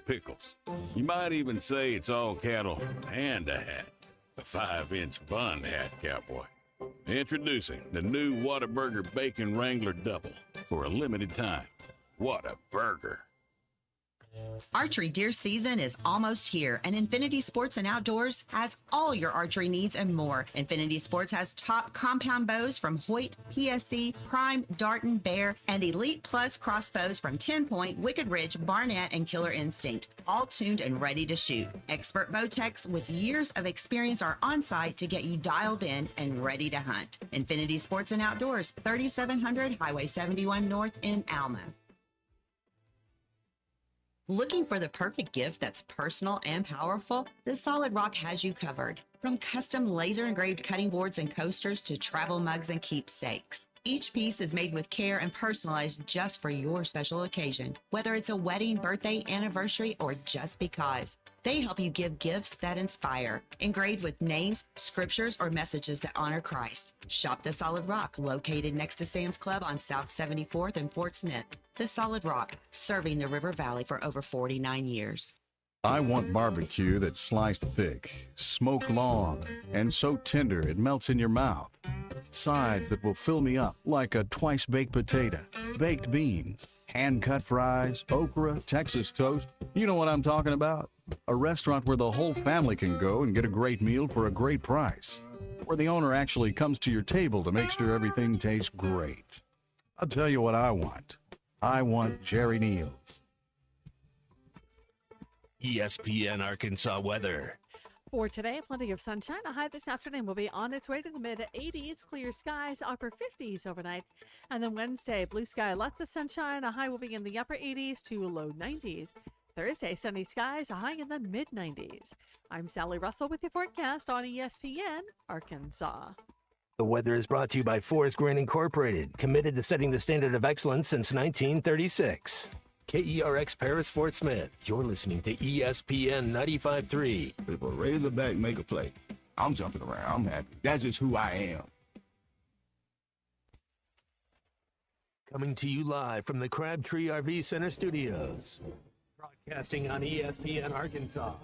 pickles. You might even say it's all cattle and a hat. A 5-inch bun hat, cowboy. Introducing the new Whataburger Bacon Wrangler Double for a limited time. What a burger. Archery deer season is almost here, and Infinity Sports and Outdoors has all your archery needs and more. Infinity Sports has top compound bows from Hoyt, PSC, Prime, Darton, Bear, and Elite Plus crossbows from 10 Point, Wicked Ridge, Barnett, and Killer Instinct, all tuned and ready to shoot. Expert bow techs with years of experience are on site to get you dialed in and ready to hunt. Infinity Sports and Outdoors, 3700 Highway 71 North in Alma. Looking for the perfect gift that's personal and powerful? The Solid Rock has you covered. From custom laser-engraved cutting boards and coasters to travel mugs and keepsakes. Each piece is made with care and personalized just for your special occasion. Whether it's a wedding, birthday, anniversary, or just because. They help you give gifts that inspire. Engraved with names, scriptures, or messages that honor Christ. Shop the Solid Rock, located next to Sam's Club on South 74th and Fort Smith. The Solid Rock, serving the River Valley for over 49 years. I want barbecue that's sliced thick, smoked long, and so tender it melts in your mouth. Sides that will fill me up like a twice-baked potato, baked beans, hand-cut fries, okra, Texas toast. You know what I'm talking about? A restaurant where the whole family can go and get a great meal for a great price. Where the owner actually comes to your table to make sure everything tastes great. I'll tell you what I want. I want Jerry Neal's. ESPN Arkansas weather. For today, plenty of sunshine. A high this afternoon will be on its way to the mid-80s. Clear skies, upper 50s overnight. And then Wednesday, blue sky, lots of sunshine. A high will be in the upper 80s to low 90s. Thursday, sunny skies, a high in the mid-90s. I'm Sally Russell with your forecast on ESPN Arkansas. The weather is brought to you by Forest Green Incorporated, committed to setting the standard of excellence since 1936. KERX Paris Fort Smith. You're listening to ESPN 95.3. If a Razorback make a play, I'm jumping around. I'm happy. That's just who I am. Coming to you live from the Crabtree RV Center studios. Broadcasting on ESPN Arkansas.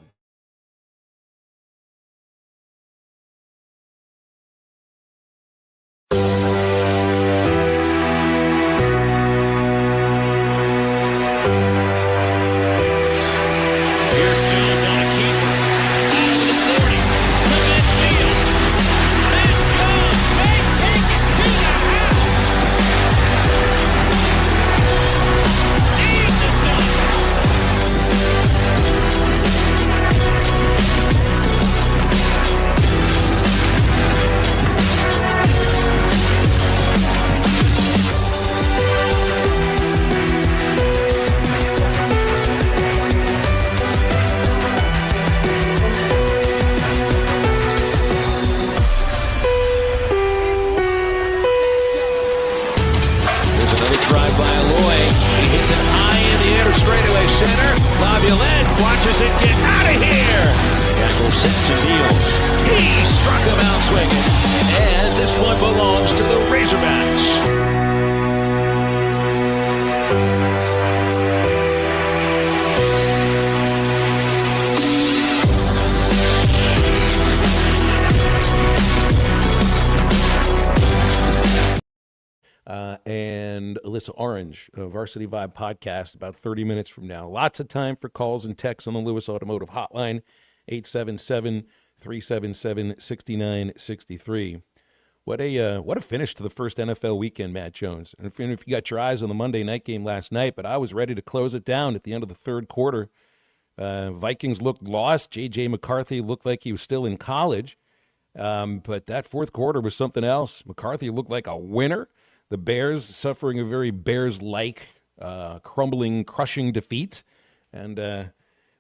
And Alyssa Orange, Varsity Vibe podcast, about 30 minutes from now. Lots of time for calls and texts on the Lewis Automotive Hotline, 877-377-6963. What a finish to the first NFL weekend, Matt Jones. And if you got your eyes on the Monday night game last night, but I was ready to close it down at the end of the third quarter. Vikings looked lost. J.J. McCarthy looked like he was still in college. But that fourth quarter was something else. McCarthy looked like a winner. The Bears suffering a very Bears-like, crushing defeat. And, man,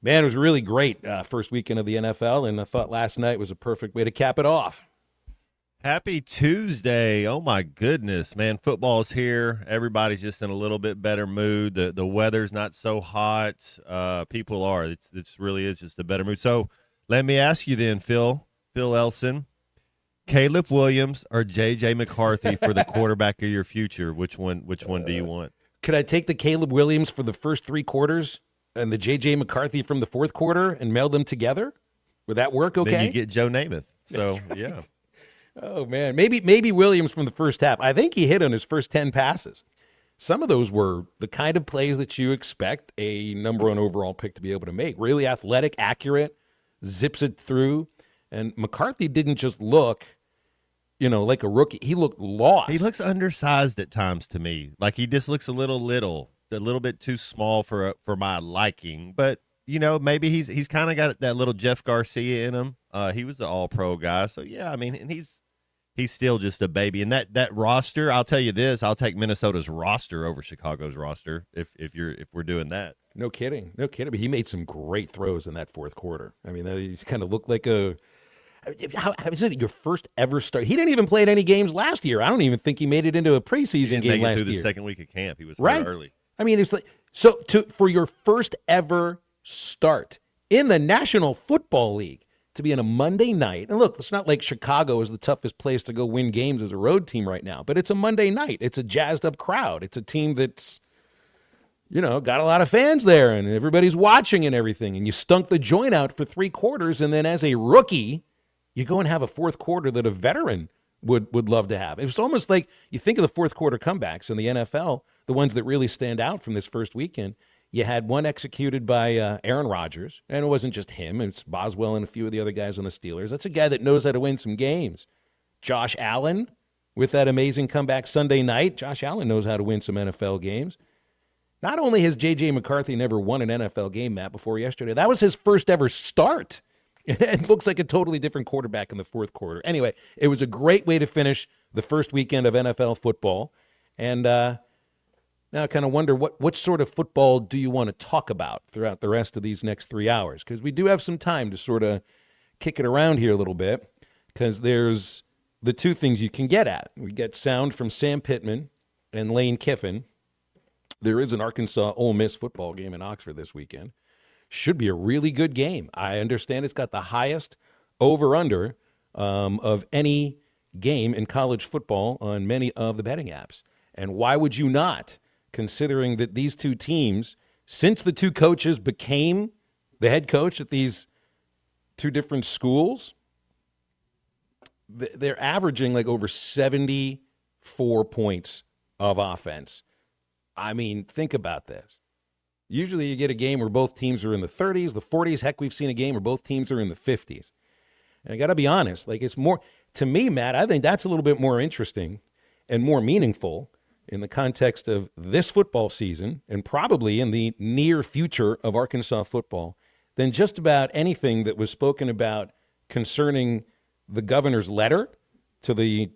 it was really great first weekend of the NFL, and I thought last night was a perfect way to cap it off. Happy Tuesday. Oh, my goodness, man. Football's here. Everybody's just in a little bit better mood. The weather's not so hot. People are. It really is just a better mood. So let me ask you then, Phil Elson, Caleb Williams or J.J. McCarthy for the quarterback of your future? Which one do you want? Could I take the Caleb Williams for the first three quarters and the J.J. McCarthy from the fourth quarter and meld them together? Would that work okay? Then you get Joe Namath. So, yeah. Oh, man. Maybe Williams from the first half. I think he hit on his first 10 passes. Some of those were the kind of plays that you expect a number one overall pick to be able to make. Really athletic, accurate, zips it through. And McCarthy didn't just look, like a rookie. He looked lost. He looks undersized at times to me. Like he just looks a little bit too small for my liking. But, maybe he's kind of got that little Jeff Garcia in him. He was an all-pro guy. So, yeah, I mean, and he's still just a baby. And that roster, I'll tell you this, I'll take Minnesota's roster over Chicago's roster if we're doing that. No kidding. But he made some great throws in that fourth quarter. I mean, he kind of looked like a – how is it your first ever start? He didn't even play in any games last year. I don't even think he made it into a preseason game last year. He didn't make it through the second week of camp. He was right early. I mean, it's like – for your first ever start in the National Football League, to be on a Monday night. And look, it's not like Chicago is the toughest place to go win games as a road team right now, but it's a Monday night. It's a jazzed up crowd. It's a team that's, got a lot of fans there and everybody's watching and everything. And you stunk the joint out for 3 quarters. And then as a rookie, you go and have a fourth quarter that a veteran would love to have. It was almost like you think of the fourth quarter comebacks in the NFL, the ones that really stand out from this first weekend. You had one executed by Aaron Rodgers, and it wasn't just him. It's Boswell and a few of the other guys on the Steelers. That's a guy that knows how to win some games. Josh Allen, with that amazing comeback Sunday night, Josh Allen knows how to win some NFL games. Not only has J.J. McCarthy never won an NFL game, Matt, before yesterday, that was his first ever start. It looks like a totally different quarterback in the fourth quarter. Anyway, it was a great way to finish the first weekend of NFL football. And now I kind of wonder what sort of football do you want to talk about throughout the rest of these next 3 hours? Because we do have some time to sort of kick it around here a little bit, because there's the two things you can get at. We get sound from Sam Pittman and Lane Kiffin. There is an Arkansas-Ole Miss football game in Oxford this weekend. Should be a really good game. I understand it's got the highest over-under of any game in college football on many of the betting apps. And why would you not, considering that these two teams, since the two coaches became the head coach at these two different schools, they're averaging like over 74 points of offense. I mean, think about this. Usually you get a game where both teams are in the 30s, the 40s. Heck, we've seen a game where both teams are in the 50s. And I got to be honest, like it's more, to me, Matt, I think that's a little bit more interesting and more meaningful in the context of this football season and probably in the near future of Arkansas football than just about anything that was spoken about concerning the governor's letter to the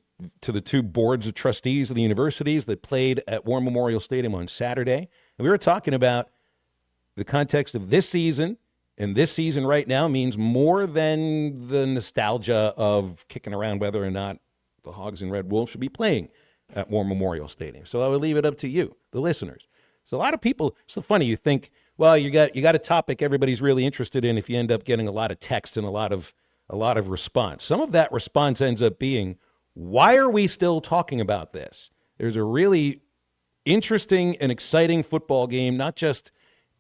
two boards of trustees of the universities that played at War Memorial Stadium on Saturday. And we were talking about the context of this season, and this season right now means more than the nostalgia of kicking around whether or not the Hogs and Red Wolves should be playing at War Memorial Stadium. So I would leave it up to you, the listeners. So a lot of people, it's so funny, you think, well, you got a topic everybody's really interested in if you end up getting a lot of text and a lot of response. Some of that response ends up being, why are we still talking about this? There's a really interesting and exciting football game, not just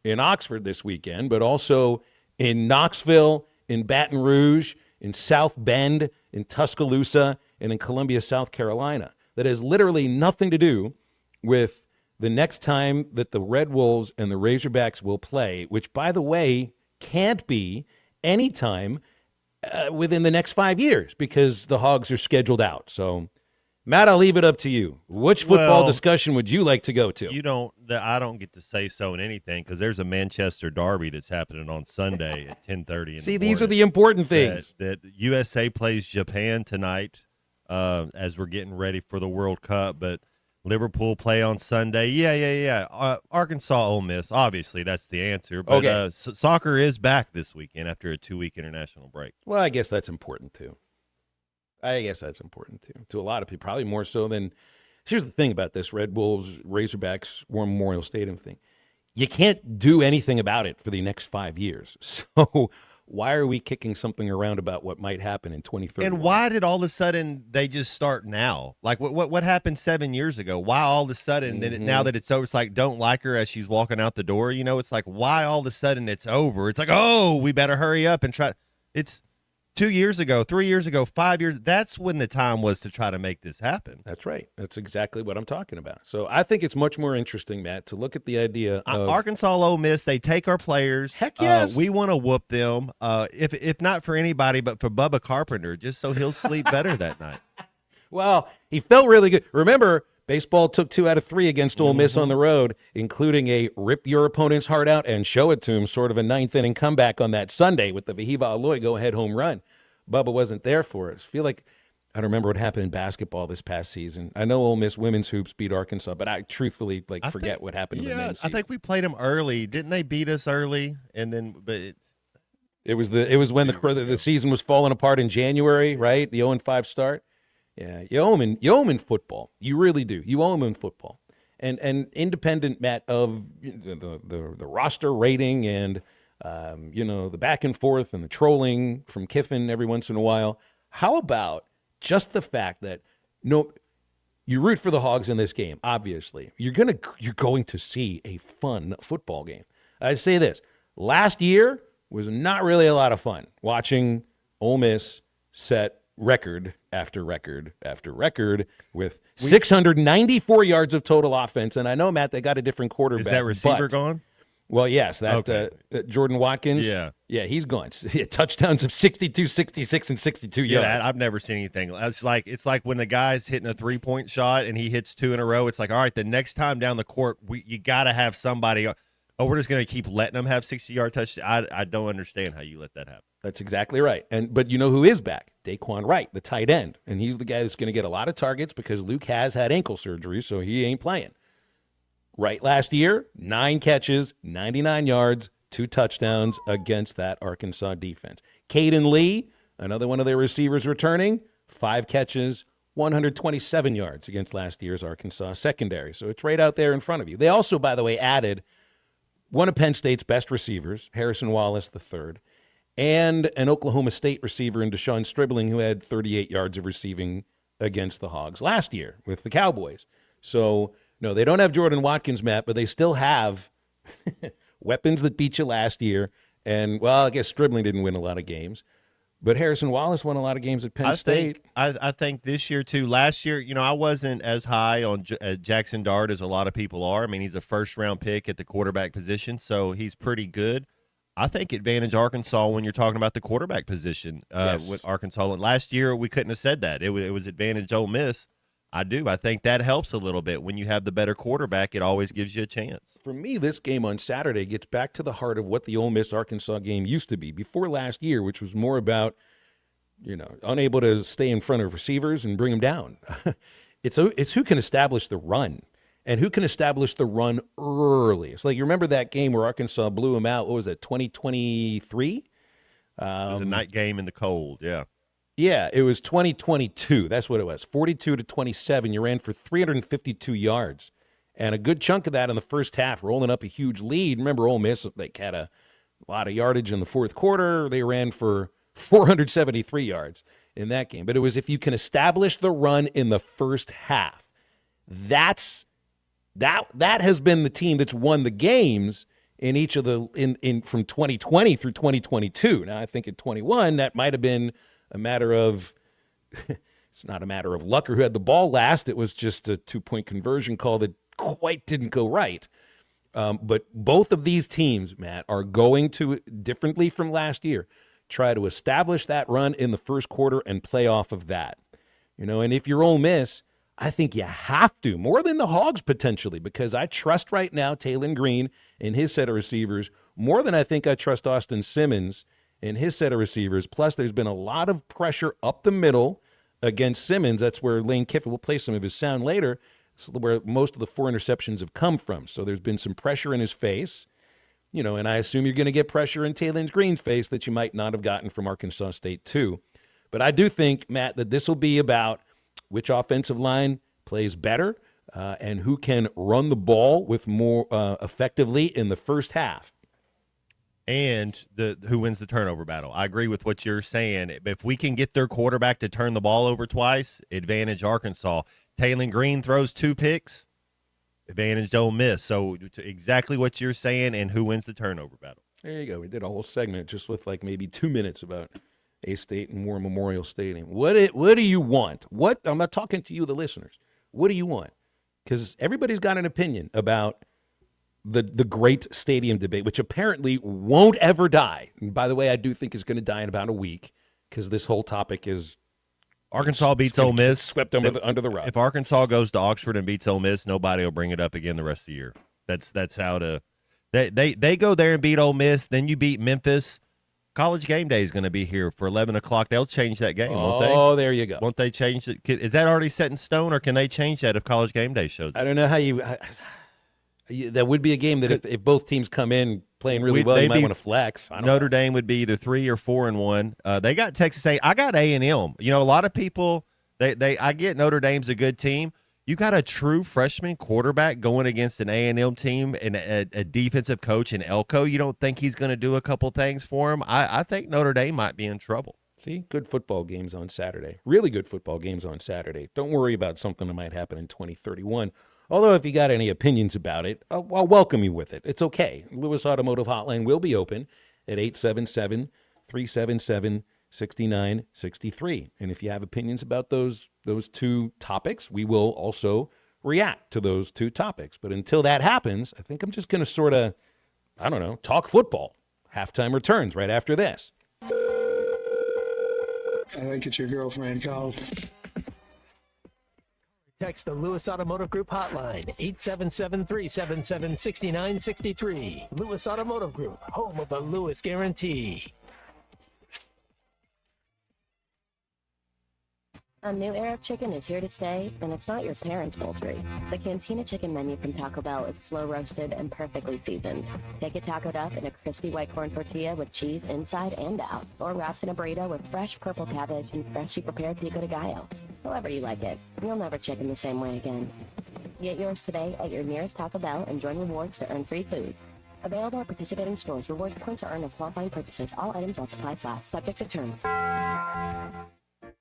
in Oxford this weekend, but also in Knoxville, in Baton Rouge, in South Bend, in Tuscaloosa, and in Columbia, South Carolina, that has literally nothing to do with the next time that the Red Wolves and the Razorbacks will play, which, by the way, can't be any time within the next 5 years because the Hogs are scheduled out. So, Matt, I'll leave it up to you. Which football discussion would you like to go to? I don't get to say so in anything because there's a Manchester derby that's happening on Sunday at 10:30. See, these are the important things. That USA plays Japan tonight as we're getting ready for the World Cup, but Liverpool play on Sunday. Yeah. Arkansas, Ole Miss, obviously that's the answer. But okay. Soccer is back this weekend after a 2-week international break. Well, I guess that's important too. To a lot of people, probably more so than. Here's the thing about this Red Wolves, Razorbacks, War Memorial Stadium thing. You can't do anything about it for the next 5 years. So why are we kicking something around about what might happen in 2030? And why did all of a sudden they just start now? Like what happened 7 years ago? Why all of a sudden now that it's over, it's like don't like her as she's walking out the door? You know, it's like why all of a sudden it's over? It's like, oh, we better hurry up and try. It's 2 years ago, 3 years ago, 5 years. That's when the time was to try to make this happen. That's right. That's exactly what I'm talking about. So I think it's much more interesting, Matt, to look at the idea of Arkansas, Ole Miss. They take our players. Heck yes. We want to whoop them. If not for anybody, but for Bubba Carpenter, just so he'll sleep better that night. Well, he felt really good. Remember, baseball took 2 out of 3 against Ole Miss on the road, including a rip your opponent's heart out and show it to him sort of a ninth-inning comeback on that Sunday with the Vahiva Aloy go-ahead home run. Bubba wasn't there for it. I feel like I don't remember what happened in basketball this past season. I know Ole Miss women's hoops beat Arkansas, but I truthfully forget what happened in the men's season. I think we played them early. Didn't they beat us early? And then, but it was when the season was falling apart in January, right? The 0-5 start. Yeah, you owe them in football. You really do. You owe them in football. And independent, Matt, of the roster rating and the back and forth and the trolling from Kiffin every once in a while. How about just the fact that you root for the Hogs in this game? Obviously, you're going to see a fun football game. I'd say this: last year was not really a lot of fun watching Ole Miss set record after record after record with 694 yards of total offense. And I know, Matt, they got a different quarterback. Is that receiver gone? Well, yes, Okay. Jordan Watkins. Yeah, he's gone. Touchdowns of 62, 66, and 62 yards. Yeah, I've never seen anything. It's like when the guy's hitting a 3-point shot and he hits 2 in a row. It's like, all right, the next time down the court, you got to have somebody. Oh, we're just going to keep letting them have 60-yard touchdowns. I don't understand how you let that happen. That's exactly right. But you know who is back? Daquan Wright, the tight end, and he's the guy that's going to get a lot of targets because Luke has had ankle surgery, so he ain't playing. Right last year, 9 catches, 99 yards, 2 touchdowns against that Arkansas defense. Caden Lee, another one of their receivers returning, 5 catches, 127 yards against last year's Arkansas secondary. So it's right out there in front of you. They also, by the way, added one of Penn State's best receivers, Harrison Wallace III, and an Oklahoma State receiver in Deshaun Stribling, who had 38 yards of receiving against the Hogs last year with the Cowboys. So no, they don't have Jordan Watkins, Matt, but they still have weapons that beat you last year. And, well, I guess Stribling didn't win a lot of games. But Harrison Wallace won a lot of games at Penn State. I think this year, too. Last year, I wasn't as high on Jackson Dart as a lot of people are. I mean, he's a first-round pick at the quarterback position, so he's pretty good. I think advantage Arkansas when you're talking about the quarterback position with Arkansas. Last year, we couldn't have said that. It was advantage Ole Miss. I do. I think that helps a little bit. When you have the better quarterback, it always gives you a chance. For me, this game on Saturday gets back to the heart of what the Ole Miss-Arkansas game used to be before last year, which was more about, unable to stay in front of receivers and bring them down. It's who can establish the run and who can establish the run early. It's like, you remember that game where Arkansas blew them out, what was it, 2023? It was a night game in the cold, yeah. Yeah, it was 2022. That's what it was. 42-27. You ran for 352 yards. And a good chunk of that in the first half, rolling up a huge lead. Remember, Ole Miss, they had a lot of yardage in the fourth quarter. They ran for 473 yards in that game. But it was if you can establish the run in the first half. That has been the team that's won the games in each of in from 2020 through 2022. Now, I think at 21, that might have been a matter of it's not a matter of luck or who had the ball last. It was just a 2-point conversion call that quite didn't go right. But both of these teams, Matt, are going to, differently from last year, try to establish that run in the first quarter and play off of that. And if you're Ole Miss, I think you have to, more than the Hogs potentially, because I trust right now Taylon Green and his set of receivers more than I think I trust Austin Simmons and his set of receivers. Plus, there's been a lot of pressure up the middle against Simmons. That's where Lane Kiffin will play some of his sound later, where most of the 4 interceptions have come from. So there's been some pressure in his face, and I assume you're going to get pressure in Taylon Green's face that you might not have gotten from Arkansas State too. But I do think, Matt, that this will be about which offensive line plays better and who can run the ball with more effectively in the first half. and who wins the turnover battle. I agree with what you're saying. If we can get their quarterback to turn the ball over twice, advantage Arkansas. Taylon Green throws 2 picks, advantage Ole Miss. So exactly what you're saying, and who wins the turnover battle. There you go. We did a whole segment just with like maybe 2 minutes about A-State and War Memorial Stadium. What do you want? What I'm not talking to you, the listeners. What do you want? Because everybody's got an opinion about the great stadium debate, which apparently won't ever die. And by the way, I do think is going to die in about a week because this whole topic is Arkansas beats Ole Miss. Swept under the rug. If Arkansas goes to Oxford and beats Ole Miss, nobody will bring it up again the rest of the year. That's how to they go there and beat Ole Miss, then you beat Memphis. College Game Day is going to be here for 11 o'clock. They'll change that game, won't they? Oh, there you go. Won't they change it? Is that already set in stone, or can they change that if College Game Day shows up? I don't know how you that would be a game that if both teams come in playing really well, you might want to flex. Notre Dame would be either 3 or 4-1. They got Texas A. I got A&M. You know, a lot of people, I get Notre Dame's a good team. You got a true freshman quarterback going against an A&M team and a defensive coach in Elko. You don't think he's going to do a couple things for him? I think Notre Dame might be in trouble. See, good football games on Saturday. Really good football games on Saturday. Don't worry about something that might happen in 2031. Although if you got any opinions about it, I'll welcome you with it. It's okay. Lewis Automotive Hotline will be open at 877-377-6963. And if you have opinions about those 2 topics, we will also react to those 2 topics. But until that happens, I think I'm just going to sort of, talk football. Halftime returns right after this. I think it's your girlfriend called. Text the Lewis Automotive Group hotline, 877-377-6963. Lewis Automotive Group, home of the Lewis Guarantee. A new era of chicken is here to stay, and it's not your parents' poultry. The Cantina Chicken menu from Taco Bell is slow roasted and perfectly seasoned. Take it tacoed up in a crispy white corn tortilla with cheese inside and out, or wrapped in a burrito with fresh purple cabbage and freshly prepared pico de gallo. However you like it, you'll never chicken the same way again. Get yours today at your nearest Taco Bell and join rewards to earn free food. Available at participating stores. Rewards points are earned on qualifying purchases. All items while supplies last. Subject to terms.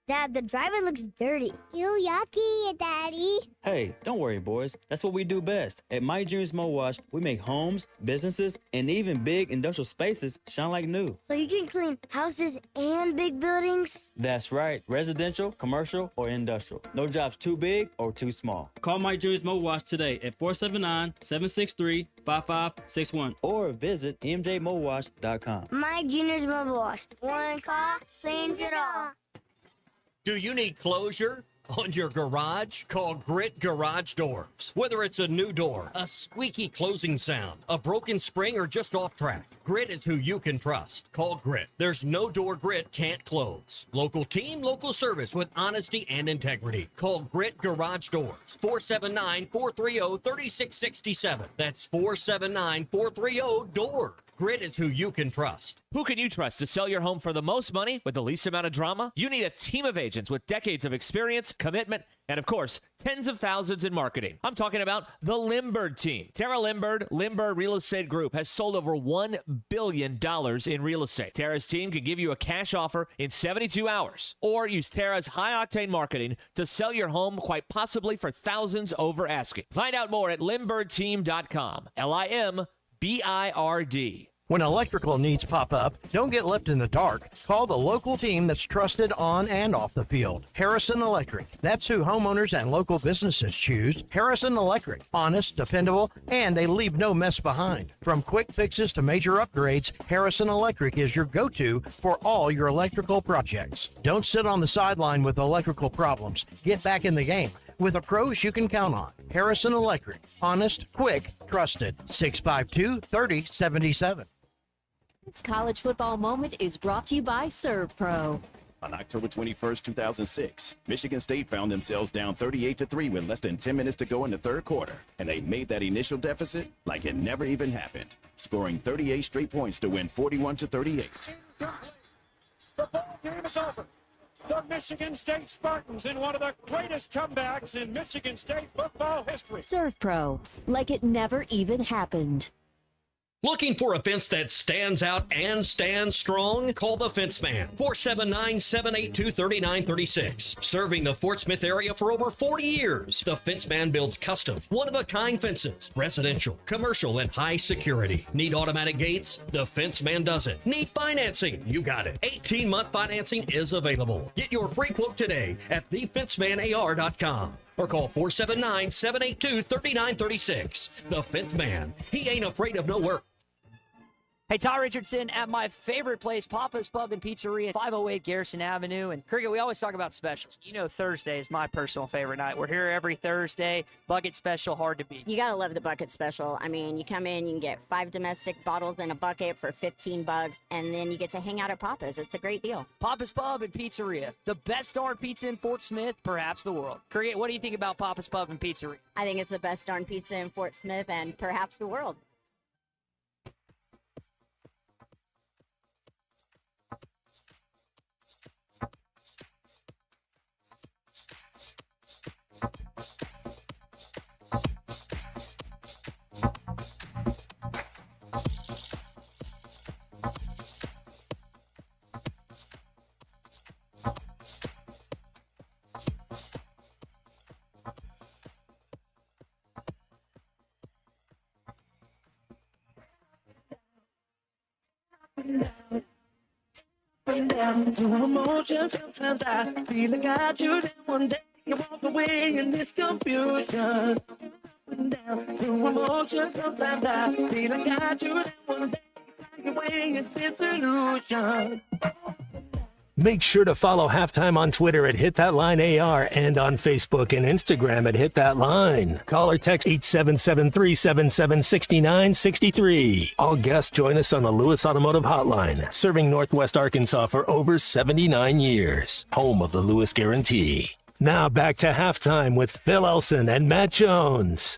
Dad, the driver looks dirty. You yucky, Daddy. Hey, don't worry, boys. That's what we do best. At My Dreams Mo Wash, we make homes, businesses, and even big industrial spaces shine like new. So you can clean houses and big buildings? That's right. Residential, commercial, or industrial. No job's too big or too small. Call My Dreams Mo Wash today at 479-763-5561 or visit mjmowash.com. My Junior's Mobile Wash. One call cleans it all. Do you need closure on your garage? Call Grit Garage Doors. Whether it's a new door, a squeaky closing sound, a broken spring, or just off track, Grit is who you can trust. Call Grit. There's no door Grit can't close. Local team, local service with honesty and integrity. Call Grit Garage Doors. 479-430-3667. That's 479-430-DOOR. Grit is who you can trust. Who can you trust to sell your home for the most money with the least amount of drama? You need a team of agents with decades of experience, commitment, and of course, tens of thousands in marketing. I'm talking about the Limbird team. Tara Limbird, Limbird Real Estate Group, has sold over $1 billion in real estate. Tara's team can give you a cash offer in 72 hours or use Tara's high-octane marketing to sell your home quite possibly for thousands over asking. Find out more at LimbirdTeam.com. LIMBIRD. When electrical needs pop up, don't get left in the dark. Call the local team that's trusted on and off the field. Harrison Electric. That's who homeowners and local businesses choose. Harrison Electric. Honest, dependable, and they leave no mess behind. From quick fixes to major upgrades, Harrison Electric is your go-to for all your electrical projects. Don't sit on the sideline with electrical problems. Get back in the game with the pros you can count on. Harrison Electric. Honest, quick, trusted. 652-3077. This college football moment is brought to you by ServPro. On October 21st, 2006, Michigan State found themselves down 38-3 with less than 10 minutes to go in the third quarter, and they made that initial deficit like it never even happened, scoring 38 straight points to win 41-38. The ball game is over. The Michigan State Spartans in one of the greatest comebacks in Michigan State football history. ServPro, like it never even happened. Looking for a fence that stands out and stands strong? Call the Fence Man, 479-782-3936. Serving the Fort Smith area for over 40 years, the Fence Man builds custom, one-of-a-kind fences, residential, commercial, and high security. Need automatic gates? The Fence Man does it. Need financing? You got it. 18-month financing is available. Get your free quote today at thefencemanar.com. Or call 479-782-3936. The Fence Man. He ain't afraid of no work. Hey, Ty Richardson at my favorite place, Papa's Pub and Pizzeria, 508 Garrison Avenue. And Cricket, we always talk about specials. You know Thursday is my personal favorite night. We're here every Thursday. Bucket special, hard to beat. You got to love the bucket special. I mean, you come in, you can get 5 domestic bottles in a bucket for $15, and then you get to hang out at Papa's. It's a great deal. Papa's Pub and Pizzeria, the best darn pizza in Fort Smith, perhaps the world. Cricket, what do you think about Papa's Pub and Pizzeria? I think it's the best darn pizza in Fort Smith and perhaps the world. Through emotions, sometimes I feel like I should. One day you walk away in this confusion. Down through emotions, sometimes I feel like I should. One day you fly away in this illusion. Make sure to follow Halftime on Twitter at HitThatLineAR and on Facebook and Instagram at HitThatLine. Call or text 877-377-6963. All guests join us on the Lewis Automotive Hotline, serving Northwest Arkansas for over 79 years. Home of the Lewis Guarantee. Now back to Halftime with Phil Elson and Matt Jones.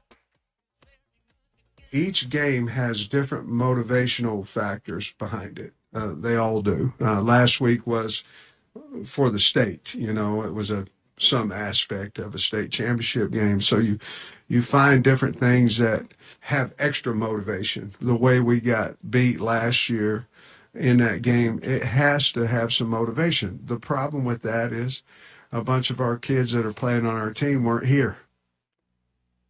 Each game has different motivational factors behind it. They all do. Last week was for the state. You know, it was some aspect of a state championship game. So you find different things that have extra motivation. The way we got beat last year in that game, it has to have some motivation. The problem with that is a bunch of our kids that are playing on our team weren't here.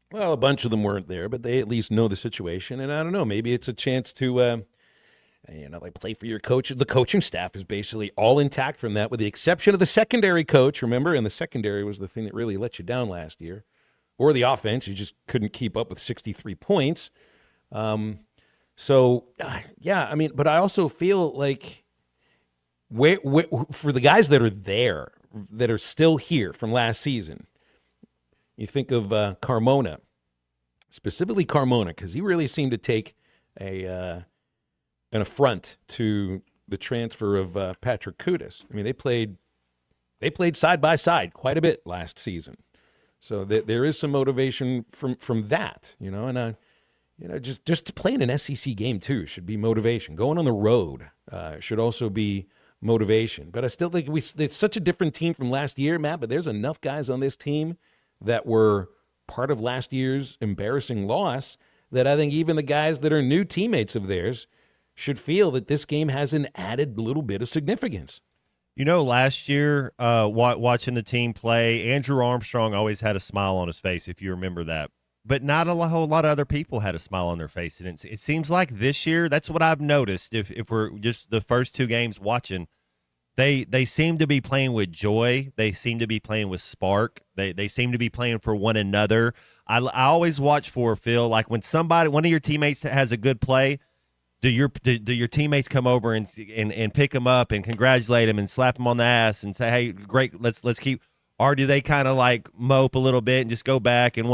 Well, a bunch of them weren't there, but they at least know the situation. And I don't know, maybe it's a chance to they play for your coach. The coaching staff is basically all intact from that, with the exception of the secondary coach, remember? And the secondary was the thing that really let you down last year. Or the offense, you just couldn't keep up with 63 points. But I also feel like for the guys that are there, that are still here from last season, you think of Carmona, specifically Carmona, because he really seemed to take an affront to the transfer of Patrick Kudus. I mean, they played side by side quite a bit last season, so there is some motivation from that, you know. And just to play in an SEC game too should be motivation. Going on the road should also be motivation. But I still think it's such a different team from last year, Matt. But there's enough guys on this team that were part of last year's embarrassing loss that I think even the guys that are new teammates of theirs should feel that this game has an added little bit of significance. You know, last year, watching the team play, Andrew Armstrong always had a smile on his face, if you remember that. But not a whole lot of other people had a smile on their face. And it seems like this year, that's what I've noticed, if we're just the first two games watching, they seem to be playing with joy. They seem to be playing with spark. They seem to be playing for one another. I always watch for, Phil, like when one of your teammates has a good play, do your teammates come over and pick them up and congratulate them and slap them on the ass and say, hey, great, let's keep, or do they kind of like mope a little bit and just go back and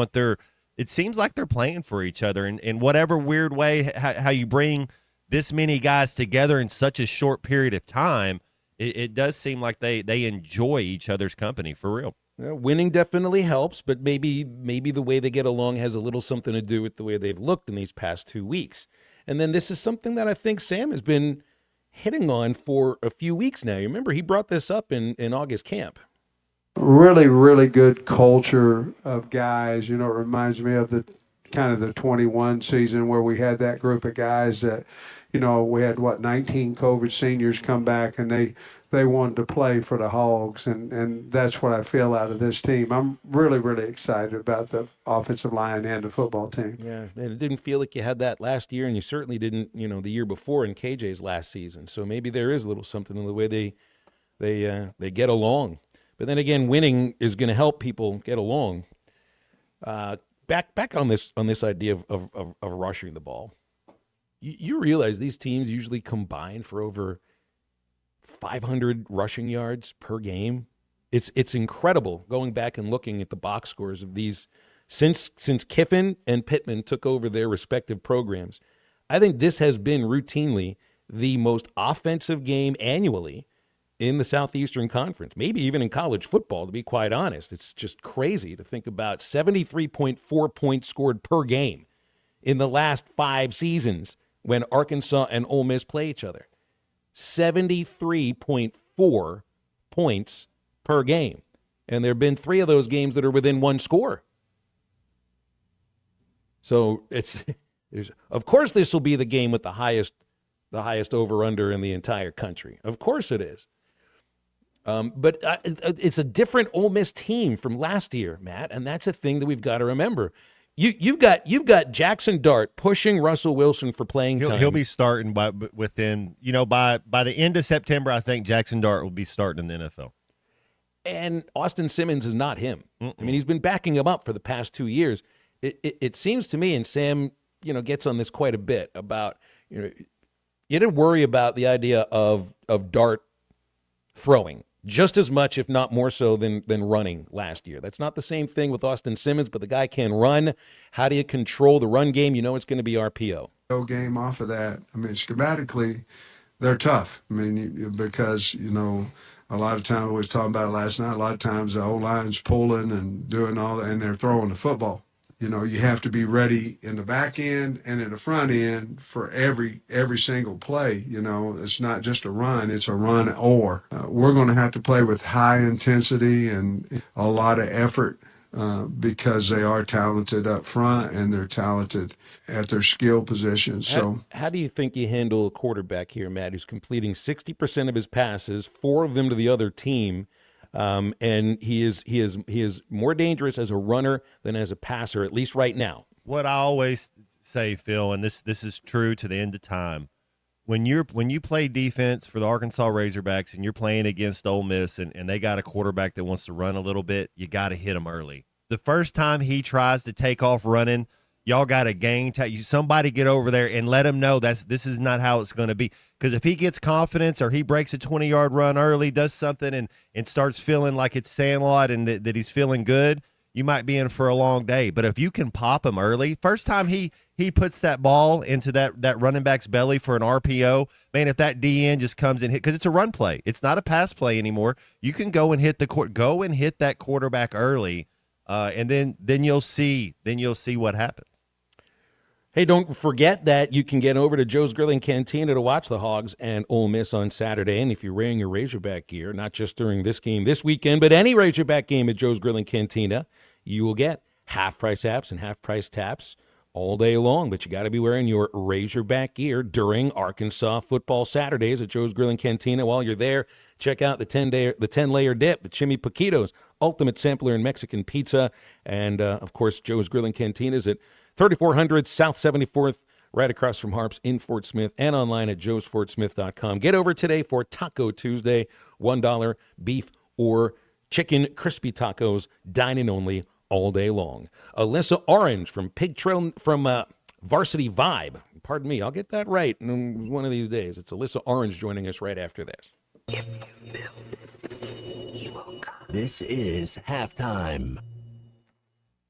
it seems like they're playing for each other in whatever weird way, how you bring this many guys together in such a short period of time, it does seem like they enjoy each other's company for real. Winning definitely helps, but maybe the way they get along has a little something to do with the way they've looked in these past 2 weeks. And then this is something that I think Sam has been hitting on for a few weeks now. You remember he brought this up in August camp. Really, really good culture of guys. You know, it reminds me of the kind of the 21 season where we had that group of guys that, we had 19 COVID seniors come back, and they wanted to play for the Hogs, and that's what I feel out of this team. I'm really, really excited about the offensive line and the football team. Yeah, and it didn't feel like you had that last year, and you certainly didn't, the year before in KJ's last season. So maybe there is a little something in the way they get along. But then again, winning is going to help people get along. Back on this idea of rushing the ball. You realize these teams usually combine for over 500 rushing yards per game. It's incredible going back and looking at the box scores of these since Kiffin and Pittman took over their respective programs. I think this has been routinely the most offensive game annually in the Southeastern Conference, maybe even in college football, to be quite honest. It's just crazy to think about 73.4 points scored per game in the last 5 seasons when Arkansas and Ole Miss play each other. 73.4 points per game. And there have been 3 of those games that are within 1 score. So of course this will be the game with the highest over-under in the entire country. Of course it is. But it's a different Ole Miss team from last year, Matt, and that's a thing that we've got to remember. You've got Jackson Dart pushing Russell Wilson for playing time. He'll be starting by the end of September. I think Jackson Dart will be starting in the NFL. And Austin Simmons is not him. I mean, he's been backing him up for the past 2 years. It seems to me, and Sam, gets on this quite a bit about, you didn't worry about the idea of Dart throwing just as much, if not more so, than running last year. That's not the same thing with Austin Simmons, but the guy can run. How do you control the run game? It's going to be RPO. Game off of that. I mean, schematically, they're tough. I mean, because, a lot of times, we was talking about it last night, a lot of times the O-line's pulling and doing all that, and they're throwing the football. You have to be ready in the back end and in the front end for every single play. It's not just a run, it's a run or. We're going to have to play with high intensity and a lot of effort because they are talented up front and they're talented at their skill positions. So, how do you think you handle a quarterback here, Matt, who's completing 60% of his passes, 4 of them to the other team? And he is more dangerous as a runner than as a passer, at least right now. What I always say, Phil, and this is true to the end of time, when you play defense for the Arkansas Razorbacks and you're playing against Ole Miss and they got a quarterback that wants to run a little bit, you got to hit him early. The first time he tries to take off running, y'all got to gain time. Somebody get over there and let him know this is not how it's going to be. Because if he gets confidence or he breaks a 20-yard run early, does something and starts feeling like it's Sandlot and that he's feeling good, you might be in for a long day. But if you can pop him early, first time he puts that ball into that running back's belly for an RPO, man, if that DN just comes and hit, because it's a run play. It's not a pass play anymore. You can go and hit that quarterback early, and then you'll see what happens. Hey, don't forget that you can get over to Joe's Grilling Cantina to watch the Hogs and Ole Miss on Saturday. And if you're wearing your Razorback gear, not just during this game this weekend, but any Razorback game at Joe's Grilling Cantina, you will get half-price apps and half-price taps all day long. But you got to be wearing your Razorback gear during Arkansas football Saturdays at Joe's Grilling Cantina. While you're there, check out the 10-layer dip, the Chimmy Paquitos, ultimate sampler in Mexican pizza. And, of course, Joe's Grilling Cantina is at 3400 South 74th, right across from Harps in Fort Smith, and online at joesfortsmith.com. Get over today for Taco Tuesday, $1 beef or chicken crispy tacos, dine-in only all day long. Alyssa Orange from Varsity Vibe. Pardon me, I'll get that right one of these days. It's Alyssa Orange joining us right after this. If you build, you will come. This is halftime.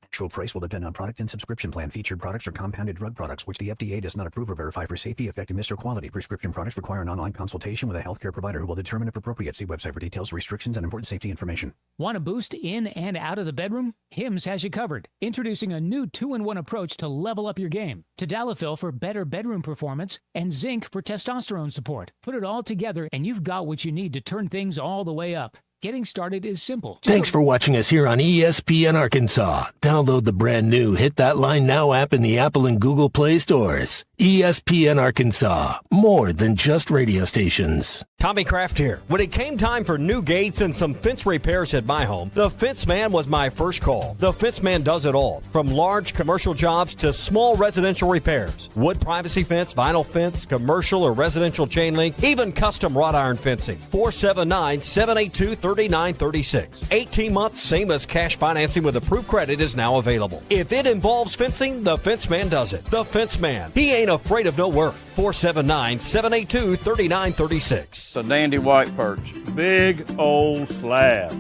Actual price will depend on product and subscription plan. Featured products are compounded drug products, which the FDA does not approve or verify for safety, effectiveness, or quality. Prescription products require an online consultation with a healthcare provider who will determine if appropriate. See website for details, restrictions, and important safety information. Want a boost in and out of the bedroom? Hims has you covered. Introducing a new 2-in-1 approach to level up your game. Tadalafil for better bedroom performance and zinc for testosterone support. Put it all together and you've got what you need to turn things all the way up. Getting started is simple. Thanks for watching us here on ESPN Arkansas. Download the brand new Hit That Line Now app in the Apple and Google Play stores. ESPN Arkansas, more than just radio stations. Tommy Kraft here. When it came time for new gates and some fence repairs at my home, the Fence Man was my first call. The Fence Man does it all, from large commercial jobs to small residential repairs. Wood privacy fence, vinyl fence, commercial or residential chain link, even custom wrought iron fencing. 479-782-3936. 18 months, same as cash financing with approved credit is now available. If it involves fencing, the Fence Man does it. The Fence Man. He ain't afraid of no work. 479-782-3936. It's a dandy white perch. Big old slab.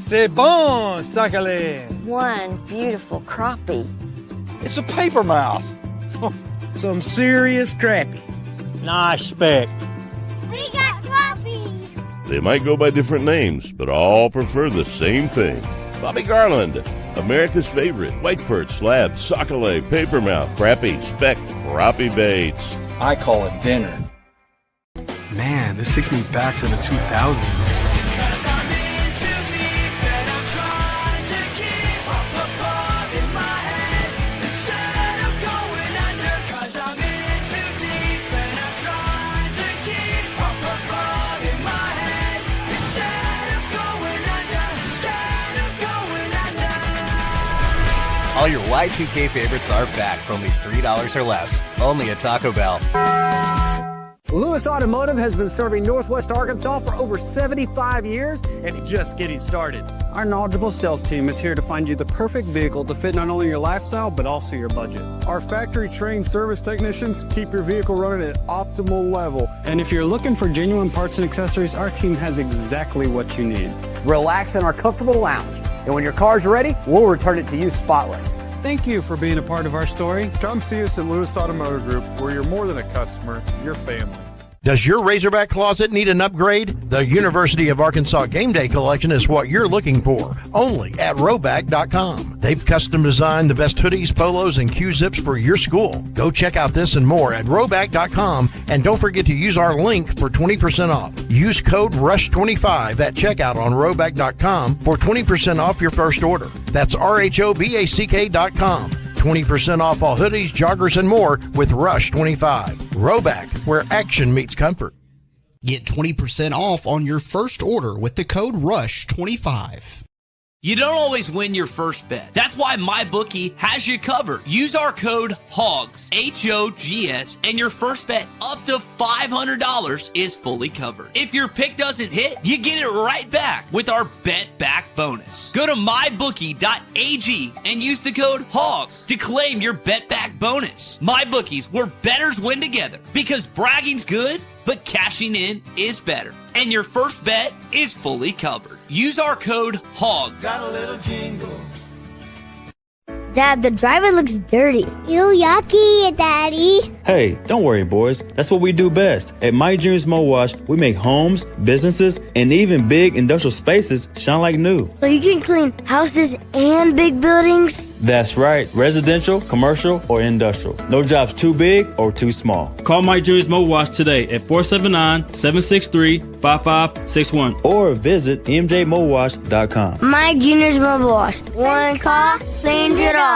C'est bon, sacalé. One beautiful crappie. It's a paper mouth. Some serious crappie. Nice speck. We got crappie. They might go by different names, but all prefer the same thing. Bobby Garland, America's favorite white perch, slab, sockeye, papermouth, crappie, speck, crappie baits. I call it dinner. Man, this takes me back to the 2000s. All your Y2K favorites are back for only $3 or less. Only at Taco Bell. Lewis Automotive has been serving Northwest Arkansas for over 75 years and just getting started. Our knowledgeable sales team is here to find you the perfect vehicle to fit not only your lifestyle, but also your budget. Our factory-trained service technicians keep your vehicle running at optimal level. And if you're looking for genuine parts and accessories, our team has exactly what you need. Relax in our comfortable lounge. And when your car's ready, we'll return it to you spotless. Thank you for being a part of our story. Come see us at Lewis Automotive Group, where you're more than a customer, you're family. Does your Razorback closet need an upgrade? The University of Arkansas Game Day Collection is what you're looking for, only at Roback.com. They've custom designed the best hoodies, polos, and Q-zips for your school. Go check out this and more at Roback.com, and don't forget to use our link for 20% off. Use code RUSH25 at checkout on Roback.com for 20% off your first order. That's RHOBACK.com. 20% off all hoodies, joggers, and more with Rush 25. Roback, where action meets comfort. Get 20% off on your first order with the code RUSH25. You don't always win your first bet. That's why MyBookie has you covered. Use our code HOGS, H-O-G-S, and your first bet up to $500 is fully covered. If your pick doesn't hit, you get it right back with our Bet Back bonus. Go to MyBookie.ag and use the code HOGS to claim your Bet Back bonus. MyBookie's, where bettors win together, because bragging's good, but cashing in is better. And your first bet is fully covered. Use our code HOGS. Got a little jingle. Dad, the driver looks dirty. Ew, yucky, Daddy. Hey, don't worry, boys. That's what we do best. At Mike Jr.'s Mo Wash, we make homes, businesses, and even big industrial spaces shine like new. So you can clean houses and big buildings? That's right. Residential, commercial, or industrial. No job's too big or too small. Call Mike Jr.'s Mo Wash today at 479-763-5561 or visit mjmowash.com. Mike Jr.'s Mobile Wash. One call cleans it all.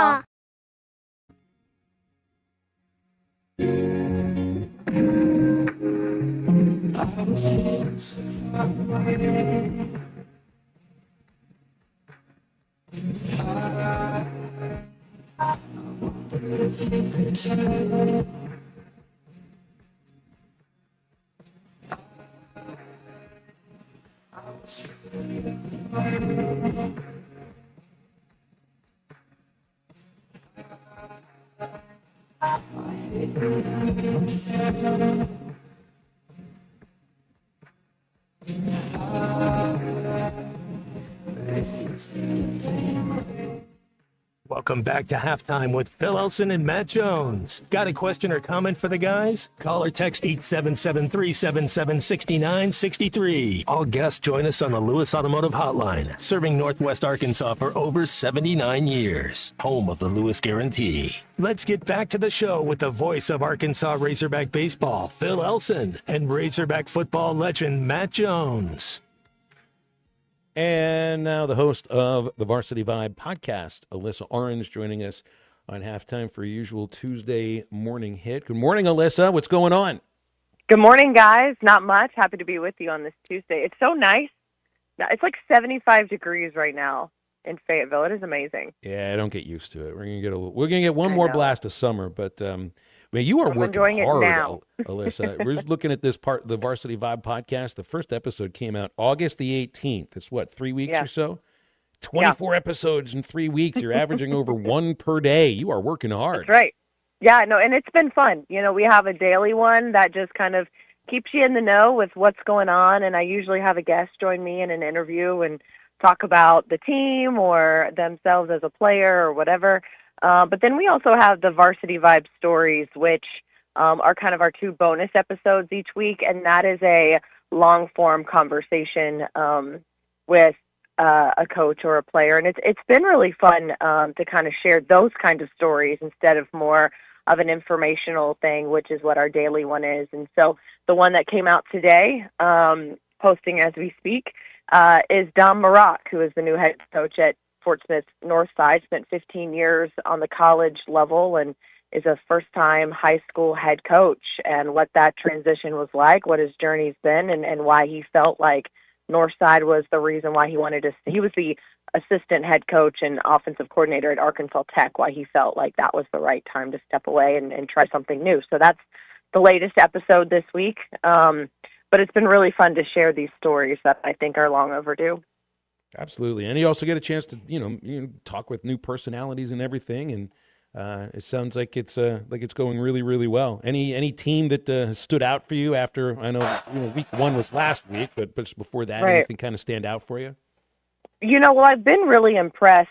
Welcome back to Halftime with Phil Elson and Matt Jones. Got a question or comment for the guys? Call or text 877-377-6963. All guests join us on the Lewis Automotive Hotline, serving Northwest Arkansas for over 79 years. Home of the Lewis Guarantee. Let's get back to the show with the voice of Arkansas Razorback baseball, Phil Elson, and Razorback football legend, Matt Jones. And now the host of the Varsity Vibe podcast, Alyssa Orange, joining us on halftime for a usual Tuesday morning hit. Good morning, Alyssa. What's going on? Good morning, guys. Not much. Happy to be with you on this Tuesday. It's so nice. It's like 75 degrees right now in Fayetteville. It is amazing. Yeah, don't get used to it. We're gonna get one more blast of summer, but man, you are working hard, Alyssa. We're just looking at this part, the Varsity Vibe podcast. The first episode came out August the 18th. It's what, 3 weeks or so? 24 episodes in 3 weeks. You're averaging over one per day. You are working hard. That's right. Yeah, no, and it's been fun. You know, we have a daily one that just kind of keeps you in the know with what's going on, and I usually have a guest join me in an interview and talk about the team or themselves as a player or whatever. But then we also have the Varsity Vibe Stories, which are kind of our 2 bonus episodes each week, and that is a long-form conversation with a coach or a player. And it's been really fun to kind of share those kinds of stories instead of more of an informational thing, which is what our daily one is. And so the one that came out today, posting as we speak, is Dom Maroc, who is the new head coach at Fort Smith Northside, spent 15 years on the college level and is a first-time high school head coach, and what that transition was like, what his journey's been, and why he felt like Northside was the reason why he wanted to. He was the assistant head coach and offensive coordinator at Arkansas Tech, why he felt like that was the right time to step away and try something new. So that's the latest episode this week. But it's been really fun to share these stories that I think are long overdue. Absolutely. And you also get a chance to, you talk with new personalities and everything. And it sounds like it's going really, really well. Any team that stood out for you after, I know week 1 was last week, but before that, anything kind of stand out for you? Well, I've been really impressed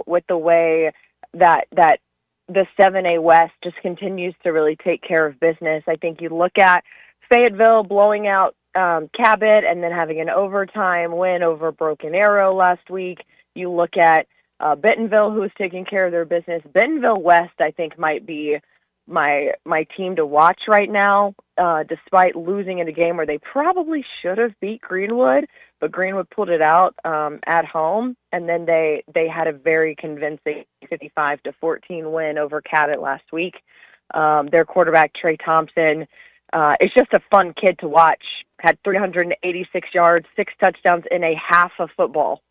with the way that the 7A West just continues to really take care of business. I think you look at Fayetteville blowing out Cabot and then having an overtime win over Broken Arrow last week. You look at Bentonville, who's taking care of their business. Bentonville West, I think, might be my team to watch right now, despite losing in a game where they probably should have beat Greenwood, but Greenwood pulled it out at home, and then they had a very convincing 55-14 win over Cabot last week. Their quarterback, Trey Thompson, is just a fun kid to watch. Had 386 yards, 6 touchdowns in a half of football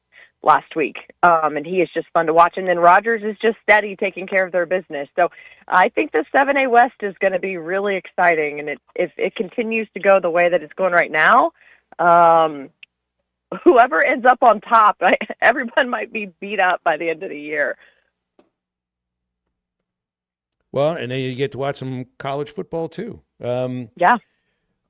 last week. And he is just fun to watch. And then Rogers is just steady taking care of their business. So I think the 7A West is going to be really exciting. And if it continues to go the way that it's going right now, whoever ends up on top, everyone might be beat up by the end of the year. Well, and then you get to watch some college football too. Yeah.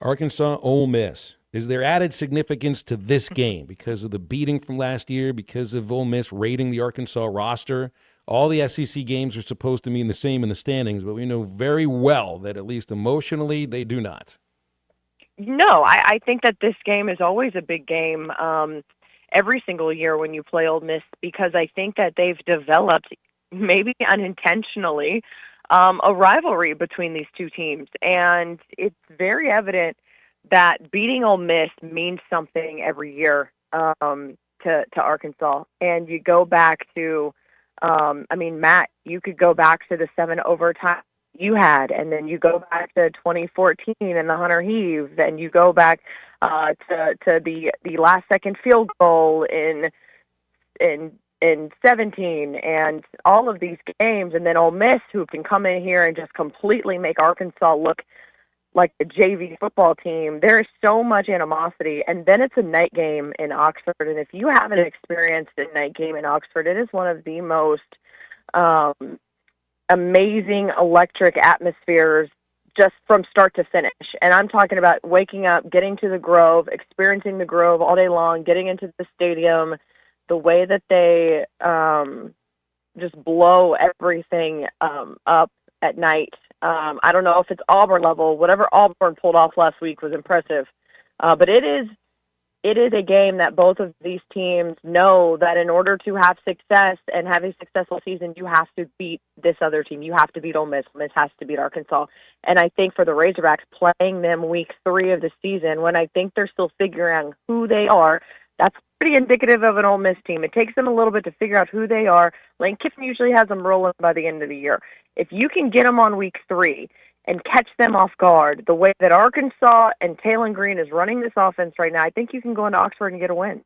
Arkansas, Ole Miss. Is there added significance to this game because of the beating from last year, because of Ole Miss raiding the Arkansas roster? All the SEC games are supposed to mean the same in the standings, but we know very well that at least emotionally they do not. No, I think that this game is always a big game every single year when you play Ole Miss, because I think that they've developed, maybe unintentionally, a rivalry between these two teams. And it's very evident that beating Ole Miss means something every year to Arkansas. And you go back to, Matt, you could go back to the 7 overtime you had, and then you go back to 2014 and the Hunter Heave, and you go back to the last second field goal in 17, and all of these games, and then Ole Miss, who can come in here and just completely make Arkansas look like the JV football team. There is so much animosity, and then it's a night game in Oxford, and if you haven't experienced a night game in Oxford, it is one of the most amazing electric atmospheres just from start to finish. And I'm talking about waking up, getting to the Grove, experiencing the Grove all day long, getting into the stadium, the way that they just blow everything up at night. I don't know if it's Auburn level. Whatever Auburn pulled off last week was impressive. But it is a game that both of these teams know that in order to have success and have a successful season, you have to beat this other team. You have to beat Ole Miss. Ole Miss has to beat Arkansas. And I think for the Razorbacks, playing them week 3 of the season, when I think they're still figuring out who they are, that's pretty indicative of an Ole Miss team. It takes them a little bit to figure out who they are. Lane Kiffin usually has them rolling by the end of the year. If you can get them on week 3 and catch them off guard, the way that Arkansas and Talon Green is running this offense right now, I think you can go into Oxford and get a win.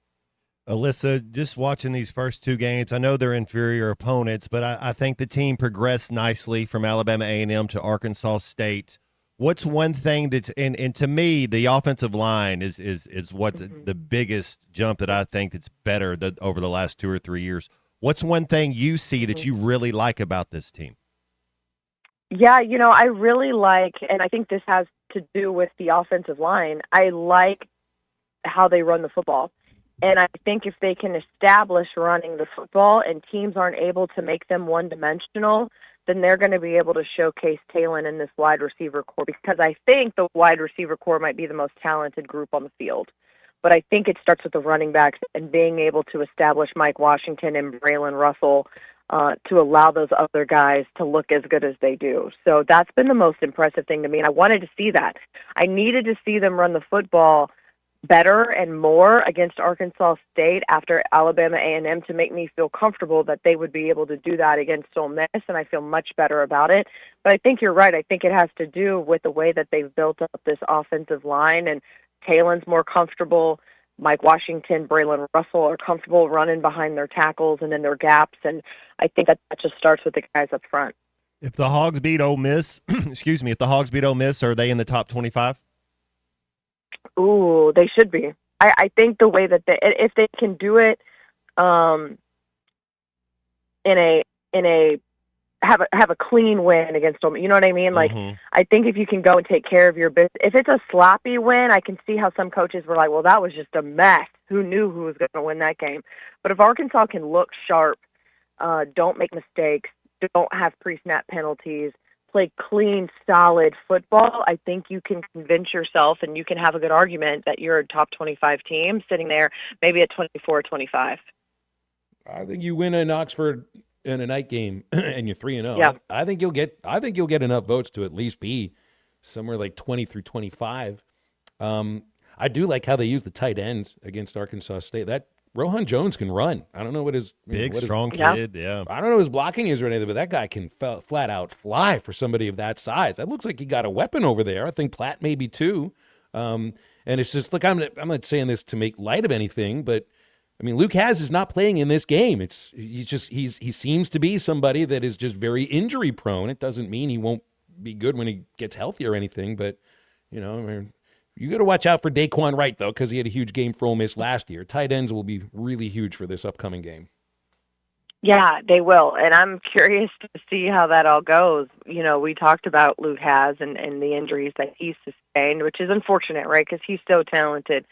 Alyssa, just watching these first 2 games, I know they're inferior opponents, but I think the team progressed nicely from Alabama A&M to Arkansas State. What's one thing that's and to me, the offensive line is what's the biggest jump that I think that's better over the last 2 or 3 years. What's one thing you see that you really like about this team? Yeah, I really like, and I think this has to do with the offensive line, I like how they run the football. And I think if they can establish running the football and teams aren't able to make them one-dimensional, then they're going to be able to showcase Talon in this wide receiver core, because I think the wide receiver core might be the most talented group on the field. But I think it starts with the running backs and being able to establish Mike Washington and Braylon Russell to allow those other guys to look as good as they do. So that's been the most impressive thing to me, and I wanted to see that. I needed to see them run the football better and more against Arkansas State after Alabama A&M to make me feel comfortable that they would be able to do that against Ole Miss, and I feel much better about it. But I think you're right. I think it has to do with the way that they've built up this offensive line, and Talon's more comfortable. Mike Washington, Braylon Russell are comfortable running behind their tackles and in their gaps, and I think that just starts with the guys up front. If the Hogs beat Ole Miss, if the Hogs beat Ole Miss, are they in the top 25? Ooh, they should be. I think the way that if they can do it, have a clean win against them. You know what I mean? Like, I think if you can go and take care of your business, if it's a sloppy win, I can see how some coaches were like, well, that was just a mess. Who knew who was going to win that game? But if Arkansas can look sharp, don't make mistakes, don't have pre-snap penalties, play clean, solid football, I think you can convince yourself and you can have a good argument that you're a top 25 team sitting there maybe at 24-25. I think you win in Oxford in a night game and you're 3-0. Yeah. I think you'll get enough votes to at least be somewhere like 20 through 25. I do like how they use the tight ends against Arkansas State. That Rohan Jones can run. I don't know what his strong kid. Yeah. I don't know what his blocking is or anything, but that guy can flat out fly for somebody of that size. That looks like he got a weapon over there. I think Platt maybe too. And it's just look. I'm not saying this to make light of anything, but I mean, Luke Hasz is not playing in this game. He seems to be somebody that is just very injury prone. It doesn't mean he won't be good when he gets healthy or anything, but I mean, you got to watch out for Daquan Wright, though, because he had a huge game for Ole Miss last year. Tight ends will be really huge for this upcoming game. Yeah, they will, and I'm curious to see how that all goes. We talked about Luke Hasz and the injuries that he sustained, which is unfortunate, right, because he's so talented,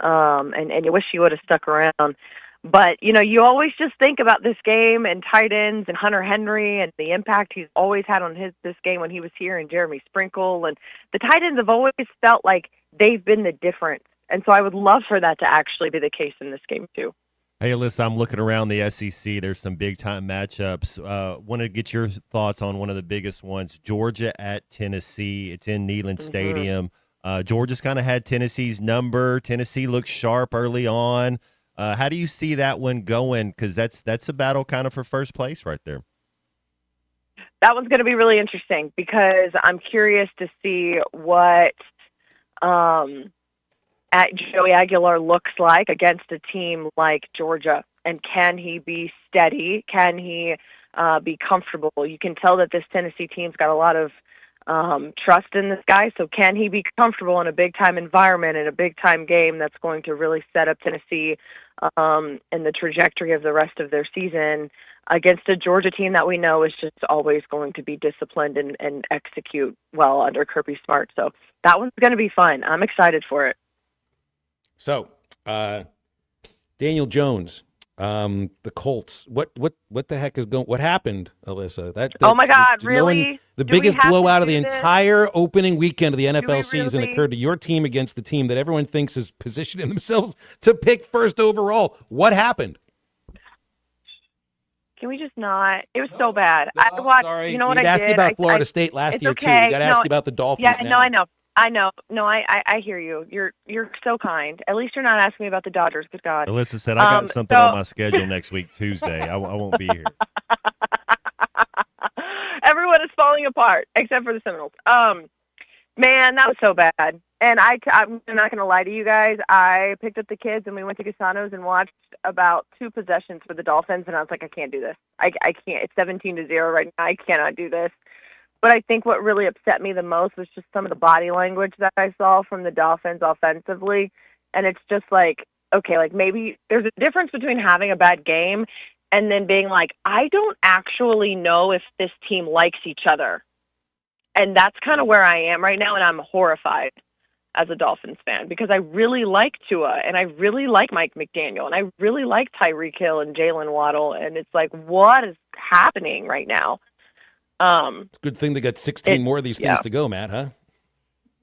and you wish he would have stuck around. But, you always just think about this game and tight ends and Hunter Henry and the impact he's always had on this game when he was here, and Jeremy Sprinkle. And the tight ends have always felt like they've been the difference. And so I would love for that to actually be the case in this game, too. Hey, Alyssa, I'm looking around the SEC. There's some big-time matchups. Want to get your thoughts on one of the biggest ones, Georgia at Tennessee. It's in Neyland Stadium. Georgia's kind of had Tennessee's number. Tennessee looks sharp early on. How do you see that one going? Because that's a battle kind of for first place right there. That one's going to be really interesting because I'm curious to see what Joey Aguilar looks like against a team like Georgia. And can he be steady? Can he be comfortable? You can tell that this Tennessee team's got a lot of trust in this guy. So can he be comfortable in a big-time environment, in a big-time game that's going to really set up Tennessee and the trajectory of the rest of their season against a Georgia team that we know is just always going to be disciplined and execute well under Kirby Smart. So that one's going to be fun. I'm excited for it. So, Daniel Jones, the Colts. What the heck is going? What happened, Alyssa? Oh my God! Really? The biggest blowout of the entire opening weekend of the NFL season occurred to your team against the team that everyone thinks is positioning themselves to pick first overall. What happened? Can we just not? It was so bad. I watched. Sorry. You know what I did? You'd ask you about Florida State last year too. You got to ask you about the Dolphins. Yeah, no, I know. I know. No, I hear you. You're so kind. At least you're not asking me about the Dodgers. Good God. Alyssa said, I got something on my schedule next week, Tuesday. I won't be here. Everyone is falling apart except for the Seminoles. Man, that was so bad. And I'm not going to lie to you guys. I picked up the kids and we went to Casanos and watched about 2 possessions for the Dolphins. And I was like, I can't do this. I can't. It's 17-0 right now. I cannot do this. But I think what really upset me the most was just some of the body language that I saw from the Dolphins offensively. And it's just like, okay, like maybe there's a difference between having a bad game and then being like, I don't actually know if this team likes each other. And that's kind of where I am right now, and I'm horrified as a Dolphins fan because I really like Tua, and I really like Mike McDaniel, and I really like Tyreek Hill and Jalen Waddle, and it's like, what is happening right now? It's a good thing they got 16 more of these things to go, Matt, huh?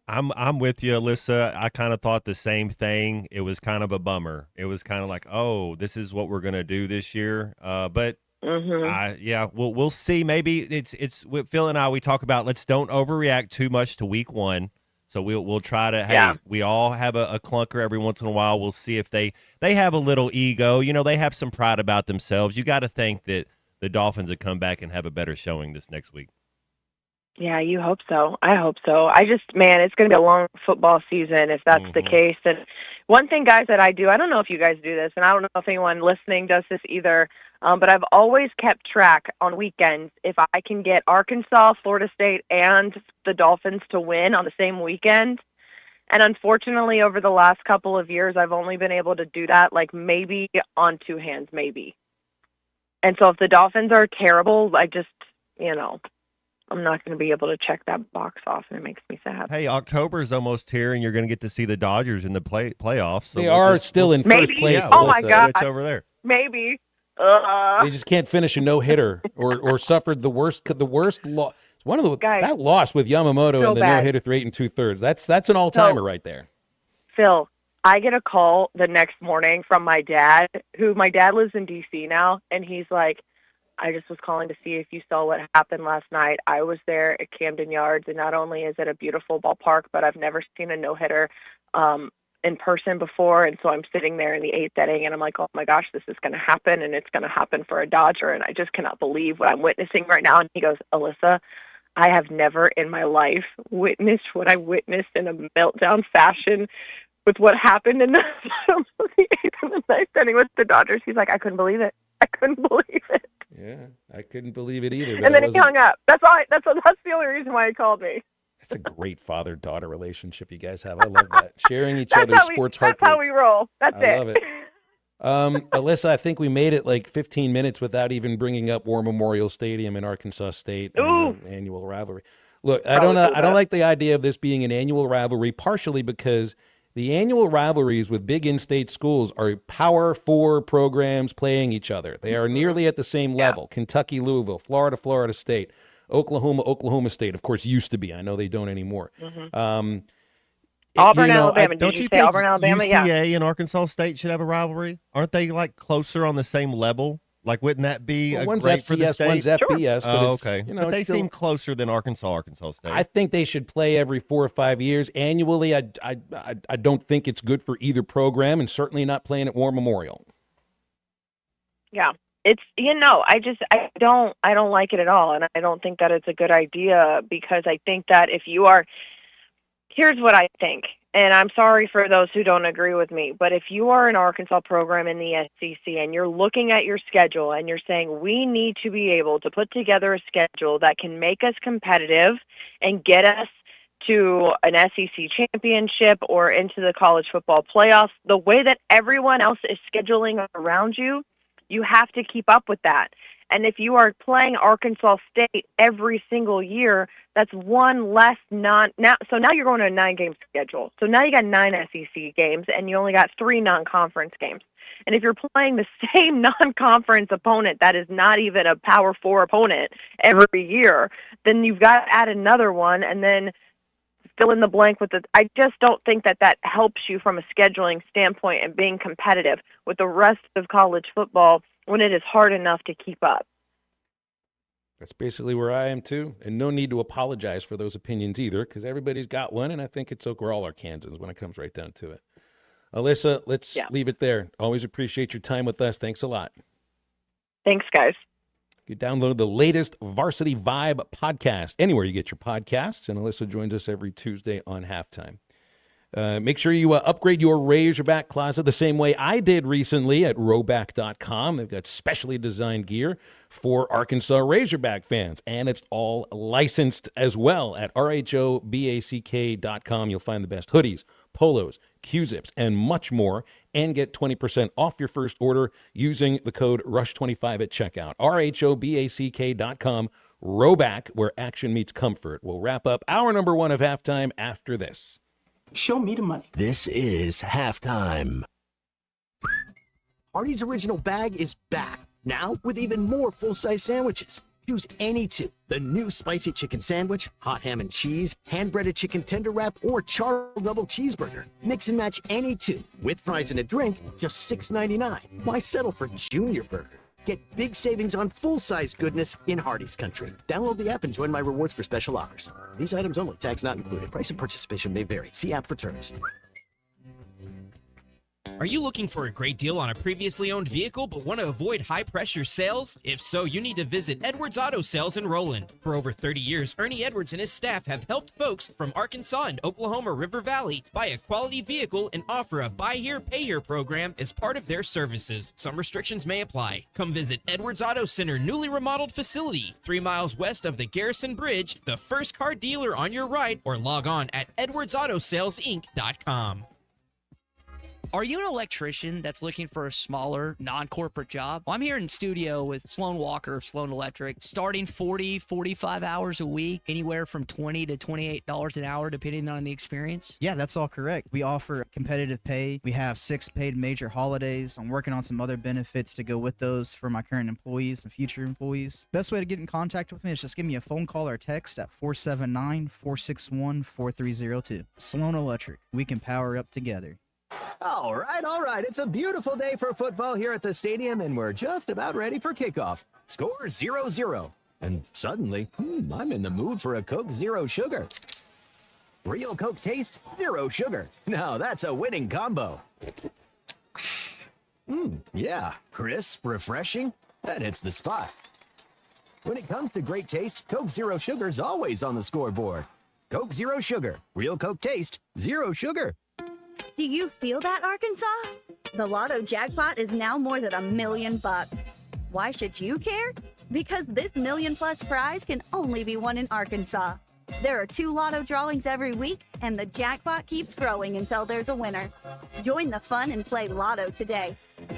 I'm with you, Alyssa. I kind of thought the same thing. It was kind of a bummer. It was kind of like, oh, this is what we're going to do this year. But we'll see. Maybe it's with Phil and I. We talk about let's don't overreact too much to week 1. So we'll try to. Hey, we all have a clunker every once in a while. We'll see if they have a little ego. You know, they have some pride about themselves. You got to think that the Dolphins would come back and have a better showing this next week. Yeah, you hope so. I hope so. It's going to be a long football season if that's the case. And one thing, guys, that I do, I don't know if you guys do this, and I don't know if anyone listening does this either, but I've always kept track on weekends if I can get Arkansas, Florida State, and the Dolphins to win on the same weekend. And unfortunately, over the last couple of years, I've only been able to do that like maybe on 2 hands, maybe. And so if the Dolphins are terrible, I just, I'm not going to be able to check that box off, and it makes me sad. Hey, October's almost here, and you're going to get to see the Dodgers in the playoffs. So they are still in first place. Yeah, oh, my God. Switch over there. Maybe. They just can't finish a no-hitter or suffered the worst loss. One of the that loss with Yamamoto and the no-hitter 3 8 2/3. That's an all-timer right there. Phil, I get a call the next morning from my dad, my dad lives in D.C. now, and he's like, I just was calling to see if you saw what happened last night. I was there at Camden Yards, and not only is it a beautiful ballpark, but I've never seen a no-hitter in person before, and so I'm sitting there in the 8th inning, and I'm like, oh, my gosh, this is going to happen, and it's going to happen for a Dodger, and I just cannot believe what I'm witnessing right now. And he goes, Alyssa, I have never in my life witnessed what I witnessed in a meltdown fashion with what happened in the 8th and the 9th inning with the Dodgers. He's like, I couldn't believe it. I couldn't believe it. Yeah, I couldn't believe it either. And then he hung up. That's the only reason why he called me. That's a great father-daughter relationship you guys have. I love that. Sharing each other's sports heartbreaks. That's how we roll. That's it. I love it. Alyssa, I think we made it like 15 minutes without even bringing up War Memorial Stadium in Arkansas State and annual rivalry. Look, I don't like the idea of this being an annual rivalry, partially because the annual rivalries with big in-state schools are Power 4 programs playing each other. They are nearly at the same level. Kentucky, Louisville, Florida, Florida State, Oklahoma, Oklahoma State, of course, used to be. I know they don't anymore. Auburn, Alabama. Don't you say think Auburn, Alabama? UCA and Arkansas State should have a rivalry? Aren't they like closer on the same level? Like, wouldn't that be one's great FCS, for the state? one's FBS. But okay. But they seem closer than Arkansas State. I think they should play every 4 or 5 years. Annually, I don't think it's good for either program, and certainly not playing at War Memorial. Yeah. It's, I don't like it at all. And I don't think that it's a good idea because I think that here's what I think. And I'm sorry for those who don't agree with me, but if you are an Arkansas program in the SEC and you're looking at your schedule and you're saying we need to be able to put together a schedule that can make us competitive and get us to an SEC championship or into the college football playoffs, the way that everyone else is scheduling around you, you have to keep up with that. And if you are playing Arkansas State every single year, that's one less so now you're going to a 9-game schedule. So now you got 9 SEC games and you only got 3 non-conference games. And if you're playing the same non-conference opponent that is not even a Power 4 opponent every year, then you've got to add another one and then fill in the blank with I just don't think that helps you from a scheduling standpoint and being competitive with the rest of college football when it is hard enough to keep up. That's basically where I am, too. And no need to apologize for those opinions either, because everybody's got one, and I think it's okay. We're all Arkansans when it comes right down to it. Alyssa, let's leave it there. Always appreciate your time with us. Thanks a lot. Thanks, guys. You download the latest Varsity Vibe podcast anywhere you get your podcasts, and Alyssa joins us every Tuesday on Halftime. Make sure you upgrade your Razorback closet the same way I did recently at Rhoback.com. They've got specially designed gear for Arkansas Razorback fans, and it's all licensed as well at RHOBACK.com. You'll find the best hoodies, polos, Q-zips, and much more, and get 20% off your first order using the code RUSH25 at checkout. RHOBACK.com, Rhoback, where action meets comfort. We'll wrap up hour number 1 of Halftime after this. Show me the money. This is Halftime. Hardee's Original Bag is back, now with even more full-size sandwiches. Choose any two. The new spicy chicken sandwich, hot ham and cheese, hand-breaded chicken tender wrap, or charred double cheeseburger. Mix and match any two. With fries and a drink, just $6.99. Why settle for Junior Burger? Get big savings on full-size goodness in Hardee's country. Download the app and join my rewards for special offers. These items only, tax not included. Price and participation may vary. See app for terms. Are you looking for a great deal on a previously owned vehicle but want to avoid high-pressure sales? If so, you need to visit Edwards Auto Sales in Roland. For over 30 years, Ernie Edwards and his staff have helped folks from Arkansas and Oklahoma River Valley buy a quality vehicle and offer a Buy Here, Pay Here program as part of their services. Some restrictions may apply. Come visit Edwards Auto Center newly remodeled facility, 3 miles west of the Garrison Bridge, the first car dealer on your right, or log on at edwardsautosalesinc.com. Are you an electrician that's looking for a smaller, non-corporate job? Well, I'm here in studio with Sloan Walker of Sloan Electric, starting 40, 45 hours a week, anywhere from $20 to $28 an hour, depending on the experience. Yeah, that's all correct. We offer competitive pay. We have 6 paid major holidays. I'm working on some other benefits to go with those for my current employees and future employees. Best way to get in contact with me is just give me a phone call or text at 479-461-4302. Sloan Electric. We can power up together. All right. It's a beautiful day for football here at the stadium, and we're just about ready for kickoff. Score 0-0. And suddenly, I'm in the mood for a Coke Zero Sugar. Real Coke taste, zero sugar. Now that's a winning combo. Yeah, crisp, refreshing. That hits the spot. When it comes to great taste, Coke Zero Sugar's always on the scoreboard. Coke Zero Sugar. Real Coke taste, zero sugar. Do you feel that, Arkansas? The Lotto jackpot is now more than $1 million. Why should you care? Because this $1 million+ prize can only be won in Arkansas. There are 2 Lotto drawings every week, and the jackpot keeps growing until there's a winner. Join the fun and play Lotto today.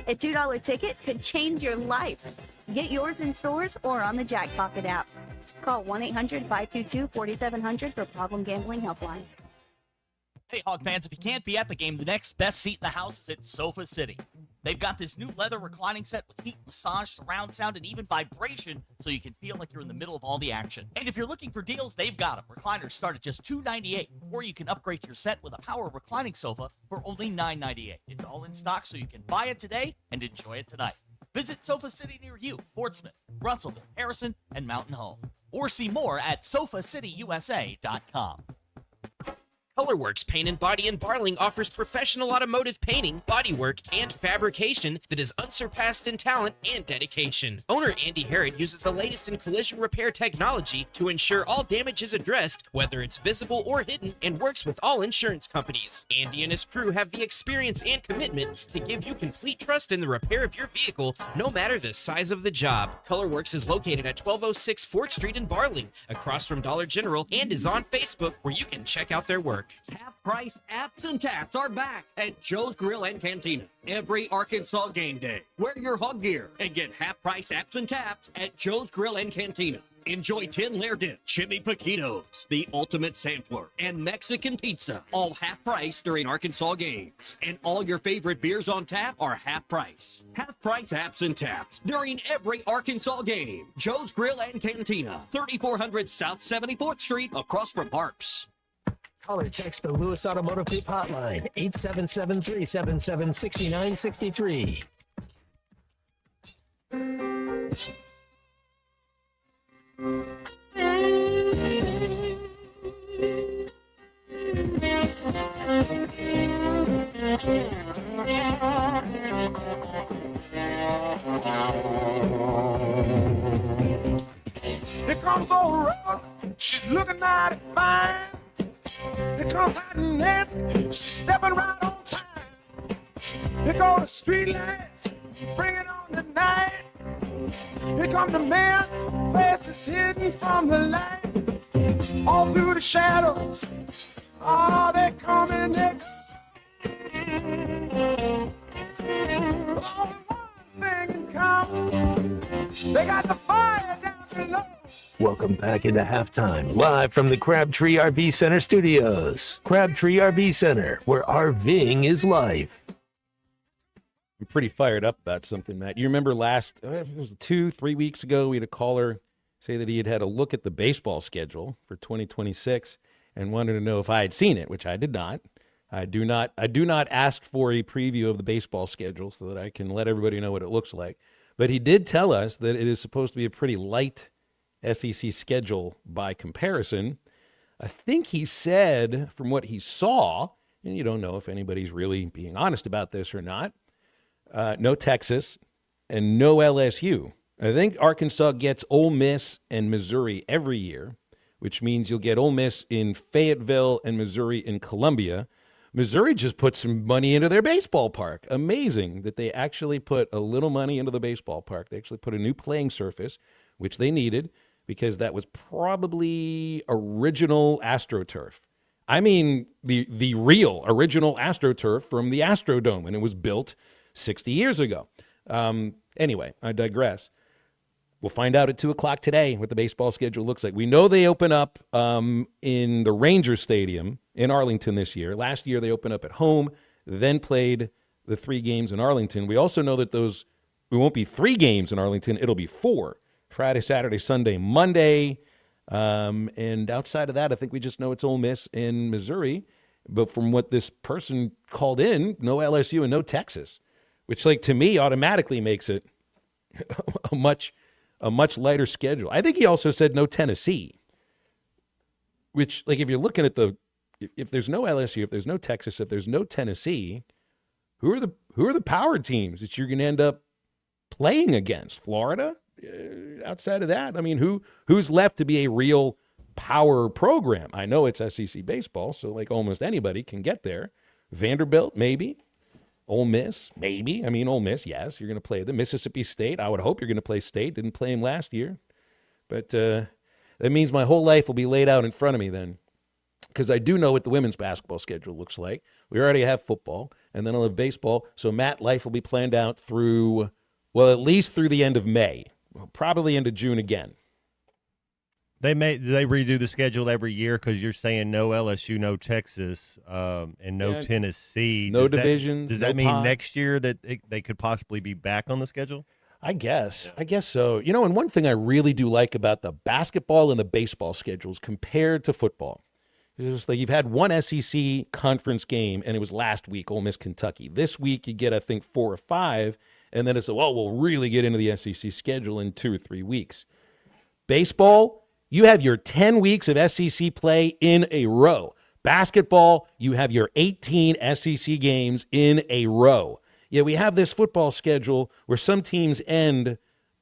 A $2 ticket could change your life. Get yours in stores or on the Jackpocket app. Call 1-800-522-4700 for Problem Gambling Helpline. Hey, Hog fans, if you can't be at the game, the next best seat in the house is at Sofa City. They've got this new leather reclining set with heat, massage, surround sound, and even vibration, so you can feel like you're in the middle of all the action. And if you're looking for deals, they've got them. Recliners start at just $298, or you can upgrade your set with a power reclining sofa for only $998. It's all in stock, so you can buy it today and enjoy it tonight. Visit Sofa City near you, Portsmouth, Russellville, Harrison, and Mountain Home. Or see more at sofacityusa.com. Colorworks Paint and Body in Barling offers professional automotive painting, bodywork, and fabrication that is unsurpassed in talent and dedication. Owner Andy Herod uses the latest in collision repair technology to ensure all damage is addressed, whether it's visible or hidden, and works with all insurance companies. Andy and his crew have the experience and commitment to give you complete trust in the repair of your vehicle, no matter the size of the job. Colorworks is located at 1206 4th Street in Barling, across from Dollar General, and is on Facebook, where you can check out their work. Half-price apps and taps are back at Joe's Grill and Cantina every Arkansas game day. Wear your Hog gear and get half-price apps and taps at Joe's Grill and Cantina. Enjoy 10-layer dip, chimney paquitos, the ultimate sampler, and Mexican pizza, all half price during Arkansas games. And all your favorite beers on tap are half price. Half price apps and taps during every Arkansas game. Joe's Grill and Cantina, 3400 South 74th Street, across from Harps. Call or text the Lewis Automotive Group hotline, 877-377-6963. Here comes old Rose, she's looking mighty fine. Here comes Hot Nancy, she's stepping right on time. Here go the street lights, bring it on tonight. Here come the man, face is hidden from the light. All through the shadows, oh, they come and they go. Only one thing in common, they got the fire down below. Welcome back into halftime, live from the Crabtree RV Center studios. Crabtree RV Center, where RVing is life. I'm pretty fired up about something, Matt. You remember it was 2-3 weeks ago, we had a caller say that he had a look at the baseball schedule for 2026 and wanted to know if I had seen it, which I did not. I do not ask for a preview of the baseball schedule so that I can let everybody know what it looks like. But he did tell us that it is supposed to be a pretty light SEC schedule by comparison. I think he said from what he saw, and you don't know if anybody's really being honest about this or not, no Texas and no LSU. I think Arkansas gets Ole Miss and Missouri every year, which means you'll get Ole Miss in Fayetteville and Missouri in Columbia. Missouri just put some money into their baseball park. Amazing that they actually put a little money into the baseball park. They actually put a new playing surface, which they needed because that was probably original AstroTurf. I mean, the real original AstroTurf from the Astrodome, and it was built 60 years ago. Anyway, I digress. We'll find out at 2 o'clock today what the baseball schedule looks like. We know they open up in the Rangers Stadium in Arlington this year. Last year they opened up at home, then played the 3 games in Arlington. We also know that it won't be 3 games in Arlington. It'll be 4. Friday, Saturday, Sunday, Monday. And outside of that, I think we just know it's Ole Miss in Missouri. But from what this person called in, no LSU and no Texas, which, to me, automatically makes it a much lighter schedule. I think he also said no Tennessee, which, if you're looking at if there's no LSU, if there's no Texas, if there's no Tennessee, who are the power teams that you're going to end up playing against? Florida? Outside of that, I mean, who's left to be a real power program? I know it's SEC baseball, so almost anybody can get there. Vanderbilt, maybe. Ole Miss, maybe. I mean, Ole Miss, yes, you're going to play them. Mississippi State, I would hope you're going to play State. Didn't play him last year. But that means my whole life will be laid out in front of me then, because I do know what the women's basketball schedule looks like. We already have football, and then I'll have baseball. So, Matt, life will be planned out through, at least through the end of May, probably into June again. Do they redo the schedule every year because you're saying no LSU, no Texas, and no Tennessee? No division. Does that mean next year that they could possibly be back on the schedule? I guess so. And one thing I really do like about the basketball and the baseball schedules compared to football is you've had one SEC conference game, and it was last week, Ole Miss, Kentucky. This week you get, I think, 4 or 5, and then it's, we'll really get into the SEC schedule in 2 or 3 weeks. Baseball, you have your 10 weeks of SEC play in a row. Basketball, you have your 18 SEC games in a row. Yeah, we have this football schedule where some teams end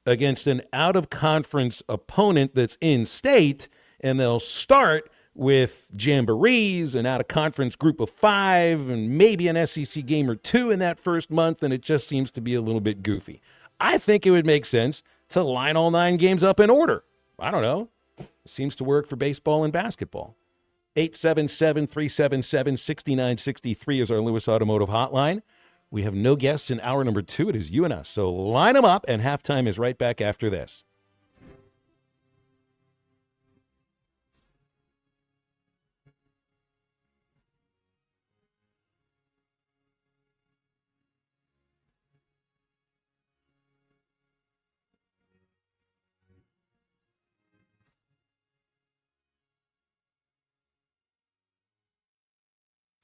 against an out-of-conference opponent that's in state, and they'll start with jamborees, an out-of-conference group of 5, and maybe an SEC game or 2 in that first month, and it just seems to be a little bit goofy. I think it would make sense to line all 9 games up in order. I don't know. It seems to work for baseball and basketball. 877-377-6963 is our Lewis Automotive hotline. We have no guests in hour number 2. It is you and us. So line them up, and halftime is right back after this.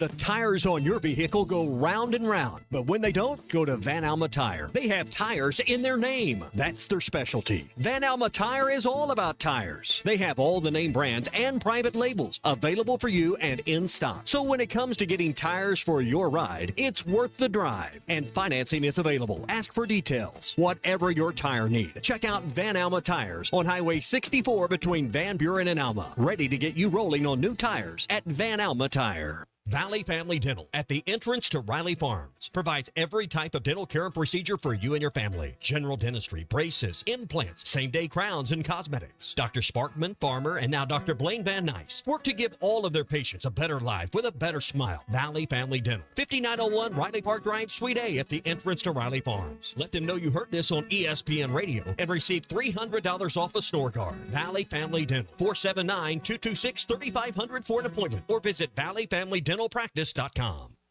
The tires on your vehicle go round and round, but when they don't, go to Van Alma Tire. They have tires in their name. That's their specialty. Van Alma Tire is all about tires. They have all the name brands and private labels available for you and in stock. So when it comes to getting tires for your ride, it's worth the drive. And financing is available. Ask for details. Whatever your tire need, check out Van Alma Tires on Highway 64 between Van Buren and Alma. Ready to get you rolling on new tires at Van Alma Tire. Valley Family Dental at the entrance to Riley Farms provides every type of dental care and procedure for you and your family. General dentistry, braces, implants, same-day crowns, and cosmetics. Dr. Sparkman, Farmer, and now Dr. Blaine Van Nice work to give all of their patients a better life with a better smile. Valley Family Dental, 5901 Riley Park Drive, Suite A at the entrance to Riley Farms. Let them know you heard this on ESPN Radio and receive $300 off a snore guard. Valley Family Dental, 479-226-3500 for an appointment or visit valleyfamilydentalpractice.com.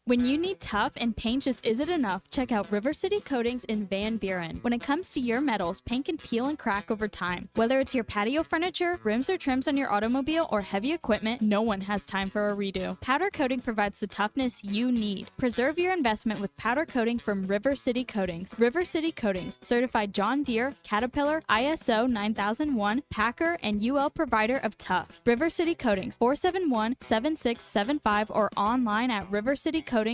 When you need tough and paint just isn't enough, check out River City Coatings in Van Buren. When it comes to your metals, paint can peel and crack over time. Whether it's your patio furniture, rims or trims on your automobile, or heavy equipment, no one has time for a redo. Powder coating provides the toughness you need. Preserve your investment with powder coating from River City Coatings. River City Coatings, certified John Deere, Caterpillar, ISO 9001, Packer, and UL provider of tough. River City Coatings, 471-7675 or online at rivercitycoatings.com. Hey,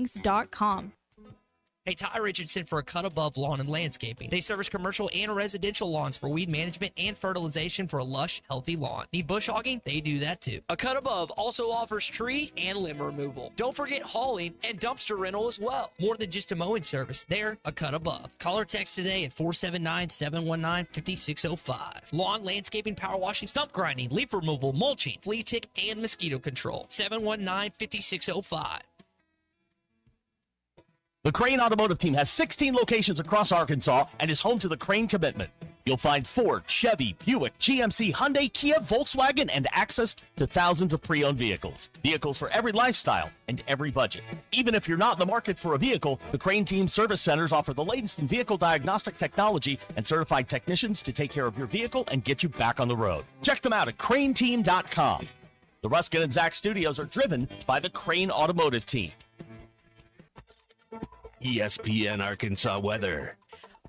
Ty Richardson for A Cut Above Lawn and Landscaping. They service commercial and residential lawns for weed management and fertilization for a lush, healthy lawn. Need bush hogging? They do that too. A Cut Above also offers tree and limb removal. Don't forget hauling and dumpster rental as well. More than just a mowing service, they're A Cut Above. Call or text today at 479-719-5605. Lawn, landscaping, power washing, stump grinding, leaf removal, mulching, flea tick, and mosquito control. 719-5605. The Crane Automotive Team has 16 locations across Arkansas and is home to the Crane Commitment. You'll find Ford, Chevy, Buick, GMC, Hyundai, Kia, Volkswagen, and access to thousands of pre-owned vehicles. Vehicles for every lifestyle and every budget. Even if you're not in the market for a vehicle, the Crane Team service centers offer the latest in vehicle diagnostic technology and certified technicians to take care of your vehicle and get you back on the road. Check them out at craneteam.com. The Ruskin and Zach studios are driven by the Crane Automotive Team. ESPN Arkansas weather.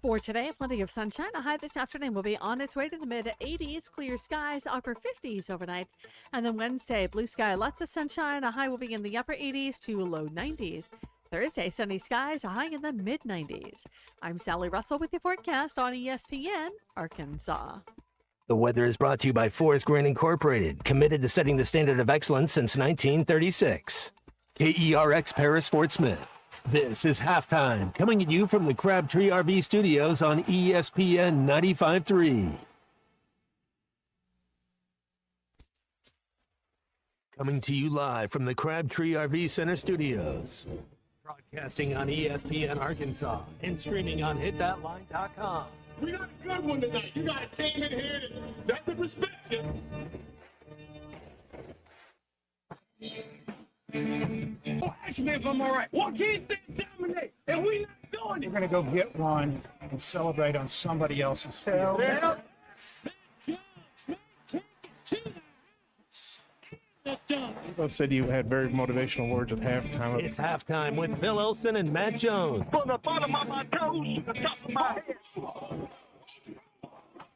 For today, plenty of sunshine. A high this afternoon will be on its way to the mid-80s. Clear skies, upper 50s overnight. And then Wednesday, blue sky, lots of sunshine. A high will be in the upper 80s to low 90s. Thursday, sunny skies, a high in the mid-90s. I'm Sally Russell with the forecast on ESPN Arkansas. The weather is brought to you by Forest Green Incorporated, committed to setting the standard of excellence since 1936. KERX Paris Fort Smith. This is Halftime, coming at you from the Crabtree RV Studios on ESPN 95.3. Coming to you live from the Crabtree RV Center Studios. Broadcasting on ESPN Arkansas and streaming on hitthatline.com. We got a good one tonight. You got a team in here that could respect you. Oh, ask me if I'm all right. Well, can't they dominate? And we not doing it. We're going to go get one and celebrate on somebody else's field. You both said you had very motivational words at halftime. It's halftime with Phil Olsen and Matt Jones. From the bottom of my toes to the top of my head.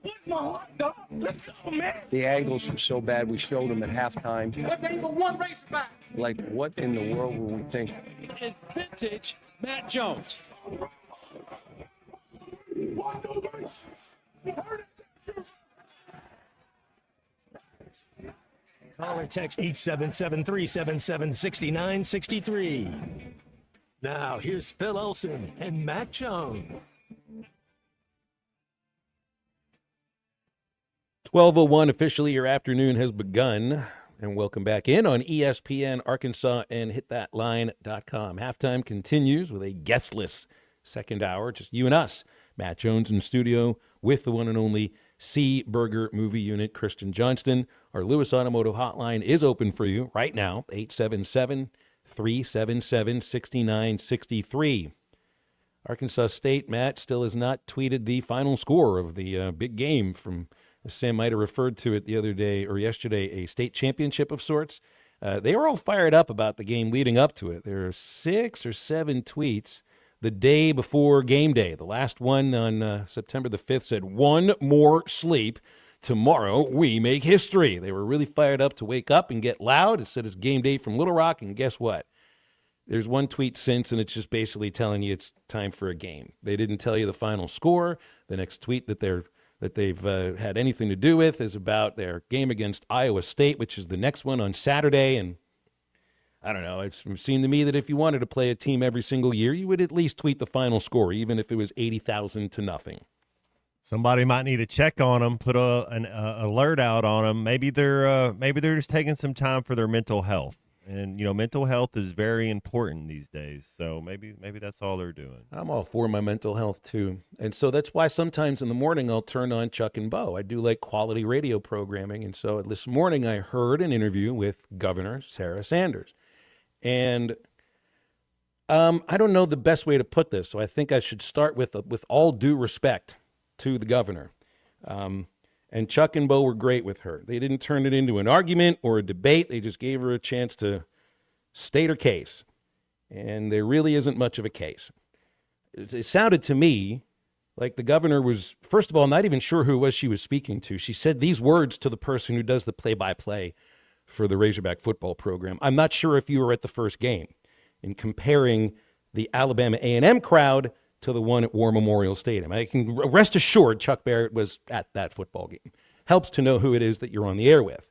What's my hot dog? Let's go, man. The angles were so bad, we showed them at halftime. But they were one race back. Like, what in the world were we thinking? It's vintage Matt Jones. Call or text 877-377-6963. Now, here's Phil Olsen and Matt Jones. 12:01, officially your afternoon has begun. And welcome back in on ESPN Arkansas and hitthatline.com. Halftime continues with a guestless second hour, just you and us. Matt Jones in studio with the one and only C Burger Movie Unit, Kristen Johnston. Our Lewis Automotive hotline is open for you right now, 877-377-6963. Arkansas State, Matt, still has not tweeted the final score of the big game from, as Sam might have referred to it the other day or yesterday, a state championship of sorts. They were all fired up about the game leading up to it. There are 6 or 7 tweets the day before game day. The last one on September the 5th said, "One more sleep. Tomorrow we make history." They were really fired up to wake up and get loud. It said it's game day from Little Rock, and guess what? There's one tweet since, and it's just basically telling you it's time for a game. They didn't tell you the final score. The next tweet that they've had anything to do with is about their game against Iowa State, which is the next one on Saturday. And I don't know, it seemed to me that if you wanted to play a team every single year, you would at least tweet the final score, even if it was 80,000 to nothing. Somebody might need to check on them, put an alert out on them. Maybe they're just taking some time for their mental health. And, mental health is very important these days. So maybe that's all they're doing. I'm all for my mental health, too. And so that's why sometimes in the morning I'll turn on Chuck and Bo. I do like quality radio programming. And so this morning I heard an interview with Governor Sarah Sanders. And I don't know the best way to put this, so I think I should start with all due respect to the governor. And Chuck and Bo were great with her. They didn't turn it into an argument or a debate. They just gave her a chance to state her case. And there really isn't much of a case. It sounded to me like the governor was, first of all, not even sure who it was she was speaking to. She said these words to the person who does the play-by-play for the Razorback football program. "I'm not sure if you were at the first game," in comparing the Alabama A&M crowd to the one at War Memorial Stadium. I can rest assured Chuck Barrett was at that football game. Helps to know who it is that you're on the air with.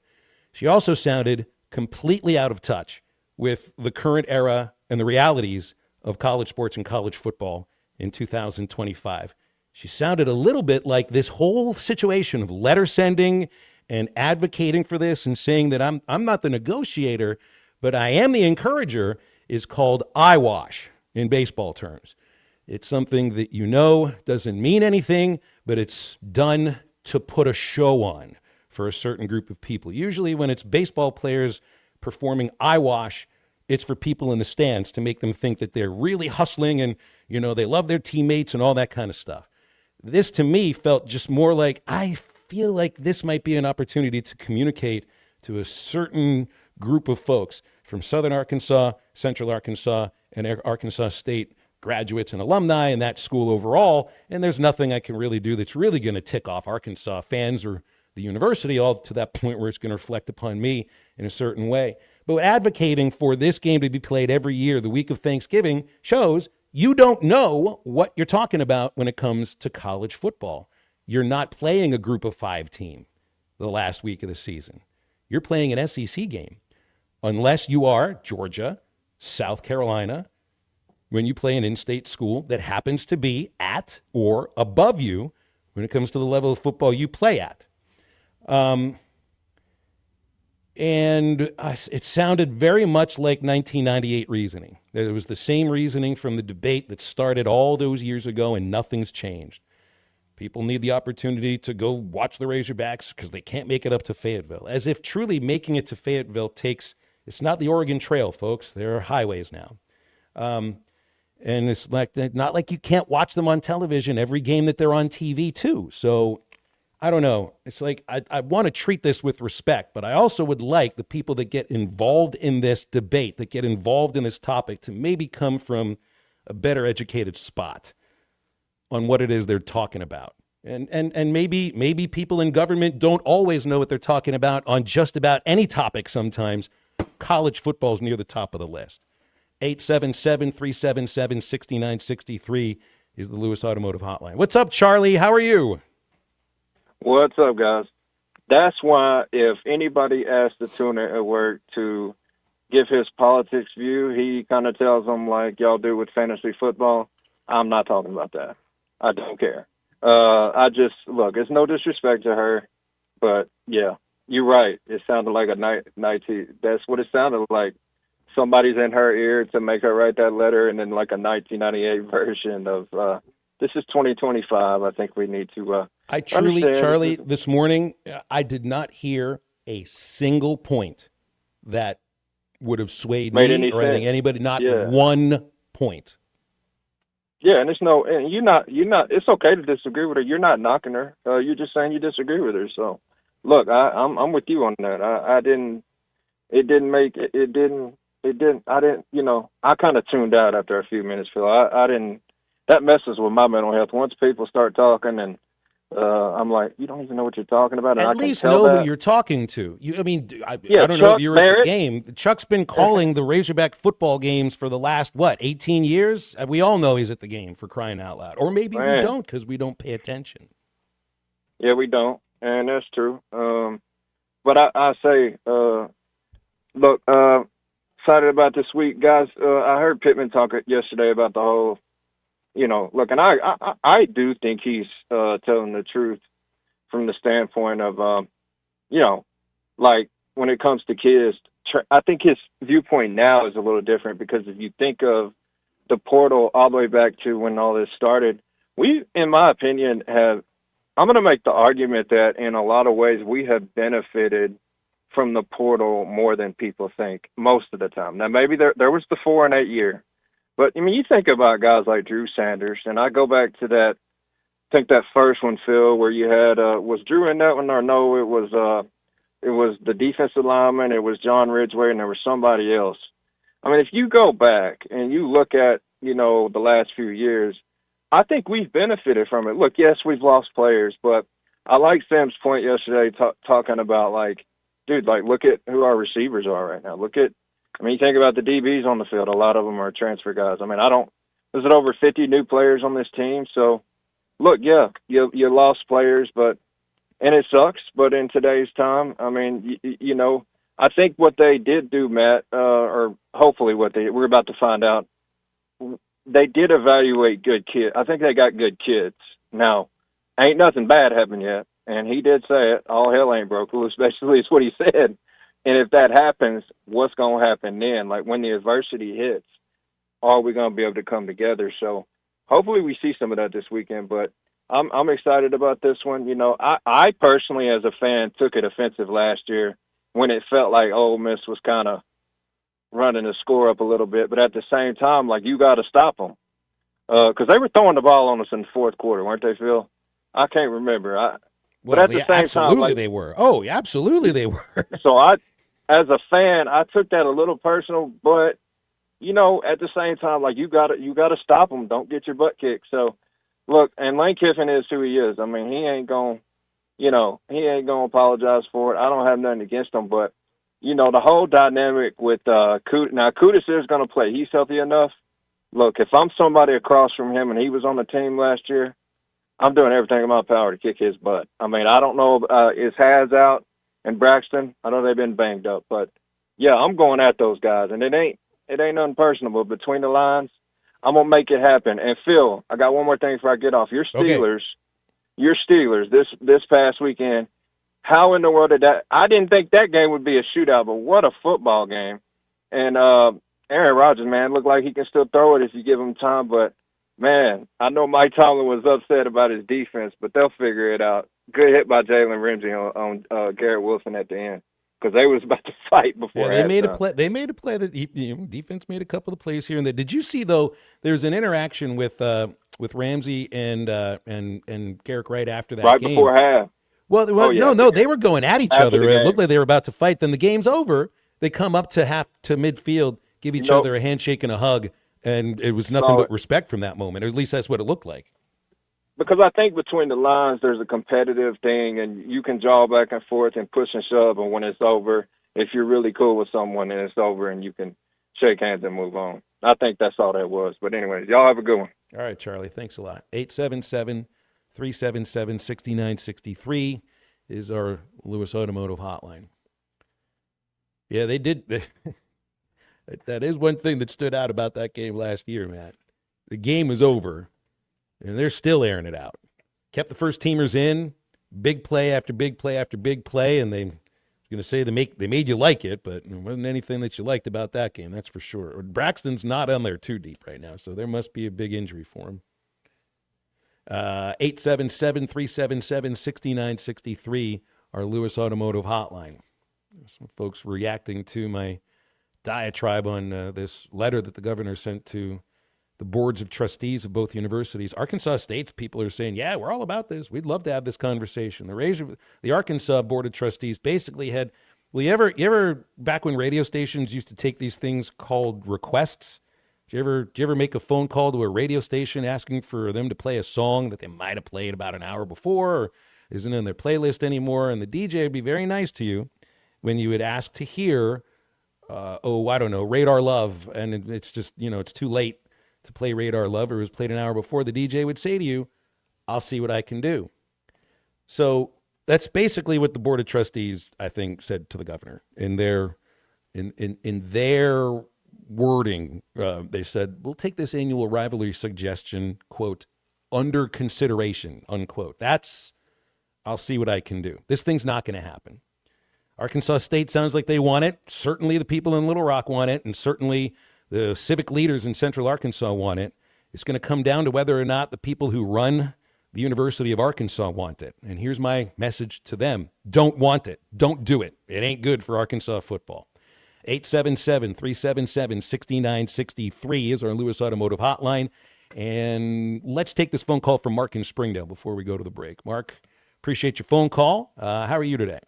She also sounded completely out of touch with the current era and the realities of college sports and college football in 2025. She sounded a little bit like this whole situation of letter sending and advocating for this and saying that I'm not the negotiator, but I am the encourager, is called eyewash in baseball terms. It's something that doesn't mean anything, but it's done to put a show on for a certain group of people. Usually when it's baseball players performing eyewash, it's for people in the stands to make them think that they're really hustling and, they love their teammates and all that kind of stuff. This, to me, felt just more like, I feel like this might be an opportunity to communicate to a certain group of folks from Southern Arkansas, Central Arkansas, and Arkansas State graduates and alumni in that school overall, and there's nothing I can really do that's really going to tick off Arkansas fans or the university all to that point where it's going to reflect upon me in a certain way. But advocating for this game to be played every year, the week of Thanksgiving, shows you don't know what you're talking about when it comes to college football. You're not playing a group of 5 team the last week of the season. You're playing an SEC game, unless you are Georgia, South Carolina, when you play an in-state school that happens to be at or above you when it comes to the level of football you play at. And it sounded very much like 1998 reasoning. It was the same reasoning from the debate that started all those years ago, and nothing's changed. People need the opportunity to go watch the Razorbacks because they can't make it up to Fayetteville. As if truly making it to Fayetteville it's not the Oregon Trail, folks. There are highways now. And it's not like you can't watch them on television every game that they're on TV too. So I don't know. It's like I want to treat this with respect, but I also would like the people that get involved in this debate, that get involved in this topic, to maybe come from a better educated spot on what it is they're talking about. And maybe people in government don't always know what they're talking about on just about any topic sometimes. College football is near the top of the list. 877-377-6963 is the Lewis Automotive Hotline. What's up, Charlie? How are you? What's up, guys? That's why if anybody asks the tuner at work to give his politics view, he kind of tells them like y'all do with fantasy football. I'm not talking about that. I don't care. Look, it's no disrespect to her, but yeah, you're right. It sounded like a night. That's what it sounded like. Somebody's in her ear to make her write that letter, and then like a 1998 version of this is 2025. I think we need to. I truly, Charlie, this morning, I did not hear a single point that would have swayed me or anything. Anybody, not one point. Yeah, and you're not. It's okay to disagree with her. You're not knocking her. You're just saying you disagree with her. So, look, I'm with you on that. I didn't it didn't make it. It didn't. I didn't. I kind of tuned out after a few minutes, Phil. I didn't. That messes with my mental health. Once people start talking, and I'm like, you don't even know what you're talking about. And At I can least tell know that. who you're talking to. I Yeah, don't know if Chuck you were at Barrett. the game. Chuck's been calling the Razorback football games for the last, 18 years? We all know he's at the game, for crying out loud. Or maybe we Man. don't because we don't pay attention. Yeah, we don't, and that's true. But I say, look, excited about this week, guys. I heard Pittman talk yesterday about the whole, look, and I do think he's telling the truth from the standpoint of, like when it comes to kids. I think his viewpoint now is a little different because if you think of the portal all the way back to when all this started, we, in my opinion, I'm going to make the argument that in a lot of ways we have benefited from the portal more than people think most of the time. Now, maybe there was the 4 and 8 year, but I mean, you think about guys like Drew Sanders, and I go back to that, I think that first one, Phil, where you had, was Drew in that one or no, it was the defensive lineman, it was John Ridgway, and there was somebody else. I mean, if you go back and you look at, the last few years, I think we've benefited from it. Look, yes, we've lost players, but I like Sam's point yesterday talking about, like, dude, like, look at who our receivers are right now. You think about the DBs on the field. A lot of them are transfer guys. I mean, there's over 50 new players on this team. So, look, yeah, you lost players, and it sucks. But in today's time, I mean, I think what they did do, Matt, or hopefully we're about to find out, they did evaluate good kids. I think they got good kids. Now, ain't nothing bad happened yet. And he did say it, all hell ain't broke loose, basically is what he said. And if that happens, what's going to happen then? Like when the adversity hits, are we going to be able to come together? So hopefully we see some of that this weekend. But I'm excited about this one. I personally, as a fan, took it offensive last year when it felt like Ole Miss was kind of running the score up a little bit. But at the same time, like, you got to stop them. Because they were throwing the ball on us in the fourth quarter, weren't they, Phil? I can't remember. But at the same absolutely time, like, they were. Oh, absolutely they were. so as a fan, I took that a little personal, but at the same time, like, you got to stop them. Don't get your butt kicked. So, look, and Lane Kiffin is who he is. I mean, he ain't going to apologize for it. I don't have nothing against him, but the whole dynamic with Kudus. Now, Kudus is going to play. He's healthy enough. Look, if I'm somebody across from him and he was on the team last year, I'm doing everything in my power to kick his butt. I mean, I don't know, is Haz out and Braxton? I know they've been banged up, but yeah, I'm going at those guys, and it ain't nothing personal, but between the lines, I'm gonna make it happen. And Phil, I got one more thing before I get off. Your Steelers this past weekend. How in the world did that? I didn't think that game would be a shootout, but what a football game! And Aaron Rodgers, man, looked like he can still throw it if you give him time, but. Man, I know Mike Tomlin was upset about his defense, but they'll figure it out. Good hit by Jalen Ramsey on Garrett Wilson at the end because they was about to fight before. Yeah, they made a play. They made a play that defense made a couple of plays here and there. Did you see though? There's an interaction with Ramsey and Garrett right after that right game. Before half. Well, yeah. no, they were going at each After other. the It game. looked like they were about to fight. Then the game's over. They come up to midfield, give each other a handshake and a hug. And it was nothing but respect from that moment, or at least that's what it looked like. Because I think between the lines, there's a competitive thing, and you can jaw back and forth and push and shove. And when it's over, if you're really cool with someone and it's over, and you can shake hands and move on. I think that's all that was. But anyways, y'all have a good one. All right, Charlie. Thanks a lot. 877-377-6963 is our Lewis Automotive hotline. Yeah, they did. That is one thing that stood out about that game last year, Matt. The game was over, and they're still airing it out. Kept the first teamers in, big play after big play after big play, and they going to say they made you like it, but there wasn't anything that you liked about that game, that's for sure. Braxton's not on there too deep right now, so there must be a big injury for him. 877-377-6963, our Lewis Automotive hotline. Some folks reacting to my diatribe on this letter that the governor sent to the boards of trustees of both universities. Arkansas State's people are saying, yeah, we're all about this. We'd love to have this conversation. The Arkansas Board of Trustees basically had Well, you ever back when radio stations used to take these things called requests? Did you ever make a phone call to a radio station asking for them to play a song that they might have played about an hour before or isn't in their playlist anymore? And the DJ would be very nice to you when you would ask to hear, Radar Love, and it's just, it's too late to play Radar Love, or it was played an hour before. The DJ would say to you, I'll see what I can do. So that's basically what the Board of Trustees, I think, said to the governor in their wording. They said, we'll take this annual rivalry suggestion, quote, under consideration, unquote. That's, I'll see what I can do. This thing's not going to happen. Arkansas State sounds like they want it. Certainly the people in Little Rock want it, and certainly the civic leaders in Central Arkansas want it. It's going to come down to whether or not the people who run the University of Arkansas want it. And here's my message to them. Don't want it. Don't do it. It ain't good for Arkansas football. 877-377-6963 is our Lewis Automotive hotline. And let's take this phone call from Mark in Springdale before we go to the break. Mark, appreciate your phone call. How are you today?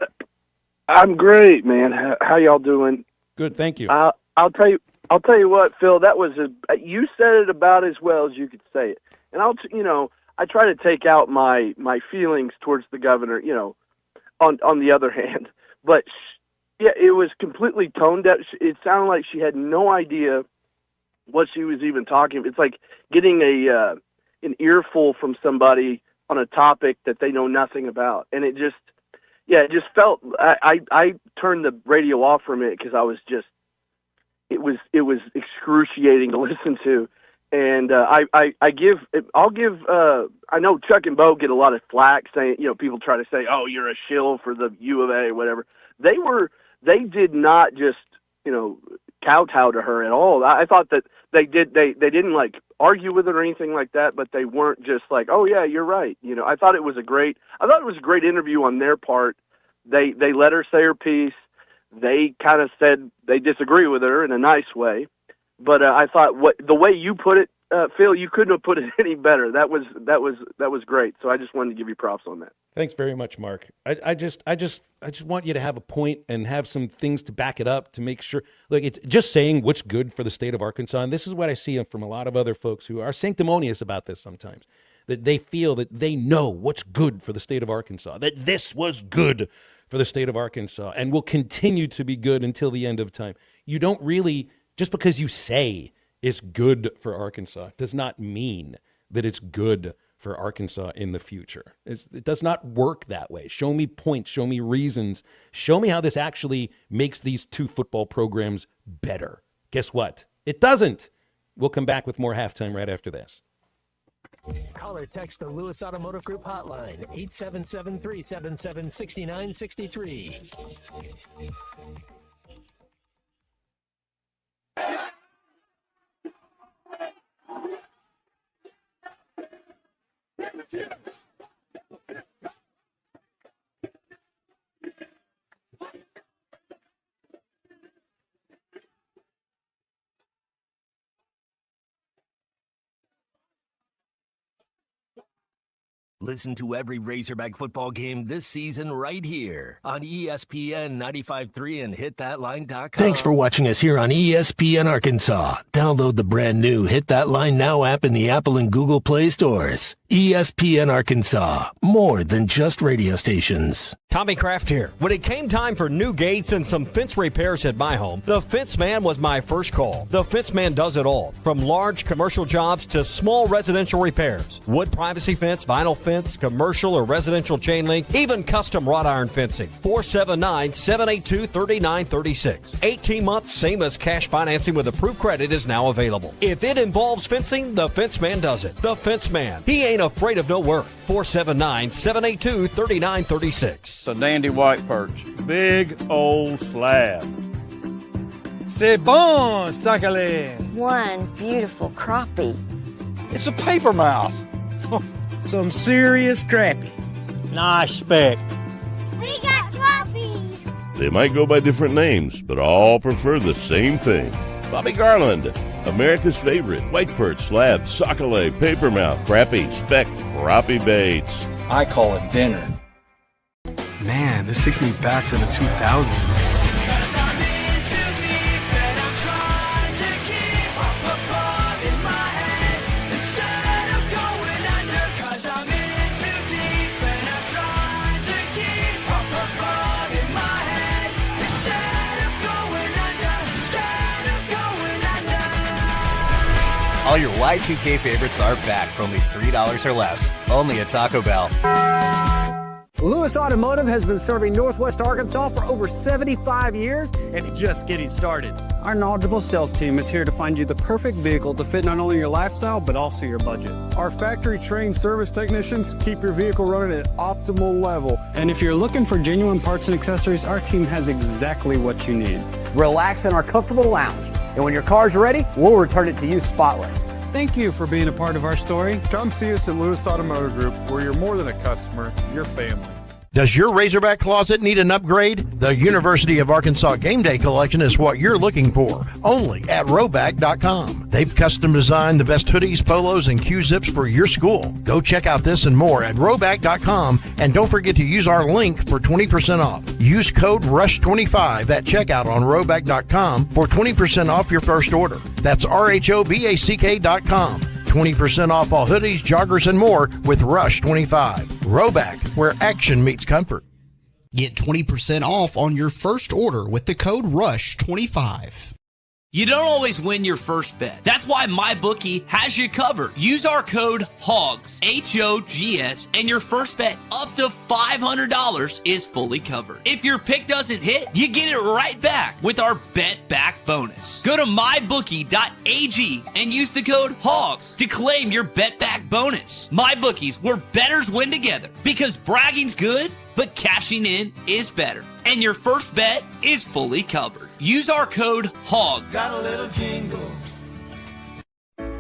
I'm great, man. How y'all doing? Good, thank you. I'll tell you what, Phil. That was you said it about as well as you could say it. And I try to take out my feelings towards the governor, on the other hand. But yeah, it was completely toned down. It sounded like she had no idea what she was even talking about. It's like getting an earful from somebody on a topic that they know nothing about. And it just felt, I turned the radio off from it because I was just, it was excruciating to listen to. And I know Chuck and Bo get a lot of flack saying, people try to say, oh, you're a shill for the U of A or whatever. They did not just, kowtow to her at all. I thought that they didn't like argue with it or anything like that, but they weren't just like, oh yeah, you're right. I thought it was a great interview on their part. They let her say her piece. They kind of said they disagree with her in a nice way. But I thought the way you put it, Phil, you couldn't have put it any better. That was great. So I just wanted to give you props on that. Thanks very much, Mark. I just want you to have a point and have some things to back it up to make sure. Like, it's just saying what's good for the state of Arkansas, and this is what I see from a lot of other folks who are sanctimonious about this sometimes, that they feel that they know what's good for the state of Arkansas, that this was good for the state of Arkansas and will continue to be good until the end of time. You don't really, just because you say it's good for Arkansas does not mean that it's good for Arkansas in the future. It does not work that way. Show me points, show me reasons, show me how this actually makes these two football programs better. Guess what? It doesn't. We'll come back with more halftime right after this. Call or text the Lewis Automotive Group hotline, 877-377-6963. Listen to every Razorback football game this season right here on ESPN 95.3 and hitthatline.com. Thanks for watching us here on ESPN Arkansas. Download the brand new Hit That Line Now app in the Apple and Google Play stores. ESPN Arkansas, more than just radio stations. Tommy Kraft here. When it came time for new gates and some fence repairs at my home, the Fence Man was my first call. The Fence Man does it all, from large commercial jobs to small residential repairs. Wood privacy fence, vinyl fence, commercial or residential chain link, even custom wrought iron fencing. 479-782-3936. 18-month same-as cash financing with approved credit is now available. If it involves fencing, the Fence Man does it. The Fence Man. He ain't afraid of no work. 479-782-3936. It's a dandy white perch. Big old slab. C'est bon, Sakale. One beautiful crappie. It's a paper mouse. Some serious crappie. Nice speck. We got crappie. They might go by different names, but all prefer the same thing. Bobby Garland, America's favorite white perch, slab, sockeye, papermouth, crappie, speck, crappie baits. I call it dinner. Man, this takes me back to the 2000s. All your Y2K favorites are back for only $3 or less. Only at Taco Bell. Lewis Automotive has been serving Northwest Arkansas for over 75 years and just getting started. Our knowledgeable sales team is here to find you the perfect vehicle to fit not only your lifestyle, but also your budget. Our factory-trained service technicians keep your vehicle running at optimal level. And if you're looking for genuine parts and accessories, our team has exactly what you need. Relax in our comfortable lounge. And when your car's ready, we'll return it to you spotless. Thank you for being a part of our story. Come see us at Lewis Automotive Group, where you're more than a customer, you're family. Does your Razorback closet need an upgrade? The University of Arkansas Game Day Collection is what you're looking for, only at Roback.com. They've custom designed the best hoodies, polos, and Q-zips for your school. Go check out this and more at Roback.com, and don't forget to use our link for 20% off. Use code RUSH25 at checkout on Roback.com for 20% off your first order. That's RHOBACK.com. 20% off all hoodies, joggers, and more with Rush 25. Roback, where action meets comfort. Get 20% off on your first order with the code RUSH25. You don't always win your first bet. That's why MyBookie has you covered. Use our code HOGS, H-O-G-S, and your first bet up to $500 is fully covered. If your pick doesn't hit, you get it right back with our Bet Back bonus. Go to mybookie.ag and use the code HOGS to claim your Bet Back bonus. MyBookie's, where bettors win together, because bragging's good, but cashing in is better. And your first bet is fully covered. Use our code HOGS. Got a little jingle.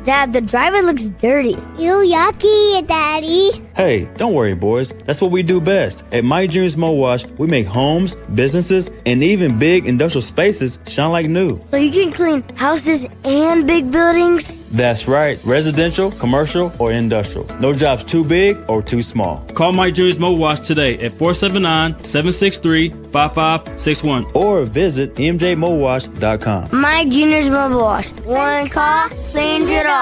Dad, the driver looks dirty. Ew, yucky, Daddy. Hey, don't worry, boys. That's what we do best. At My Dreams Mo Wash, we make homes, businesses, and even big industrial spaces shine like new. So you can clean houses and big buildings? That's right. Residential, commercial, or industrial. No job's too big or too small. Call My Dreams Mo Wash today at 479-763-5561 or visit mjmowash.com. My Junior's Mobile Wash. One call cleans it all.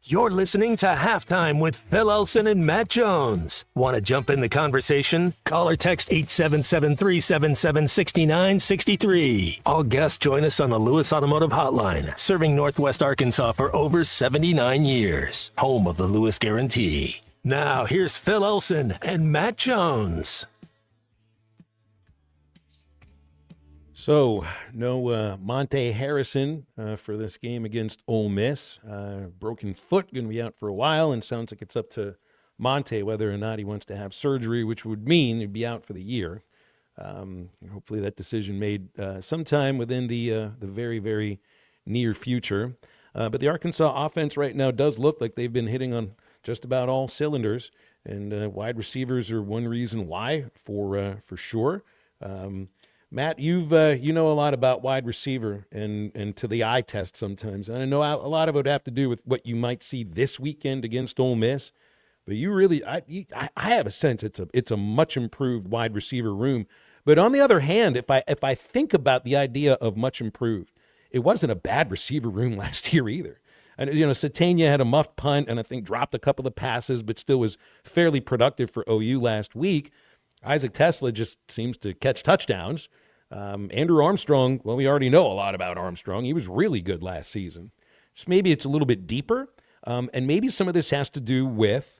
You're listening to Halftime with Phil Elson and Matt Jones. Want to jump in the conversation? Call or text 877-377-6963. All guests join us on the Lewis Automotive Hotline, serving Northwest Arkansas for over 79 years. Home of the Lewis Guarantee. Now, here's Phil Elson and Matt Jones. So, no Monte Harrison for this game against Ole Miss. Broken foot, going to be out for a while, and sounds like it's up to Monte whether or not he wants to have surgery, which would mean he'd be out for the year. Hopefully that decision made sometime within the very, very near future. But the Arkansas offense right now does look like they've been hitting on just about all cylinders, and wide receivers are one reason why, for sure. Matt, you know a lot about wide receiver and to the eye test sometimes. And I know a lot of it would have to do with what you might see this weekend against Ole Miss. But you really, I have a sense it's a much improved wide receiver room. But on the other hand, if I think about the idea of much improved, it wasn't a bad receiver room last year either. And Satania had a muffed punt and I think dropped a couple of passes, but still was fairly productive for OU last week. Isaac Tesla just seems to catch touchdowns. Andrew Armstrong, well, we already know a lot about Armstrong. He was really good last season. Just maybe it's a little bit deeper, and maybe some of this has to do with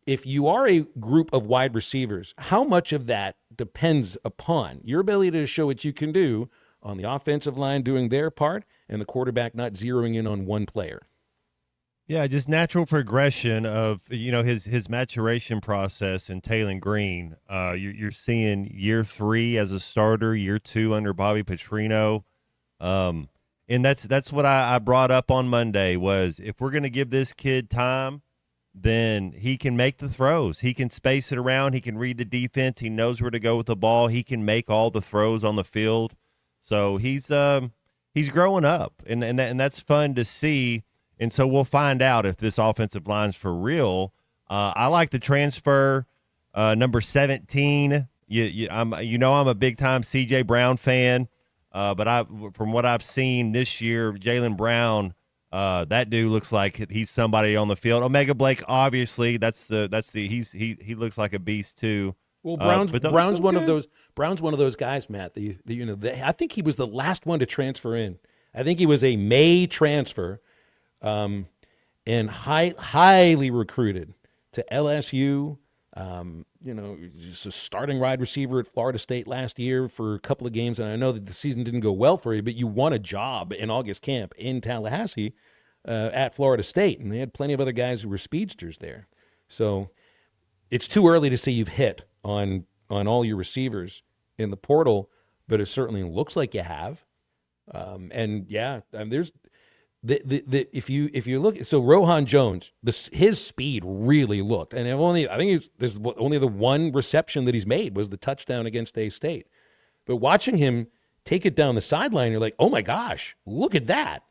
if you are a group of wide receivers, how much of that depends upon your ability to show what you can do on the offensive line doing their part and the quarterback not zeroing in on one player. Yeah, just natural progression of his maturation process in Taylon Green. You're seeing year 3 as a starter, year 2 under Bobby Petrino, and that's what I brought up on Monday was if we're going to give this kid time, then he can make the throws. He can space it around. He can read the defense. He knows where to go with the ball. He can make all the throws on the field. So he's growing up, and that's fun to see. And so we'll find out if this offensive line's for real. I like the transfer, number 17. I'm a big-time C.J. Brown fan, but from what I've seen this year, Jaylen Brown, that dude looks like he's somebody on the field. Omega Blake, obviously, he looks like a beast too. Well, Brown's one of those guys, Matt. I think he was the last one to transfer in. I think he was a May transfer. And highly recruited to LSU. Just a starting wide receiver at Florida State last year for a couple of games. And I know that the season didn't go well for you, but you won a job in August camp in Tallahassee at Florida State. And they had plenty of other guys who were speedsters there. So it's too early to say you've hit on all your receivers in the portal, but it certainly looks like you have. There's if you look, so Rohan Jones, his speed really looked, and there's only the one reception that he's made was the touchdown against A-State. But watching him take it down the sideline, you're like, oh my gosh, look at that.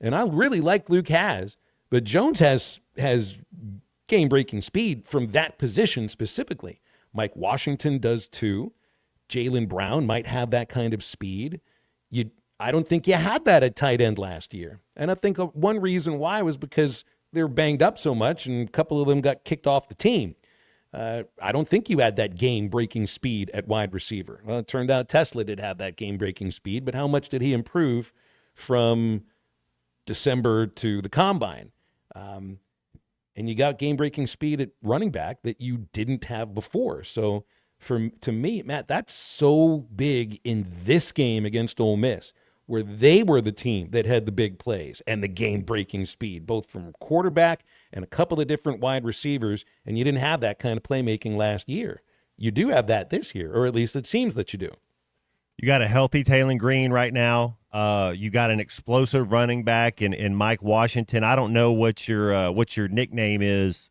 And I really like Luke Hasz, but Jones has game-breaking speed from that position specifically. Mike Washington does too. Jaylen Brown might have that kind of speed. I don't think you had that at tight end last year. And I think one reason why was because they were banged up so much and a couple of them got kicked off the team. I don't think you had that game-breaking speed at wide receiver. Well, it turned out Tesla did have that game-breaking speed, but how much did he improve from December to the Combine? And you got game-breaking speed at running back that you didn't have before. So to me, Matt, that's so big in this game against Ole Miss, where they were the team that had the big plays and the game-breaking speed, both from quarterback and a couple of different wide receivers, and you didn't have that kind of playmaking last year. You do have that this year, or at least it seems that you do. You got a healthy Taylon Green right now. You got an explosive running back in Mike Washington. I don't know what your nickname is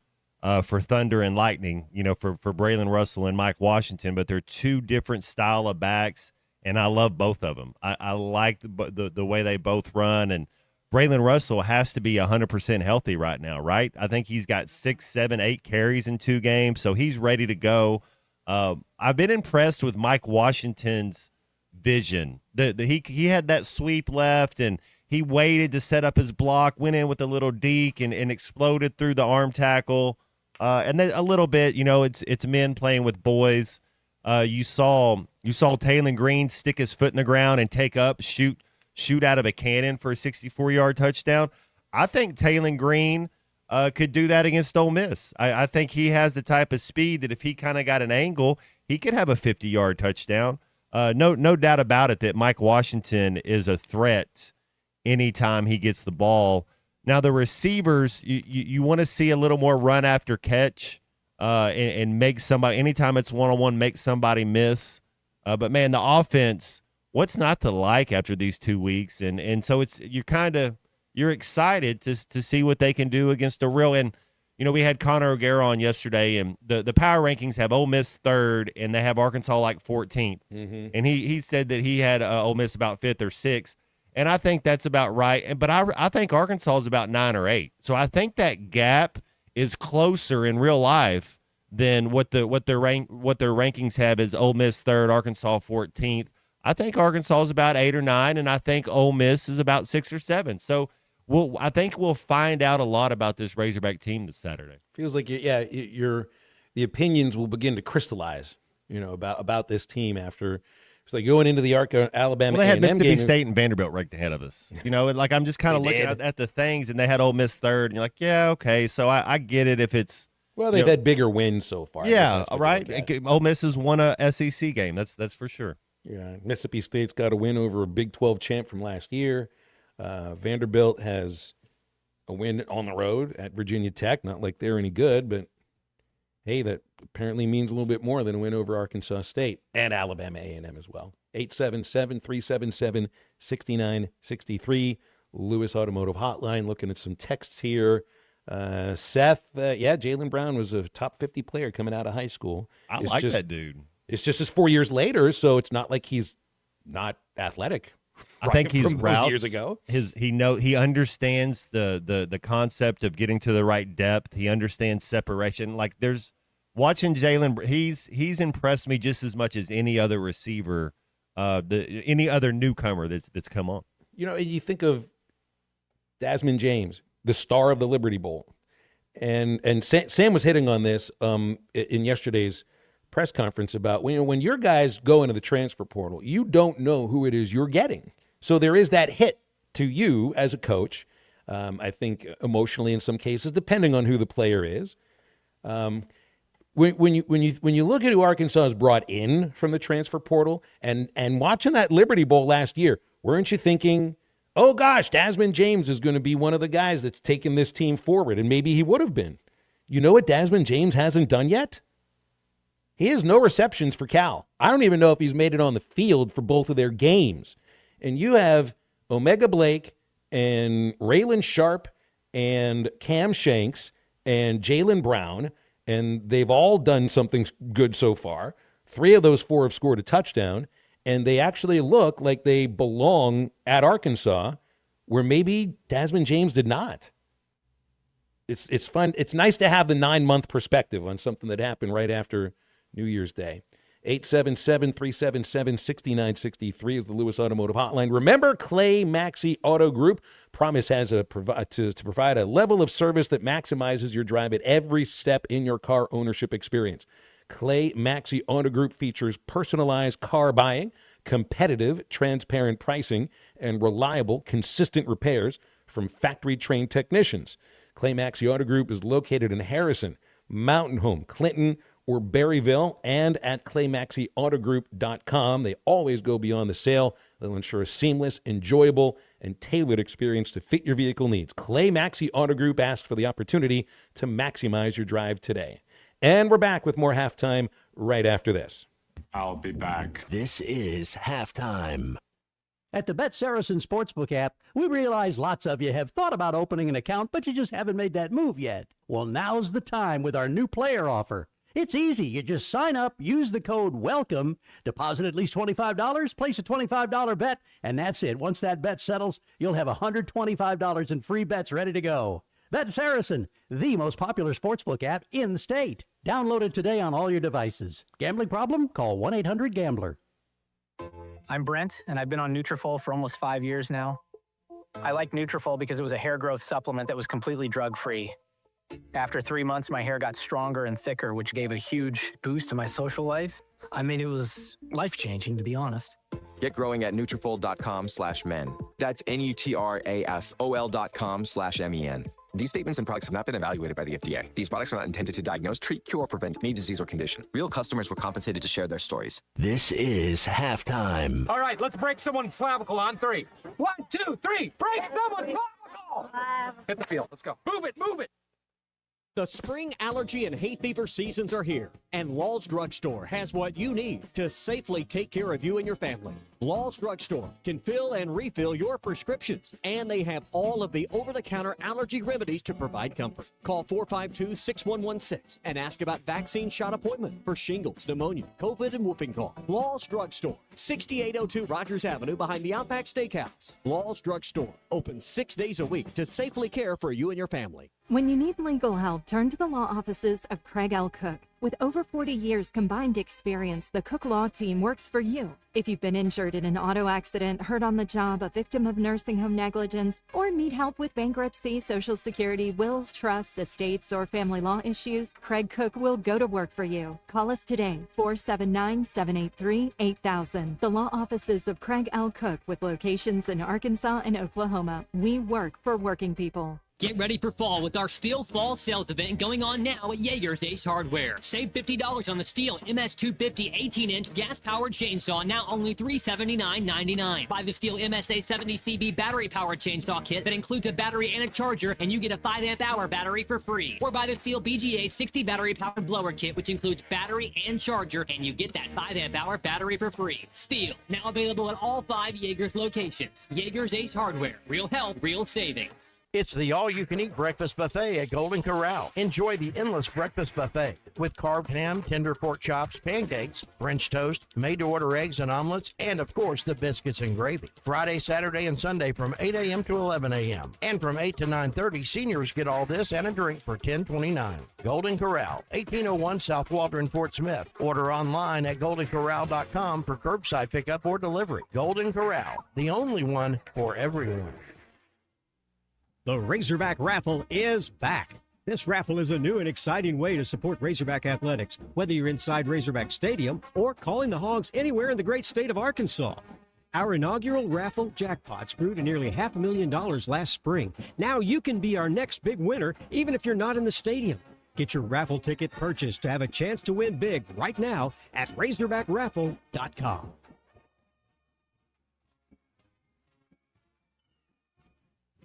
for Thunder and Lightning, for Braylon Russell and Mike Washington, but they're two different style of backs. And I love both of them. I like the way they both run. And Braylon Russell has to be 100% healthy right now, right? I think he's got 6, 7, 8 carries in 2 games, so he's ready to go. I've been impressed with Mike Washington's vision. He had that sweep left, and he waited to set up his block, went in with a little deke, and exploded through the arm tackle. And then a little bit, it's men playing with boys. You saw Taylon Green stick his foot in the ground and take up, shoot out of a cannon for a 64-yard touchdown. I think Taylon Green could do that against Ole Miss. I think he has the type of speed that if he kind of got an angle, he could have a 50-yard touchdown. No doubt about it that Mike Washington is a threat anytime he gets the ball. Now, the receivers, you want to see a little more run after catch. And make somebody, anytime it's one-on-one, make somebody miss. But, man, the offense, what's not to like after these 2 weeks? And so you're excited to see what they can do against a real – and, we had Connor O'Gara on yesterday, and the power rankings have Ole Miss 3rd, and they have Arkansas like 14th. Mm-hmm. And he said that he had Ole Miss about 5th or 6th. And I think that's about right. But I think Arkansas is about 9 or 8. So I think that gap – is closer in real life than what their rankings have is Ole Miss 3rd, Arkansas 14th. I think Arkansas is about 8 or 9, and I think Ole Miss is about 6 or 7. So I think we'll find out a lot about this Razorback team this Saturday. Feels like the opinions will begin to crystallize, about this team after. It's like going into the Alabama. Well, they had A&M Mississippi game. State and Vanderbilt ranked ahead of us. I'm just kind of looking at the things, and they had Ole Miss 3rd, and you're like, yeah, okay. So I get it if it's. Well, they've had bigger wins so far. Yeah, right. Ole Miss has won a SEC game. That's for sure. Yeah, Mississippi State's got a win over a Big 12 champ from last year. Vanderbilt has a win on the road at Virginia Tech. Not like they're any good, but hey, that apparently means a little bit more than a win over Arkansas State and Alabama A&M as well. 877-377-6963, Lewis Automotive Hotline. Looking at some texts here. Seth, Jaylen Brown was a top 50 player coming out of high school. I like that dude. It's just 4 years later, so it's not like he's not athletic. I think he's from those routes years ago. He understands the concept of getting to the right depth. He understands separation. Like watching Jaylen, he's impressed me just as much as any other receiver, any other newcomer that's come on. You know, you think of Desmond James, the star of the Liberty Bowl, and Sam was hitting on this in yesterday's press conference about when your guys go into the transfer portal, you don't know who it is you're getting. So there is that hit to you as a coach, I think emotionally in some cases, depending on who the player is. When you look at who Arkansas has brought in from the transfer portal and watching that Liberty Bowl last year, weren't you thinking, oh gosh, Desmond James is going to be one of the guys that's taking this team forward, and maybe he would have been. You know what Desmond James hasn't done yet? He has no receptions for Cal. I don't even know if he's made it on the field for both of their games. And you have Omega Blake and Raylan Sharp and Cam Shanks and Jaylen Brown, and they've all done something good so far. 3 of those 4 have scored a touchdown, and they actually look like they belong at Arkansas, where maybe Desmond James did not. It's fun. It's nice to have the 9-month perspective on something that happened right after New Year's Day. 877-377-6963 is the Lewis Automotive Hotline. Remember Clay Maxey Auto Group? Promise has to provide a level of service that maximizes your drive at every step in your car ownership experience. Clay Maxey Auto Group features personalized car buying, competitive, transparent pricing, and reliable, consistent repairs from factory-trained technicians. Clay Maxey Auto Group is located in Harrison, Mountain Home, Clinton, or Berryville, and at ClayMaxeyAutoGroup.com. They always go beyond the sale. They'll ensure a seamless, enjoyable, and tailored experience to fit your vehicle needs. Clay Maxey Auto Group asked for the opportunity to maximize your drive today. And we're back with more Halftime right after this. I'll be back. This is Halftime. At the Bet Saracen Sportsbook app, we realize lots of you have thought about opening an account, but you just haven't made that move yet. Well, now's the time with our new player offer. It's easy. You just sign up, use the code WELCOME, deposit at least $25, place a $25 bet, and that's it. Once that bet settles, you'll have $125 in free bets ready to go. Bet Saracen, the most popular sportsbook app in the state. Download it today on all your devices. Gambling problem? Call 1-800-GAMBLER. I'm Brent, and I've been on Nutrafol for almost 5 years now. I like Nutrafol because it was a hair growth supplement that was completely drug-free. After 3 months, my hair got stronger and thicker, which gave a huge boost to my social life. I mean, it was life-changing, to be honest. Get growing at Nutrafol.com/men. That's Nutrafol.com/MEN. These statements and products have not been evaluated by the FDA. These products are not intended to diagnose, treat, cure, or prevent any disease or condition. Real customers were compensated to share their stories. This is Halftime. All right, let's break someone's clavicle on 3. 1, 2, 3. Break someone's clavicle. Hit the field. Let's go. Move it. Move it. The spring allergy and hay fever seasons are here, and Law's Drugstore has what you need to safely take care of you and your family. Law's Drugstore can fill and refill your prescriptions, and they have all of the over-the-counter allergy remedies to provide comfort. Call 452-6116 and ask about vaccine shot appointment for shingles, pneumonia, COVID, and whooping cough. Law's Drugstore, 6802 Rogers Avenue behind the Outback Steakhouse. Law's Drugstore, open 6 days a week to safely care for you and your family. When you need legal help, turn to the law offices of Craig L. Cook. With over 40 years combined experience, the Cook Law Team works for you. If you've been injured in an auto accident, hurt on the job, a victim of nursing home negligence, or need help with bankruptcy, Social Security, wills, trusts, estates, or family law issues, Craig Cook will go to work for you. Call us today, 479-783-8000. The law offices of Craig L. Cook with locations in Arkansas and Oklahoma. We work for working people. Get ready for fall with our Steel Fall Sales event going on now at Yeager's Ace Hardware. Save $50 on the Steel MS250 18-inch gas-powered chainsaw, now only $379.99. Buy the Steel MSA70CB battery-powered chainsaw kit that includes a battery and a charger, and you get a 5-amp-hour battery for free. Or buy the Steel BGA 60 battery-powered blower kit, which includes battery and charger, and you get that 5-amp-hour battery for free. Steel, now available at all 5 Yeager's locations. Yeager's Ace Hardware. Real help, real savings. It's the all-you-can-eat breakfast buffet at Golden Corral. Enjoy the endless breakfast buffet with carved ham, tender pork chops, pancakes, French toast, made-to-order eggs and omelets, and, of course, the biscuits and gravy. Friday, Saturday, and Sunday from 8 a.m. to 11 a.m. And from 8 to 9:30, seniors get all this and a drink for $10.29. Golden Corral, 1801 South Waldron, Fort Smith. Order online at goldencorral.com for curbside pickup or delivery. Golden Corral, the only one for everyone. The Razorback Raffle is back. This raffle is a new and exciting way to support Razorback athletics, whether you're inside Razorback Stadium or calling the Hogs anywhere in the great state of Arkansas. Our inaugural raffle jackpots grew to nearly $500,000 last spring. Now you can be our next big winner, even if you're not in the stadium. Get your raffle ticket purchased to have a chance to win big right now at RazorbackRaffle.com.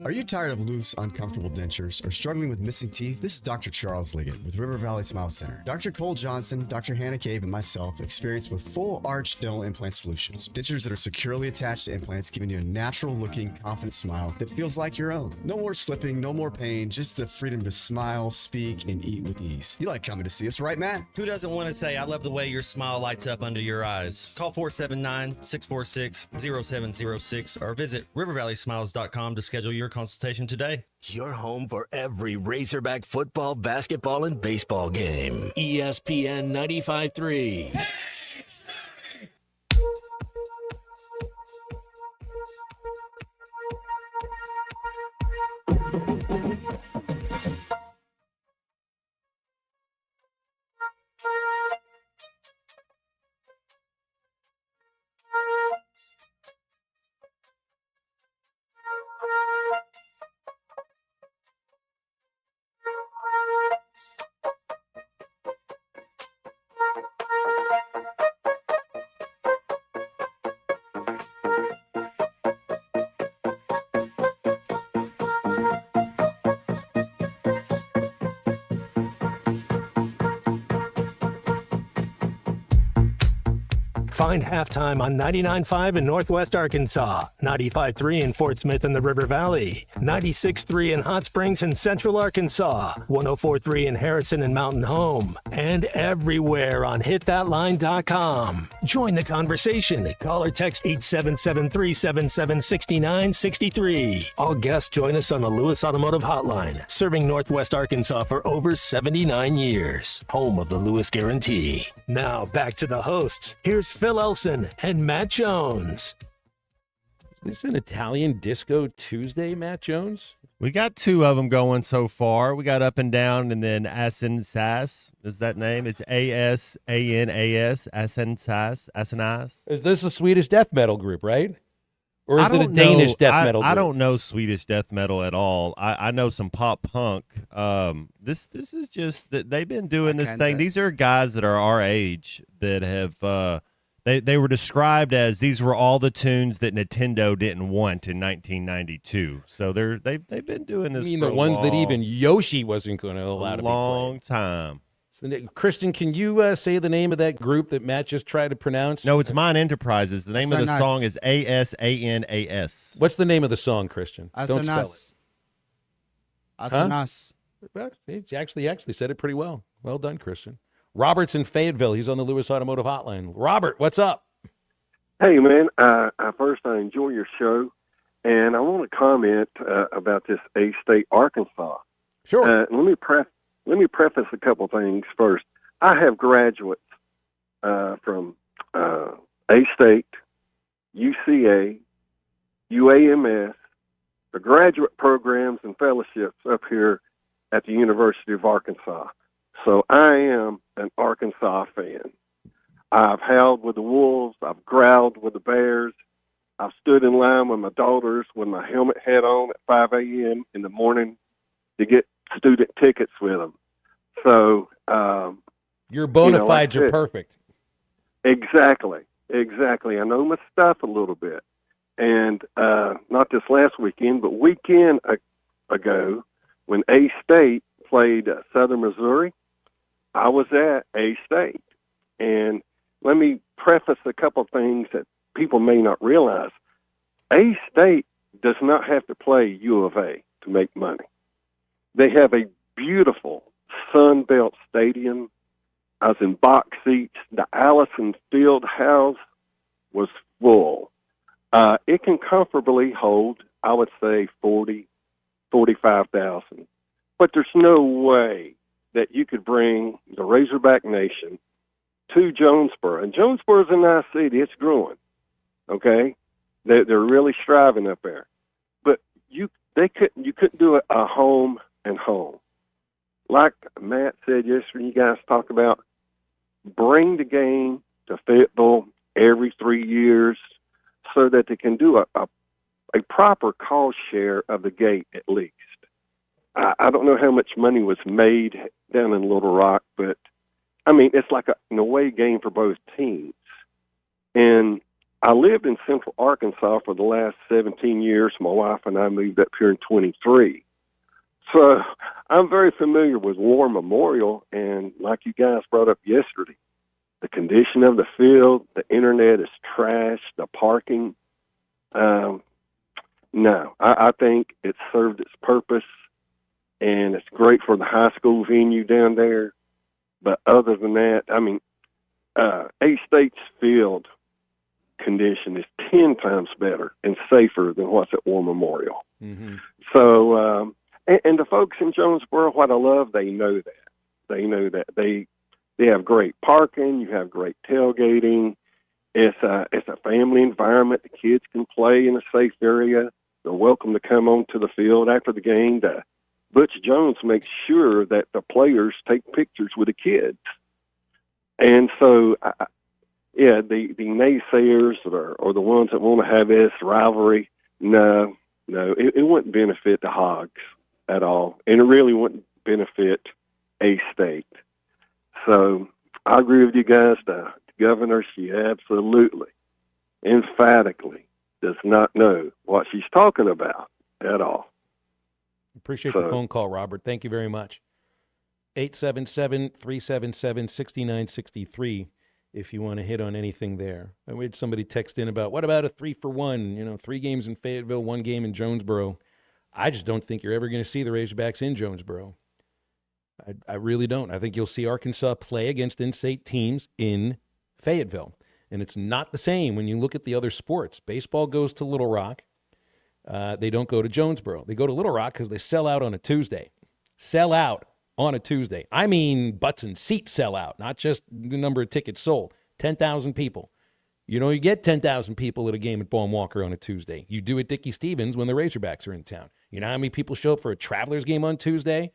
Are you tired of loose, uncomfortable dentures or struggling with missing teeth? This is Dr. Charles Liggett with River Valley Smile Center. Dr. Cole Johnson, Dr. Hannah Cave, and myself experience with full arch dental implant solutions. Dentures that are securely attached to implants, giving you a natural-looking, confident smile that feels like your own. No more slipping, no more pain, just the freedom to smile, speak, and eat with ease. You like coming to see us, right, Matt? Who doesn't want to say, I love the way your smile lights up under your eyes? Call 479-646-0706 or visit rivervalleysmiles.com to schedule your consultation today. Your home for every Razorback football, basketball, and baseball game. ESPN 95.3. Find Halftime on 99.5 in Northwest Arkansas, 95.3 in Fort Smith and the River Valley, 96.3 in Hot Springs and Central Arkansas, 104.3 in Harrison and Mountain Home, and everywhere on hitthatline.com. Join the conversation. Call or text 877-377-6963. All guests join us on the Lewis Automotive Hotline, serving Northwest Arkansas for over 79 years. Home of the Lewis Guarantee. Now back to the hosts. Here's Phil Elson and Matt Jones. Is this an Italian Disco Tuesday, Matt Jones? We got two of them going so far. We got Up and Down and then Asenas. Is that name? It's Asanas. Asenas. Is this a Swedish death metal group, right? Or is it a Danish death metal group? I don't know Swedish death metal at all. I know some pop punk. This is just that they've been doing this thing. These are guys that are our age that have they were described as these were all the tunes that Nintendo didn't want in 1992. So they've been doing this. I mean, for the ones that even Yoshi wasn't going to allow to be played. Long time. So, Christian, can you say the name of that group that Matt just tried to pronounce? No, it's Mine Enterprises. The name of the song is Asanas. What's the name of the song, Christian? Don't spell it. Asanas. Huh? He actually said it pretty well. Well done, Christian. Robert's in Fayetteville. He's on the Lewis Automotive Hotline. Robert, what's up? Hey, man. First, I enjoy your show, and I want to comment about this A-State, Arkansas. Sure. Let me preface a couple things first. I have graduates from A-State, UCA, UAMS, the graduate programs and fellowships up here at the University of Arkansas. So I am an Arkansas fan. I've howled with the Wolves. I've growled with the Bears. I've stood in line with my daughters with my helmet hat on at 5 a.m. in the morning to get student tickets with them. So your bona fides like are perfect. Exactly. I know my stuff a little bit, and not this last weekend, but weekend ago when A State played Southern Missouri, I was at A State, and let me preface a couple things that people may not realize. A State does not have to play U of A to make money. They have a beautiful Sun Belt stadium. I was in box seats. The Allison Field House was full. It can comfortably hold, I would say, 45,000. But there's no way that you could bring the Razorback Nation to Jonesboro. And Jonesboro is a nice city. It's growing, okay? They're really striving up there. But you couldn't do a home and home. Like Matt said yesterday, you guys talk about bring the game to Fayetteville every 3 years so that they can do a proper cost share of the gate at least. I don't know how much money was made down in Little Rock, but, I mean, it's like an away game for both teams. And I lived in Central Arkansas for the last 17 years. My wife and I moved up here in 23. So I'm very familiar with War Memorial, and like you guys brought up yesterday, the condition of the field, the internet is trash, the parking. No, I think it served its purpose, and it's great for the high school venue down there. But other than that, I mean, A-State's field condition is 10 times better and safer than what's at War Memorial. Mm-hmm. So, and the folks in Jonesboro, what I love, they know that. They know that. They have great parking. You have great tailgating. It's a family environment. The kids can play in a safe area. They're welcome to come onto the field after the game. Butch Jones makes sure that the players take pictures with the kids. And so, the naysayers or the ones that want to have this rivalry, no, it wouldn't benefit the Hogs at all, and it really wouldn't benefit A-State. So I agree with you guys. The governor, she absolutely, emphatically does not know what she's talking about at all. Appreciate the phone call, Robert. Thank you very much. 877-377-6963 if you want to hit on anything there. We had somebody text in about, what about a 3-for-1? 3 games in Fayetteville, 1 game in Jonesboro. I just don't think you're ever going to see the Razorbacks in Jonesboro. I really don't. I think you'll see Arkansas play against in-state teams in Fayetteville. And it's not the same when you look at the other sports. Baseball goes to Little Rock. They don't go to Jonesboro. They go to Little Rock because they sell out on a Tuesday. Sell out on a Tuesday. I mean butts and seats sell out, not just the number of tickets sold. 10,000 people. You get 10,000 people at a game at Bowen Walker on a Tuesday. You do at Dickie Stevens when the Razorbacks are in town. You know how many people show up for a Travelers game on Tuesday?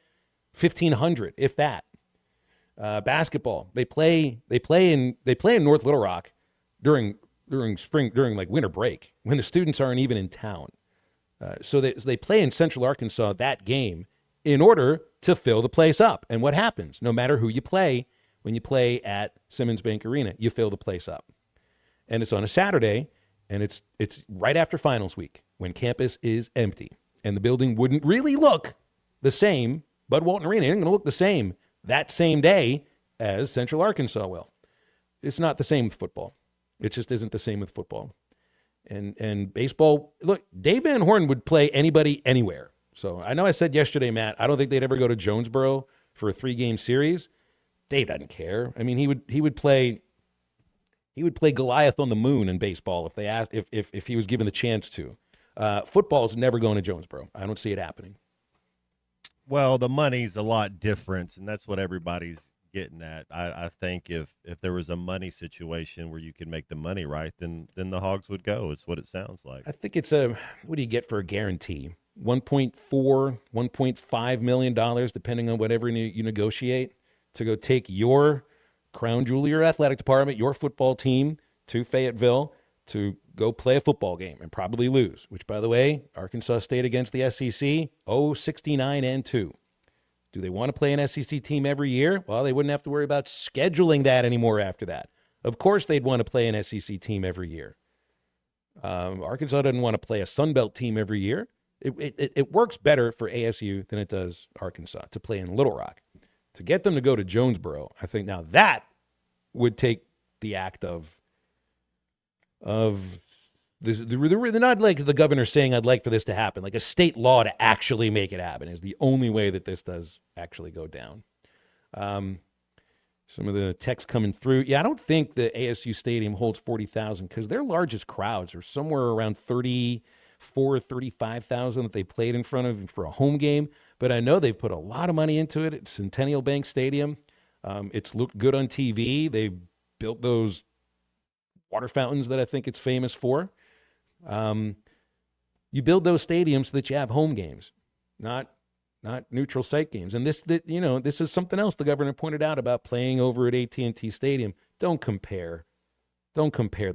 1,500, if that. Basketball. They play in North Little Rock during like winter break when the students aren't even in town. So they play in Central Arkansas that game in order to fill the place up. And what happens? No matter who you play, when you play at Simmons Bank Arena, you fill the place up. And it's on a Saturday, and it's right after finals week when campus is empty. And the building wouldn't really look the same. Bud Walton Arena isn't going to look the same that same day as Central Arkansas will. It's not the same with football. It just isn't the same with football. And baseball, look, Dave Van Horn would play anybody anywhere. So I know I said yesterday, Matt, I don't think they'd ever go to Jonesboro for a 3-game series. Dave doesn't care. I mean, he would play Goliath on the moon in baseball if they asked if he was given the chance to. Football's never going to Jonesboro. I don't see it happening. Well, the money's a lot different, and that's what everybody's getting at. I think if there was a money situation where you could make the money right, then the Hogs would go. It's what it sounds like. I think it's what do you get for a guarantee? $1.4, $1.5 million, depending on whatever you negotiate, to go take your crown jewel, your athletic department, your football team to Fayetteville to go play a football game and probably lose, which, by the way, Arkansas State against the SEC, 69-2. Do they want to play an SEC team every year? Well, they wouldn't have to worry about scheduling that anymore after that. Of course they'd want to play an SEC team every year. Arkansas doesn't want to play a Sun Belt team every year. It works better for ASU than it does Arkansas to play in Little Rock. To get them to go to Jonesboro, I think now that would take the act of this. They're not like the governor saying, I'd like for this to happen. Like a state law to actually make it happen is the only way that this does actually go down. Some of the text coming through. Yeah, I don't think the ASU Stadium holds 40,000 because their largest crowds are somewhere around 35,000 that they played in front of for a home game. But I know they've put a lot of money into it at Centennial Bank Stadium. It's looked good on TV. They've built those water fountains that I think it's famous for. You build those stadiums so that you have home games, not neutral site games. And this is something else the governor pointed out about playing over at AT&T Stadium. Don't compare the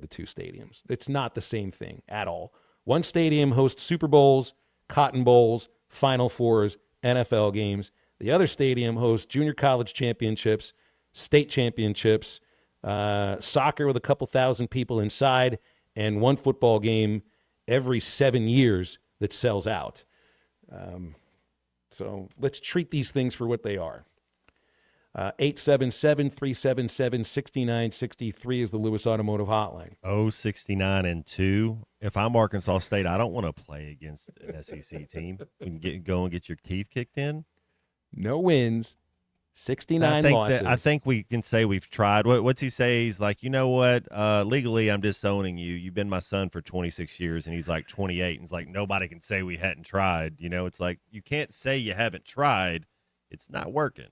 two stadiums. It's not the same thing at all. One stadium hosts Super Bowls, Cotton Bowls, Final Fours, NFL games. The other stadium hosts junior college championships, state championships, soccer with a couple thousand people inside, and one football game every 7 years that sells out. So let's treat these things for what they are. 877-377-6963 is the Lewis Automotive Hotline. 69-2. If I'm Arkansas State, I don't want to play against an SEC team. We can go and get your teeth kicked in. No wins, 69 losses. I think we can say we've tried. What's he say? He's like, you know what? Legally, I'm disowning you. You've been my son for 26 years, and he's like 28. And it's like, nobody can say we hadn't tried. It's like, you can't say you haven't tried. It's not working.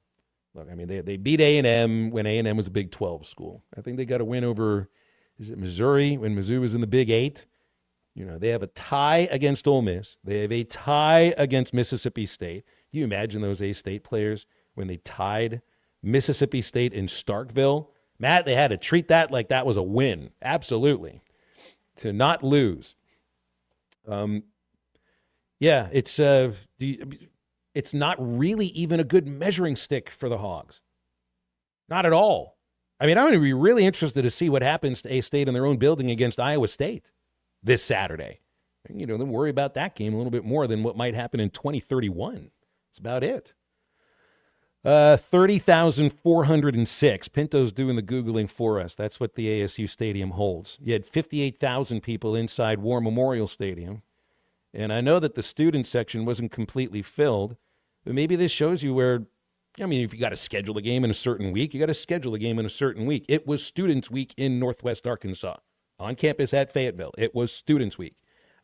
Look, I mean, they beat A&M when A&M was a Big 12 school. I think they got a win over, is it Missouri, when Mizzou was in the Big 8? They have a tie against Ole Miss. They have a tie against Mississippi State. Can you imagine those A-State players when they tied Mississippi State in Starkville? Matt, they had to treat that like that was a win. Absolutely. To not lose. Yeah, it's not really even a good measuring stick for the Hogs. Not at all. I mean, I'm going to be really interested to see what happens to A-State in their own building against Iowa State this Saturday. Then worry about that game a little bit more than what might happen in 2031. That's about it. 30,406. Pinto's doing the Googling for us. That's what the ASU Stadium holds. You had 58,000 people inside War Memorial Stadium. And I know that the student section wasn't completely filled, but maybe this shows you where, if you got to schedule a game in a certain week, you got to schedule a game in a certain week. It was Students Week in Northwest Arkansas, on campus at Fayetteville. It was Students Week.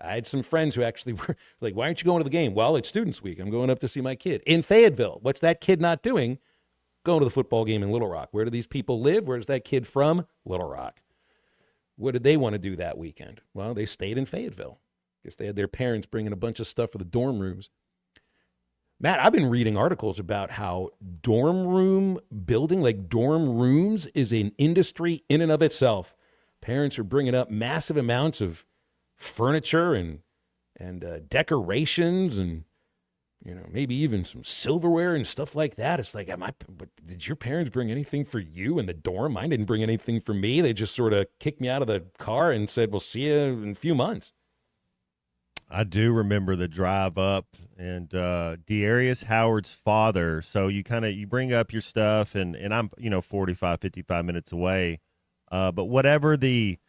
I had some friends who actually were like, why aren't you going to the game? Well, it's Students Week. I'm going up to see my kid in Fayetteville. What's that kid not doing? Going to the football game in Little Rock. Where do these people live? Where's that kid from? Little Rock. What did they want to do that weekend? Well, they stayed in Fayetteville. Guess they had their parents bringing a bunch of stuff for the dorm rooms. Matt, I've been reading articles about how dorm room building, like dorm rooms, is an industry in and of itself. Parents are bringing up massive amounts of furniture and decorations and, maybe even some silverware and stuff like that. It's like, did your parents bring anything for you in the dorm? Mine didn't bring anything for me. They just sort of kicked me out of the car and said, we'll see you in a few months. I do remember the drive up and Dearius Howard's father. So you bring up your stuff and I'm, 45, 55 minutes away. But whatever the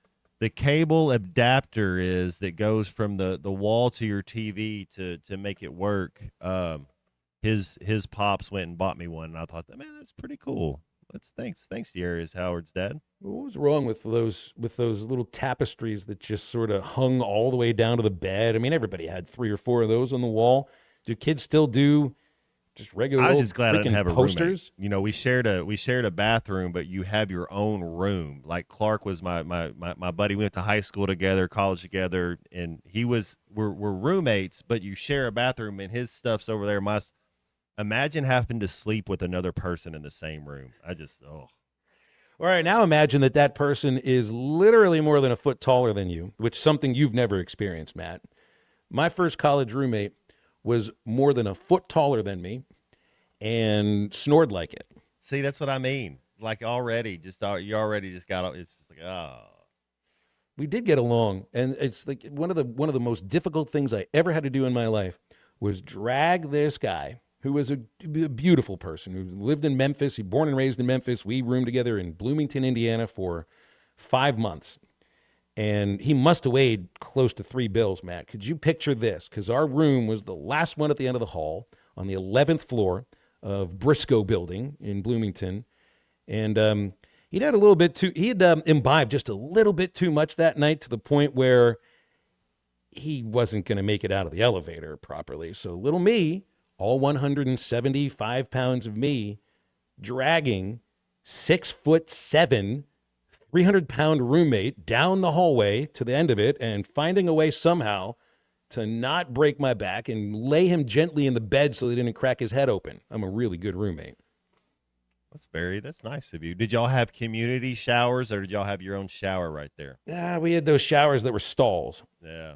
cable adapter is that goes from the wall to your TV to make it work, his pops went and bought me one. And I thought, man, that's pretty cool. Thanks, Dearius Howard's dad. What was wrong with those little tapestries that just sort of hung all the way down to the bed? I mean, everybody had 3 or 4 of those on the wall. Do kids still do just regular? I was just glad I didn't have a posters. Roommate. We shared a bathroom, but you have your own room. Like Clark was my buddy. We went to high school together, college together, and we're roommates. But you share a bathroom, and his stuff's over there. Imagine having to sleep with another person in the same room. All right, now imagine that person is literally more than a foot taller than you, which is something you've never experienced, Matt. My first college roommate was more than a foot taller than me and snored like it. See, that's what I mean. Like already, you already just got. It's just like, oh. We did get along, and it's like one of the most difficult things I ever had to do in my life was drag this guy who was a beautiful person who lived in Memphis. He born and raised in Memphis. We roomed together in Bloomington, Indiana for 5 months. And he must have weighed close to 3 bills, Matt. Could you picture this? Because our room was the last one at the end of the hall on the 11th floor of Briscoe Building in Bloomington. And he had imbibed just a little bit too much that night to the point where he wasn't going to make it out of the elevator properly. So little me, all 175 pounds of me, dragging 6'7", 300-pound roommate down the hallway to the end of it and finding a way somehow to not break my back and lay him gently in the bed so he didn't crack his head open. I'm a really good roommate. That's nice of you. Did y'all have community showers or did y'all have your own shower right there? Yeah, we had those showers that were stalls. Yeah.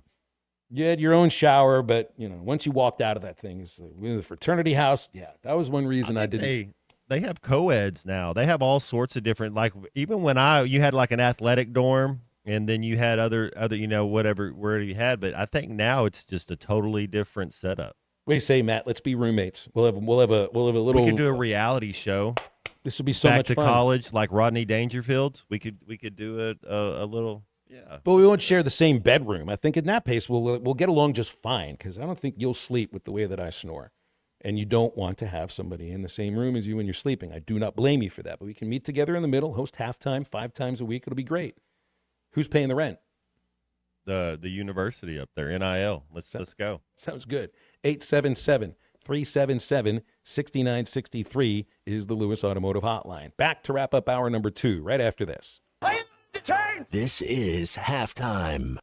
You had your own shower, but, once you walked out of that thing, it's like, the fraternity house, yeah, that was one reason I didn't. They have co-eds now. They have all sorts of different, like even when you had like an athletic dorm and then you had other where you had, but I think now it's just a totally different setup. What do you say, Matt? Let's be roommates. We'll have a little. We could do a reality show. This would be so much much fun. Back to college, like Rodney Dangerfield. We could do a little. Yeah. But we won't share the same bedroom. I think in that pace we'll get along just fine because I don't think you'll sleep with the way that I snore. And you don't want to have somebody in the same room as you when you're sleeping. I do not blame you for that. But we can meet together in the middle, host halftime 5 times a week. It'll be great. Who's paying the rent? The university up there, NIL. Let's go. Sounds good. 877-377-6963 is the Lewis Automotive Hotline. Back to wrap up hour number 2 right after this. This is halftime.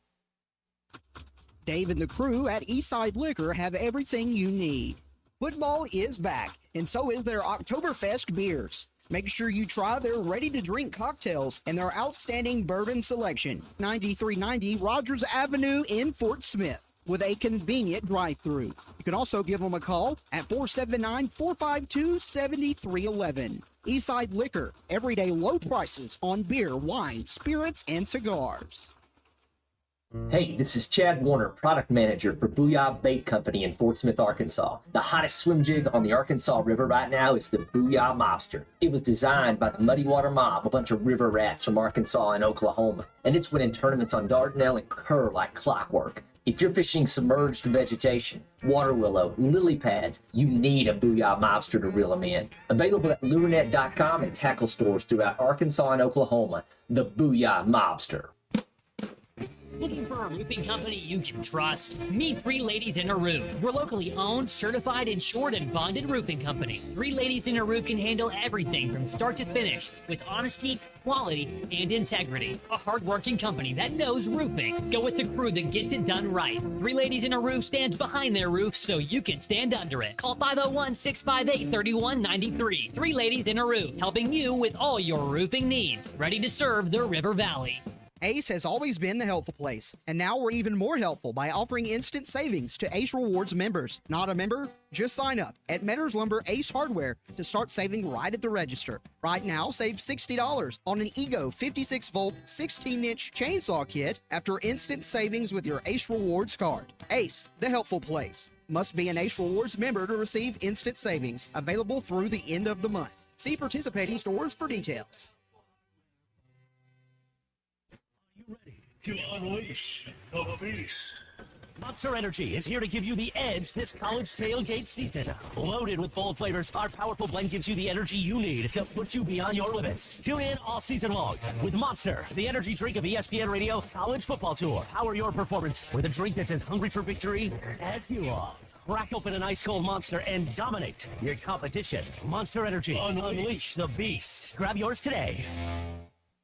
Dave and the crew at Eastside Liquor have everything you need. Football is back, and so is their Oktoberfest beers. Make sure you try their ready-to-drink cocktails and their outstanding bourbon selection. 9390 Rogers Avenue in Fort Smith with a convenient drive-through. You can also give them a call at 479-452-7311. Eastside Liquor, everyday low prices on beer, wine, spirits, and cigars. Hey, this is Chad Warner, product manager for Booyah Bait Company in Fort Smith, Arkansas. The hottest swim jig on the Arkansas River right now is the Booyah Mobster. It was designed by the Muddy Water Mob, a bunch of river rats from Arkansas and Oklahoma, and it's winning tournaments on Dardanelle and Kerr like clockwork. If you're fishing submerged vegetation, water willow, lily pads, you need a Booyah Mobster to reel them in. Available at lurenet.com and tackle stores throughout Arkansas and Oklahoma. The Booyah Mobster. Looking for a roofing company you can trust? Meet 3 Ladies in a Roof. We're locally owned, certified, insured, and bonded roofing company. 3 Ladies in a Roof can handle everything from start to finish with honesty, quality, and integrity. A hard-working company that knows roofing. Go with the crew that gets it done right. 3 Ladies in a Roof stands behind their roof so you can stand under it. Call 501-658-3193. 3 Ladies in a Roof, helping you with all your roofing needs. Ready to serve the River Valley. Ace has always been the helpful place, and now we're even more helpful by offering instant savings to Ace Rewards members. Not a member? Just sign up at Metters Lumber Ace Hardware to start saving right at the register. Right now, save $60 on an Ego 56-volt 16-inch chainsaw kit after instant savings with your Ace Rewards card. Ace, the helpful place. Must be an Ace Rewards member to receive instant savings. Available through the end of the month. See participating stores for details. To unleash the beast. Monster Energy is here to give you the edge this college tailgate season. Loaded with bold flavors, our powerful blend gives you the energy you need to push you beyond your limits. Tune in all season long with Monster, the energy drink of ESPN Radio College Football Tour. Power your performance with a drink that's as hungry for victory as you are. Crack open an ice-cold Monster and dominate your competition. Monster Energy. Unleash the beast. Grab yours today.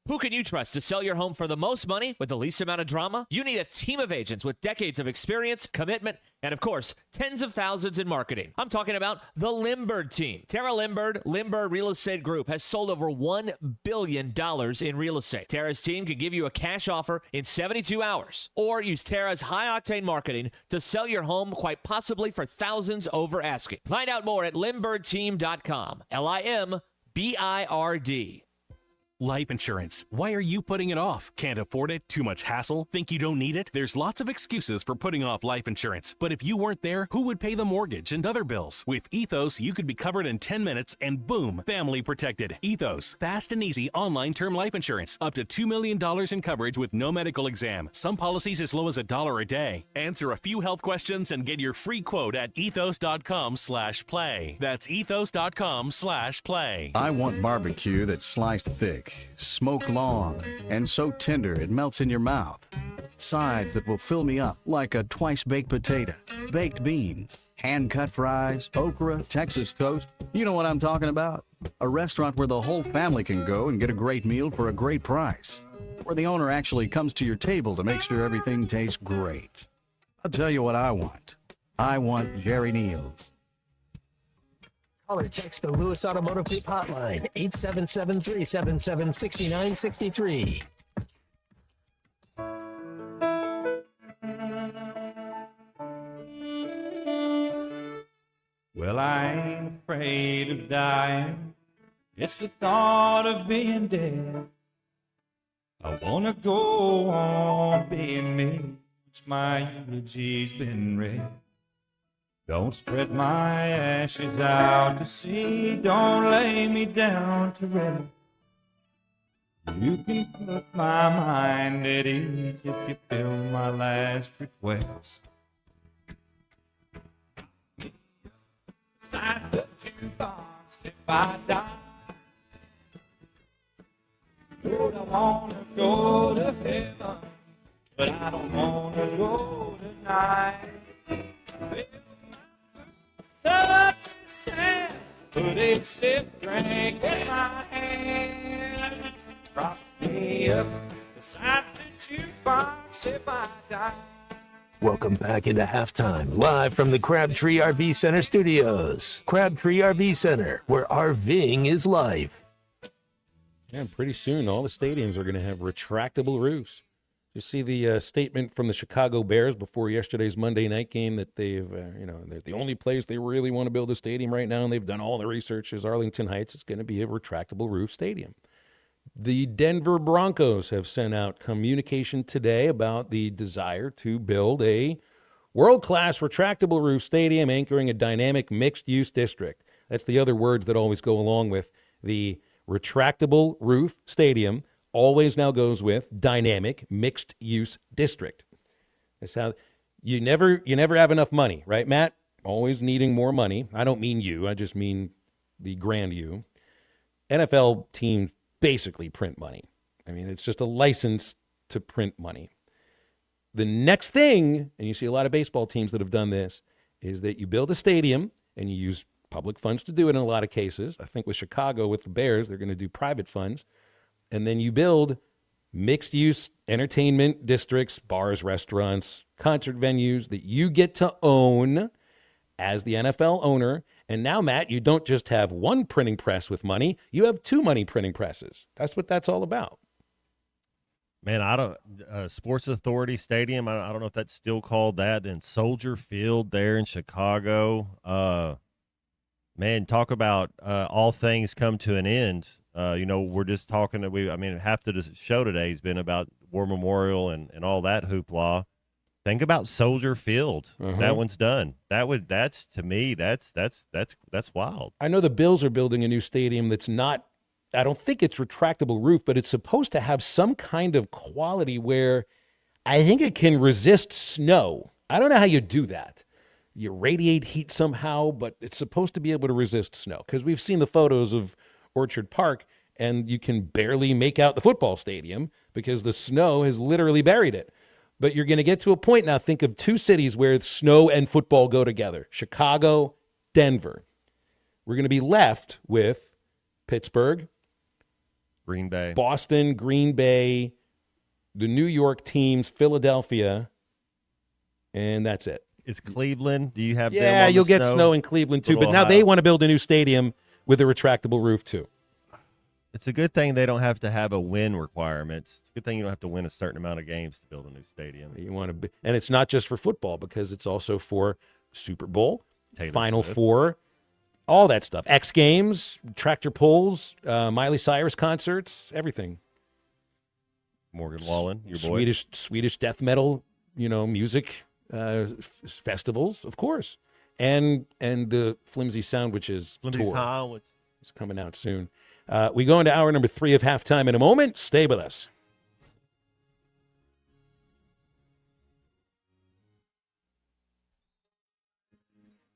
Who can you trust to sell your home for the most money with the least amount of drama? You need a team of agents with decades of experience, commitment, and of course, tens of thousands in marketing. I'm talking about the Limbird team. Tara Limbird Real Estate Group has sold over $1 billion in real estate. Tara's team can give you a cash offer in 72 hours, or use Tara's high-octane marketing to sell your home quite possibly for thousands over asking. Find out more at LimbirdTeam.com. LIMBIRD. Life insurance. Why are you putting it off? Can't afford it? Too much hassle? Think you don't need it? There's lots of excuses for putting off life insurance. But if you weren't there, who would pay the mortgage and other bills? With Ethos, you could be covered in 10 minutes and boom, family protected. Ethos, fast and easy online term life insurance. Up to $2 million in coverage with no medical exam. Some policies as low as $1 a day. Answer a few health questions and get your free quote at ethos.com/play. That's ethos.com/play. I want barbecue that's sliced thick, smoked long, and so tender it melts in your mouth. Sides that will fill me up like a twice-baked potato, baked beans, hand-cut fries, okra, Texas toast. You know what I'm talking about? A restaurant where the whole family can go and get a great meal for a great price. Where the owner actually comes to your table to make sure everything tastes great. I'll tell you what I want. I want Jerry Neal's. Call or text the Lewis Automotive Group hotline, 877-377-6963. Well, I ain't afraid of dying. It's the thought of being dead. I wanna go on being me. My eulogy's been read. Don't spread my ashes out to sea. Don't lay me down to rest. You can put my mind at ease if you fill my last request. Inside the jukebox if I die. Lord, I wanna go to heaven, but I don't wanna go tonight. Such sad, put a stiff drink in my hand. Prop me up beside the jukebox if I die. Welcome back into halftime, live from the Crabtree RV Center studios. Crabtree RV Center, where RVing is life. Yeah, pretty soon all the stadiums are going to have retractable roofs. You see the statement from the Chicago Bears before yesterday's Monday night game that they've, they're the only place they really want to build a stadium right now, and they've done all the research. Is Arlington Heights is going to be a retractable roof stadium. The Denver Broncos have sent out communication today about the desire to build a world-class retractable roof stadium anchoring a dynamic mixed-use district. That's the other words that always go along with the retractable roof stadium. Always now goes with dynamic mixed-use district. That's how you never have enough money, right, Matt? Always needing more money. I don't mean you. I just mean the grand you. NFL teams basically print money. I mean, it's just a license to print money. The next thing, and you see a lot of baseball teams that have done this, is that you build a stadium and you use public funds to do it in a lot of cases. I think with Chicago, with the Bears, they're going to do private funds. And then you build mixed-use entertainment districts, bars, restaurants, concert venues that you get to own as the NFL owner. And now, Matt, you don't just have one printing press with money. You have two money printing presses. That's what that's all about. Man, I don't Sports Authority Stadium. I don't know if that's still called that. Then Soldier Field there in Chicago. Man, talk about all things come to an end. We're just talking half the show today has been about War Memorial and all that hoopla. Think about Soldier Field. That one's done. That's to me, that's wild. I know the Bills are building a new stadium that's not, I don't think it's retractable roof, but it's supposed to have some kind of quality where I think it can resist snow. I don't know how you do that. You radiate heat somehow, but it's supposed to be able to resist snow, because we've seen the photos of Orchard Park and you can barely make out the football stadium because the snow has literally buried it. But you're going to get to a point now, think of two cities where snow and football go together, Chicago, Denver. We're going to be left with Pittsburgh, Green Bay. Boston, Green Bay, the New York teams, Philadelphia, and that's it. Is Cleveland? Do you have them Yeah, on you'll the get snow? snow in Cleveland too, Little but now Ohio. they want to build a new stadium with a retractable roof too. It's a good thing they don't have to have a win requirement. It's a good thing you don't have to win a certain amount of games to build a new stadium. You want to be, and it's not just for football because it's also for Super Bowl, Taylor Final Swift. Four, all that stuff. X Games, tractor pulls, Miley Cyrus concerts, everything. Morgan Wallen, your boy. Swedish death metal, music festivals, of course, and the Flimsy Sandwiches Flimsy tour Sandwich. is coming out soon. We go into hour number 3 of Halftime in a moment. Stay with us.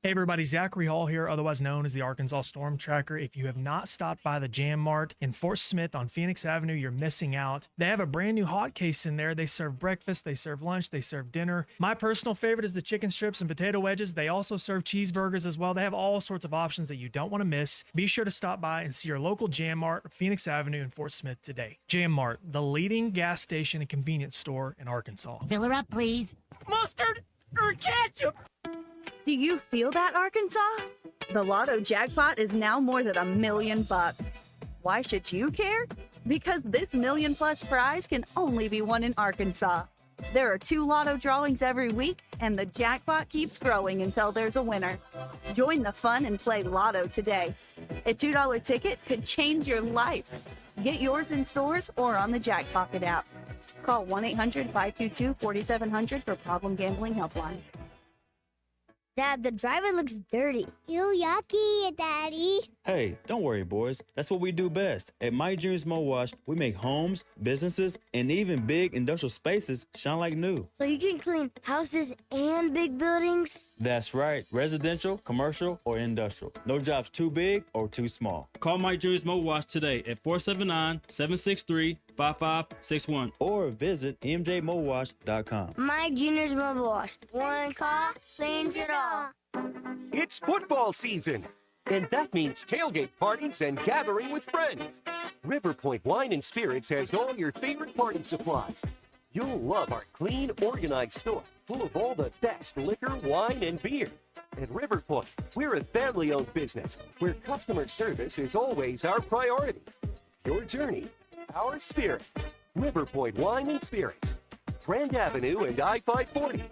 Hey everybody, Zachary Hall here, otherwise known as the Arkansas Storm Tracker. If you have not stopped by the Jam Mart in Fort Smith on Phoenix Avenue, you're missing out. They have a brand new hot case in there. They serve breakfast, they serve lunch, they serve dinner. My personal favorite is the chicken strips and potato wedges. They also serve cheeseburgers as well. They have all sorts of options that you don't want to miss. Be sure to stop by and see your local Jam Mart, Phoenix Avenue in Fort Smith today. Jam Mart, the leading gas station and convenience store in Arkansas. Fill her up, please. Mustard or ketchup? Do you feel that, Arkansas? The Lotto jackpot is now more than $1 million. Why should you care? Because this $1 million+ prize can only be won in Arkansas. There are 2 Lotto drawings every week, and the jackpot keeps growing until there's a winner. Join the fun and play Lotto today. A $2 ticket could change your life. Get yours in stores or on the Jackpocket app. Call 1-800-522-4700 for Problem Gambling Helpline. Dad, the driver looks dirty. You yucky, Daddy. Hey, don't worry, boys. That's what we do best. At My Dreams Mo Wash, we make homes, businesses, and even big industrial spaces shine like new. So you can clean houses and big buildings? That's right. Residential, commercial, or industrial. No job's too big or too small. Call My Dreams Mo Wash today at 479-763-5561 or visit mjmowash.com. My Junior's Mobile Wash. One call cleans it all. It's football season, and that means tailgate parties and gathering with friends. River Point Wine and Spirits has all your favorite party supplies. You'll love our clean, organized store full of all the best liquor, wine, and beer. At River Point, we're a family-owned business where customer service is always our priority. Your journey, our spirit. River Point Wine and Spirits, Grand Avenue and I-540.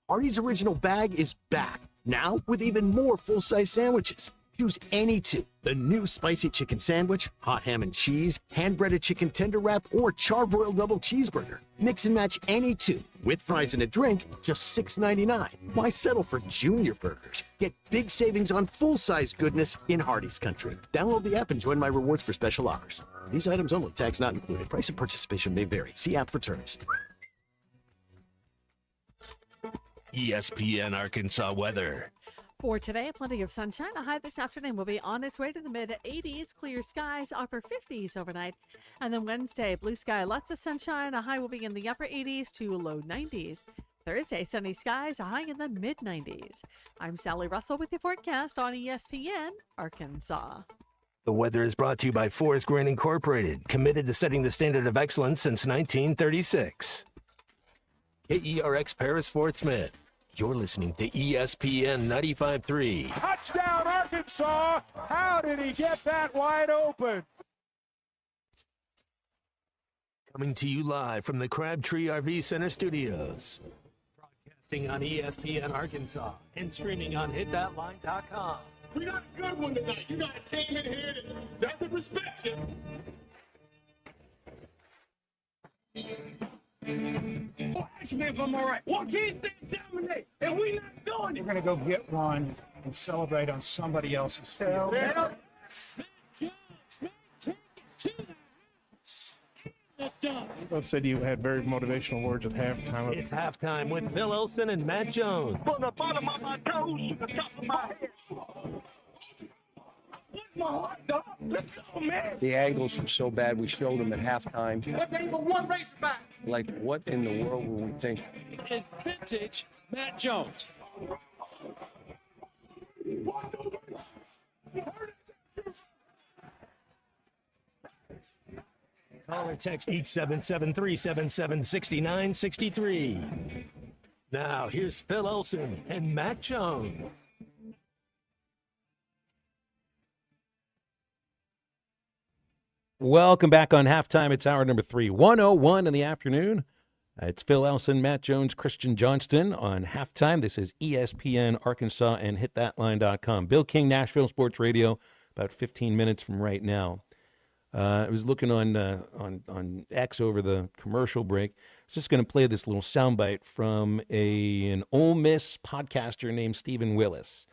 Artie's Original Bag is back, now with even more full-size sandwiches. Choose any 2. The new spicy chicken sandwich, hot ham and cheese, hand-breaded chicken tender wrap, or charbroiled double cheeseburger. Mix and match any 2. With fries and a drink, just $6.99. Why settle for junior burgers? Get big savings on full-size goodness in Hardee's Country. Download the app and join my rewards for special offers. These items only, tax not included. Price and participation may vary. See app for terms. ESPN Arkansas weather. For today, plenty of sunshine. A high this afternoon will be on its way to the mid-80s. Clear skies, upper 50s overnight. And then Wednesday, blue sky, lots of sunshine. A high will be in the upper 80s to low 90s. Thursday, sunny skies, a high in the mid-90s. I'm Sally Russell with your forecast on ESPN Arkansas. The weather is brought to you by Forest Green Incorporated, committed to setting the standard of excellence since 1936. KERX Paris Fort Smith. You're listening to ESPN 95.3. Touchdown, Arkansas! How did he get that wide open? Coming to you live from the Crabtree RV Center studios. Broadcasting on ESPN Arkansas and streaming on hitthatline.com. We got a good one tonight. You got a team in here that doesn't respect you. Well, ask me if I'm all right. Why can't they dominate? And we not doing it. We're going to go get one and celebrate on somebody else's field. Both said you had very motivational words at halftime. It's halftime with Bill Olsen and Matt Jones. From the bottom of my toes to the top of my head. What's my heart, dog? Let's go, man. The angles were so bad, we showed them at halftime. What they were one race back. Like, what in the world were we thinking? It's vintage Matt Jones. Call or text 877-377-6963. Now, here's Phil Olson and Matt Jones. Welcome back on Halftime. It's hour number 3, 1:01 in the afternoon. It's Phil Elson, Matt Jones, Christian Johnston on Halftime. This is ESPN Arkansas and hitthatline.com. Bill King, Nashville Sports Radio, about 15 minutes from right now. I was looking on X over the commercial break. I was just going to play this little soundbite from an Ole Miss podcaster named Stephen Willis.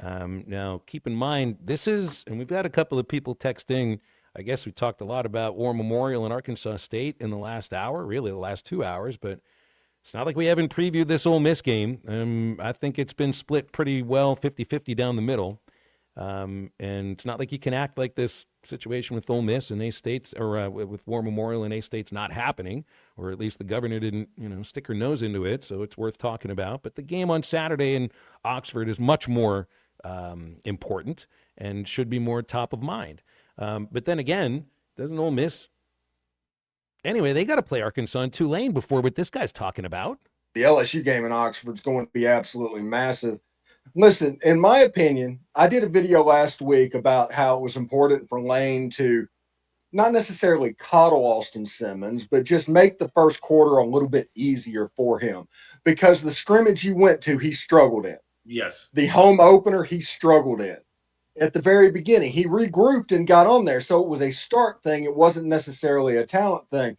Now, keep in mind, this is, and we've got a couple of people texting. I guess we talked a lot about War Memorial and Arkansas State in the last hour, really the last 2 hours, but it's not like we haven't previewed this Ole Miss game. I think it's been split pretty well, 50-50 down the middle. And it's not like you can act like this situation with Ole Miss and A-State's, or with War Memorial and A-State's not happening, or at least the governor didn't, stick her nose into it, so it's worth talking about. But the game on Saturday in Oxford is much more important and should be more top of mind. But then again, doesn't Ole Miss? Anyway, they got to play Arkansas and Tulane before what this guy's talking about. The LSU game in Oxford is going to be absolutely massive. Listen, in my opinion, I did a video last week about how it was important for Lane to not necessarily coddle Austin Simmons, but just make the first quarter a little bit easier for him, because the scrimmage you went to, he struggled in. Yes. The home opener, he struggled in. At the very beginning, he regrouped and got on there. So it was a start thing. It wasn't necessarily a talent thing.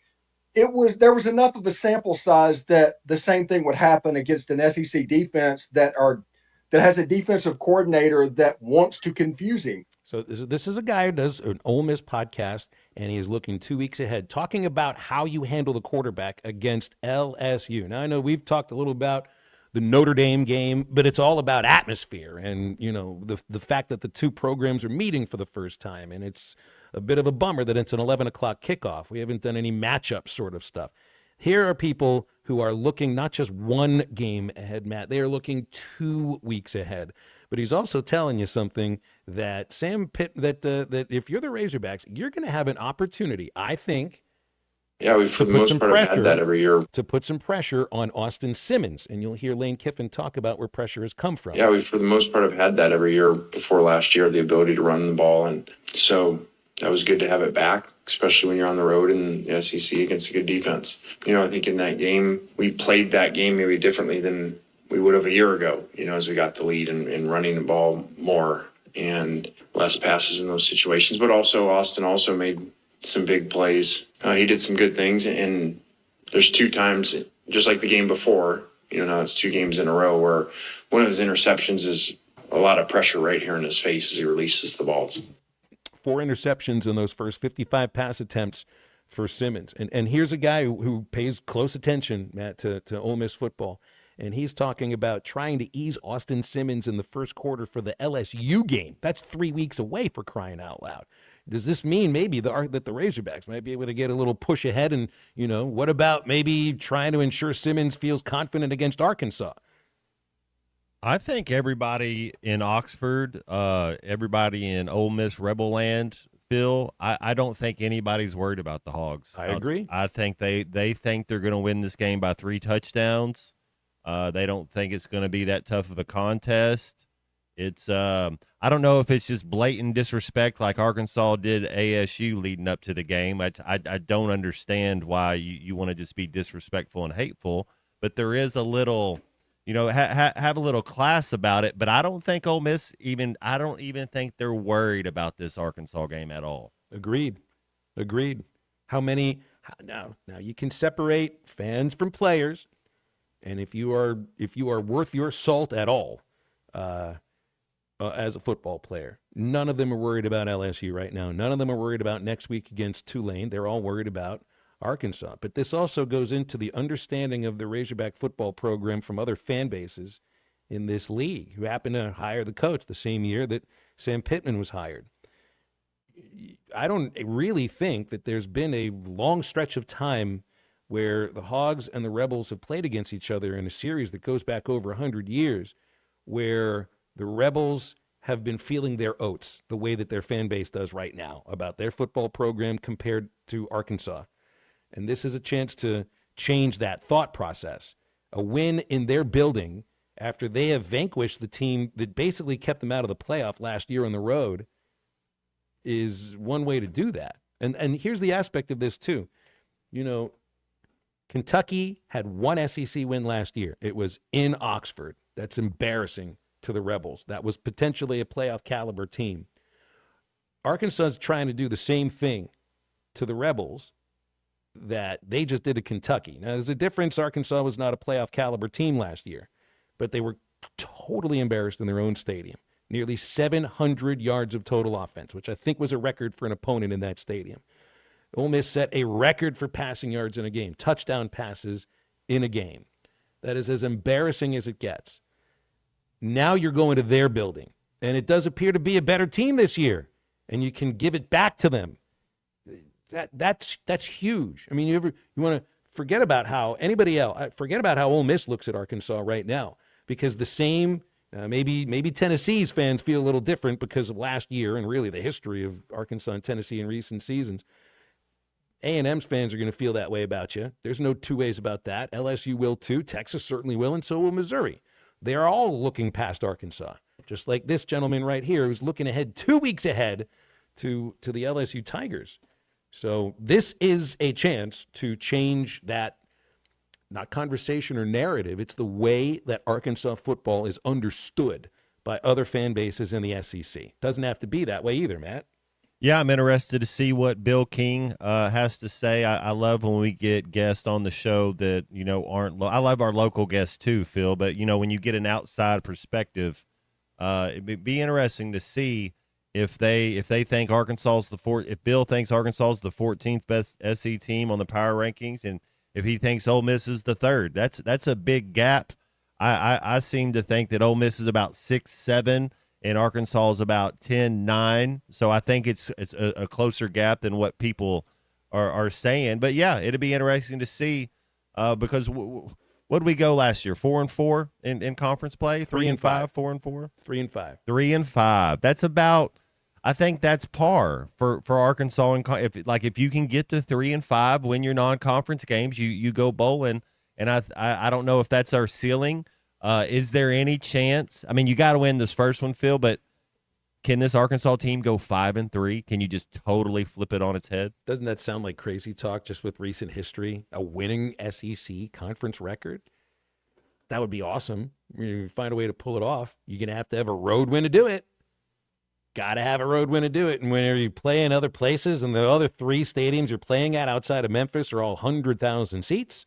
There was enough of a sample size that the same thing would happen against an SEC defense that has a defensive coordinator that wants to confuse him. So this is a guy who does an Ole Miss podcast, and he is looking 2 weeks ahead, talking about how you handle the quarterback against LSU. Now, I know we've talked a little about the Notre Dame game, but it's all about atmosphere and, the fact that the two programs are meeting for the first time, and it's a bit of a bummer that it's an 11 o'clock kickoff. We haven't done any matchup sort of stuff. Here are people who are looking not just one game ahead, Matt. They are looking 2 weeks ahead. But he's also telling you something that that if you're the Razorbacks, you're going to have an opportunity, I think, yeah, we've for the most part had that every year, to put some pressure on Austin Simmons. And you'll hear Lane Kiffin talk about where pressure has come from. Yeah, we for the most part have had that every year before last year, the ability to run the ball. And so that was good to have it back, especially when you're on the road in the SEC against a good defense. I think in that game, we played that game maybe differently than we would have a year ago, as we got the lead and running the ball more and less passes in those situations. But also Austin also made some big plays. He did some good things, and there's 2 times, just like the game before, now it's 2 games in a row where one of his interceptions is a lot of pressure right here in his face as he releases the balls. 4 interceptions in those first 55 pass attempts for Simmons. And here's a guy who pays close attention, Matt, to Ole Miss football. And he's talking about trying to ease Austin Simmons in the first quarter for the LSU game. That's 3 weeks away, for crying out loud. Does this mean maybe that the Razorbacks might be able to get a little push ahead? And, what about maybe trying to ensure Simmons feels confident against Arkansas? I think everybody in Oxford, everybody in Ole Miss Rebel Land, Phil, I don't think anybody's worried about the Hogs. I agree. I think they think they're going to win this game by 3 touchdowns. They don't think it's going to be that tough of a contest. It's I don't know if it's just blatant disrespect like Arkansas did ASU leading up to the game. I don't understand why you want to just be disrespectful and hateful, but there is a little, have a little class about it. But I don't think Ole Miss I don't even think they're worried about this Arkansas game at all. Agreed. Now you can separate fans from players, and if you are worth your salt at all, as a football player, none of them are worried about LSU right now. None of them are worried about next week against Tulane. They're all worried about Arkansas. But this also goes into the understanding of the Razorback football program from other fan bases in this league who happened to hire the coach the same year that Sam Pittman was hired. I don't really think that there's been a long stretch of time where the Hogs and the Rebels have played against each other in a series that goes back over 100 years, where the Rebels have been feeling their oats the way that their fan base does right now about their football program compared to Arkansas. And this is a chance to change that thought process. A win in their building after they have vanquished the team that basically kept them out of the playoff last year on the road is one way to do that. And here's the aspect of this too. You know, Kentucky had one SEC win last year. It was in Oxford. That's embarrassing to the Rebels. That was potentially a playoff caliber team. Arkansas is trying to do the same thing to the Rebels that they just did to Kentucky. Now, there's a difference. Arkansas was not a playoff caliber team last year, but they were totally embarrassed in their own stadium. Nearly 700 yards of total offense, which I think was a record for an opponent in that stadium. Ole Miss set a record for passing yards in a game, touchdown passes in a game. That is as embarrassing as it gets. Now you're going to their building, and it does appear to be a better team this year, and you can give it back to them. That's huge. I mean, you want to forget about how anybody else, forget about how Ole Miss looks at Arkansas right now, because the same, maybe Tennessee's fans feel a little different because of last year and really the history of Arkansas and Tennessee in recent seasons. A&M's fans are going to feel that way about you. There's no two ways about that. LSU will too. Texas certainly will, and so will Missouri. They are all looking past Arkansas, just like this gentleman right here who's looking ahead 2 weeks ahead to the LSU Tigers. So this is a chance to change that, not conversation or narrative. It's the way that Arkansas football is understood by other fan bases in the SEC. Doesn't have to be that way either, Matt. Yeah, I'm interested to see what Bill King has to say. I love when we get guests on the show that, you know, aren't I love our local guests too, Phil, but, you know, when you get an outside perspective, it'd be interesting to see if they think Arkansas's if Bill thinks Arkansas's the 14th best SEC team on the power rankings, and if he thinks Ole Miss is the third. That's a big gap. I seem to think that Ole Miss is about 6-7. And Arkansas is about 10-9, so I think it's a closer gap than what people are saying. But yeah, it'd be interesting to see because what did we go last year? 4-4 in conference play, 3-5, 4-4, 3-5, 3-5. That's about. I think that's par for Arkansas. And if you can get to 3-5, win your non-conference games, you go bowling. And I don't know if that's our ceiling. Is there any chance? I mean, you got to win this first one, Phil, but can this Arkansas team go 5-3? Can you just totally flip it on its head? Doesn't that sound like crazy talk just with recent history? A winning SEC conference record? That would be awesome. You find a way to pull it off. You're going to have a road win to do it. Got to have a road win to do it. And when you play in other places and the other 3 stadiums you're playing at outside of Memphis are all 100,000 seats,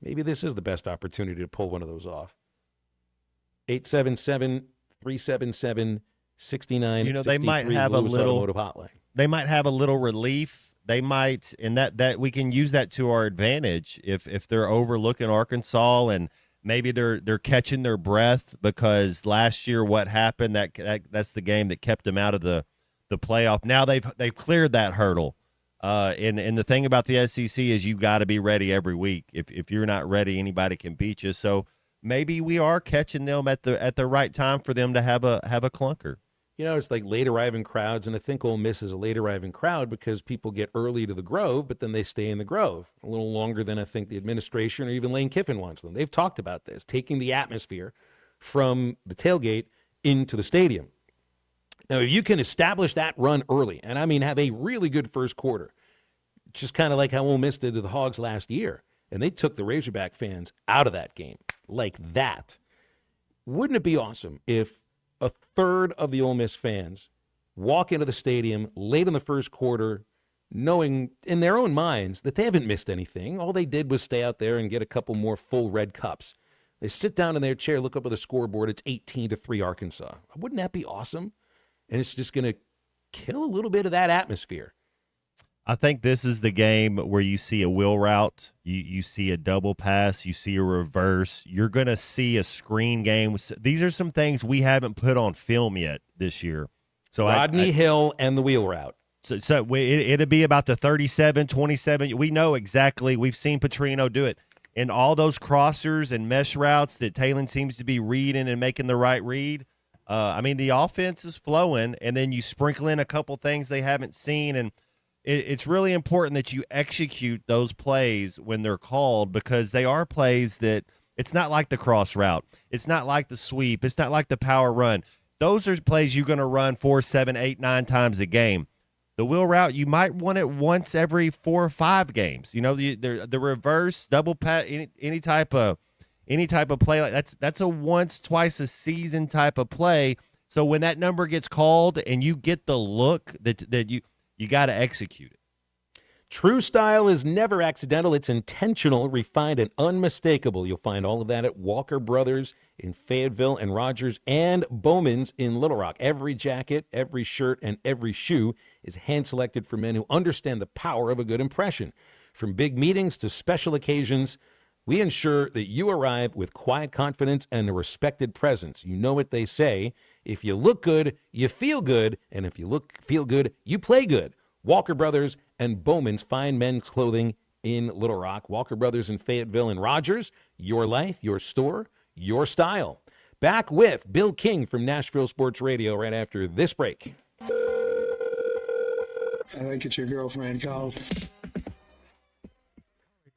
maybe this is the best opportunity to pull one of those off. 877-377-6963. You know, they might have a little hotline. They might have a little relief. They might, and that we can use that to our advantage if they're overlooking Arkansas and maybe they're catching their breath because last year what happened that's the game that kept them out of the playoff. Now they've cleared that hurdle. And the thing about the SEC is you got to be ready every week. If you're not ready, anybody can beat you. So maybe we are catching them at the right time for them to have a clunker. You know, it's like late arriving crowds, and I think Ole Miss is a late arriving crowd because people get early to the Grove, but then they stay in the Grove a little longer than I think the administration or even Lane Kiffin wants them. They've talked about this, taking the atmosphere from the tailgate into the stadium. Now, if you can establish that run early, and I mean have a really good first quarter, just kind of like how Ole Miss did to the Hogs last year, and they took the Razorback fans out of that game like that. Wouldn't it be awesome if a third of the Ole Miss fans walk into the stadium late in the first quarter knowing in their own minds that they haven't missed anything. All they did was stay out there and get a couple more full red cups. They sit down in their chair, look up at the scoreboard, it's 18-3 Arkansas. Wouldn't that be awesome? And it's just going to kill a little bit of that atmosphere. I think this is the game where you see a wheel route, you see a double pass, you see a reverse. You're going to see a screen game. These are some things we haven't put on film yet this year. So Rodney Hill and the wheel route. So it'd be about the 37, 27. We know exactly. We've seen Petrino do it. And all those crossers and mesh routes that Talon seems to be reading and making the right read, The offense is flowing, and then you sprinkle in a couple things they haven't seen, and it's really important that you execute those plays when they're called, because they are plays that it's not like the cross route. It's not like the sweep. It's not like the power run. Those are plays you're going to run 4, 7, 8, 9 times a game. The wheel route, you might want it once every 4 or 5 games. The reverse, double pat, any type of play like that's a once, twice a season type of play. So when that number gets called and you get the look that you got to execute it. True style is never accidental. It's intentional, refined, and unmistakable. You'll find all of that at Walker Brothers in Fayetteville and Rogers and Bowman's in Little Rock. Every jacket, every shirt, and every shoe is hand-selected for men who understand the power of a good impression. From big meetings to special occasions, we ensure that you arrive with quiet confidence and a respected presence. You know what they say. If you look good, you feel good. And if you feel good, you play good. Walker Brothers and Bowman's fine men's clothing in Little Rock. Walker Brothers in Fayetteville and Rogers. Your life, your store, your style. Back with Bill King from Nashville Sports Radio right after this break. I think it's your girlfriend called.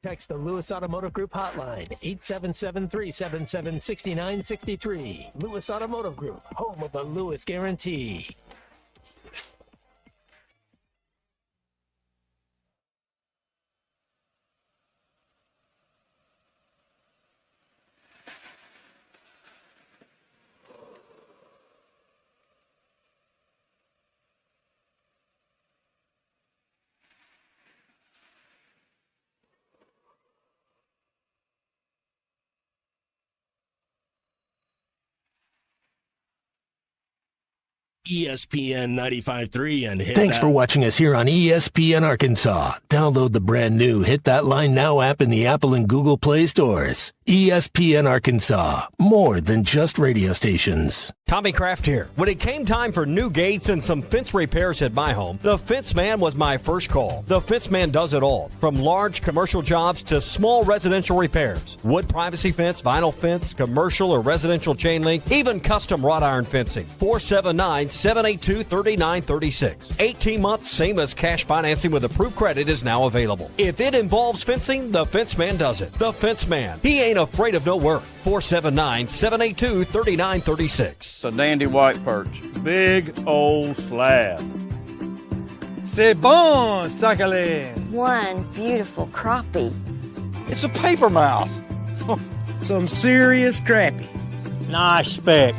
Text the Lewis Automotive Group hotline, 877-377-6963. Lewis Automotive Group, home of the Lewis Guarantee. ESPN 95.3 and hit Thanks that. for watching us here on ESPN Arkansas. Download the brand new Hit That Line Now app in the Apple and Google Play stores. ESPN Arkansas, more than just radio stations. Tommy Kraft here. When it came time for new gates and some fence repairs at my home, the Fence Man was my first call. The Fence Man does it all, from large commercial jobs to small residential repairs. Wood privacy fence, vinyl fence, commercial or residential chain link, even custom wrought iron fencing. 479-782-3936. 18 months, same as cash financing with approved credit is now available. If it involves fencing, the Fence Man does it. The Fence Man. He ain't afraid of no work. 479-782-3936. It's a dandy white perch. Big old slab. C'est bon, Sakhalin. One beautiful crappie. It's a paper mouth. Some serious crappie. Nice speck.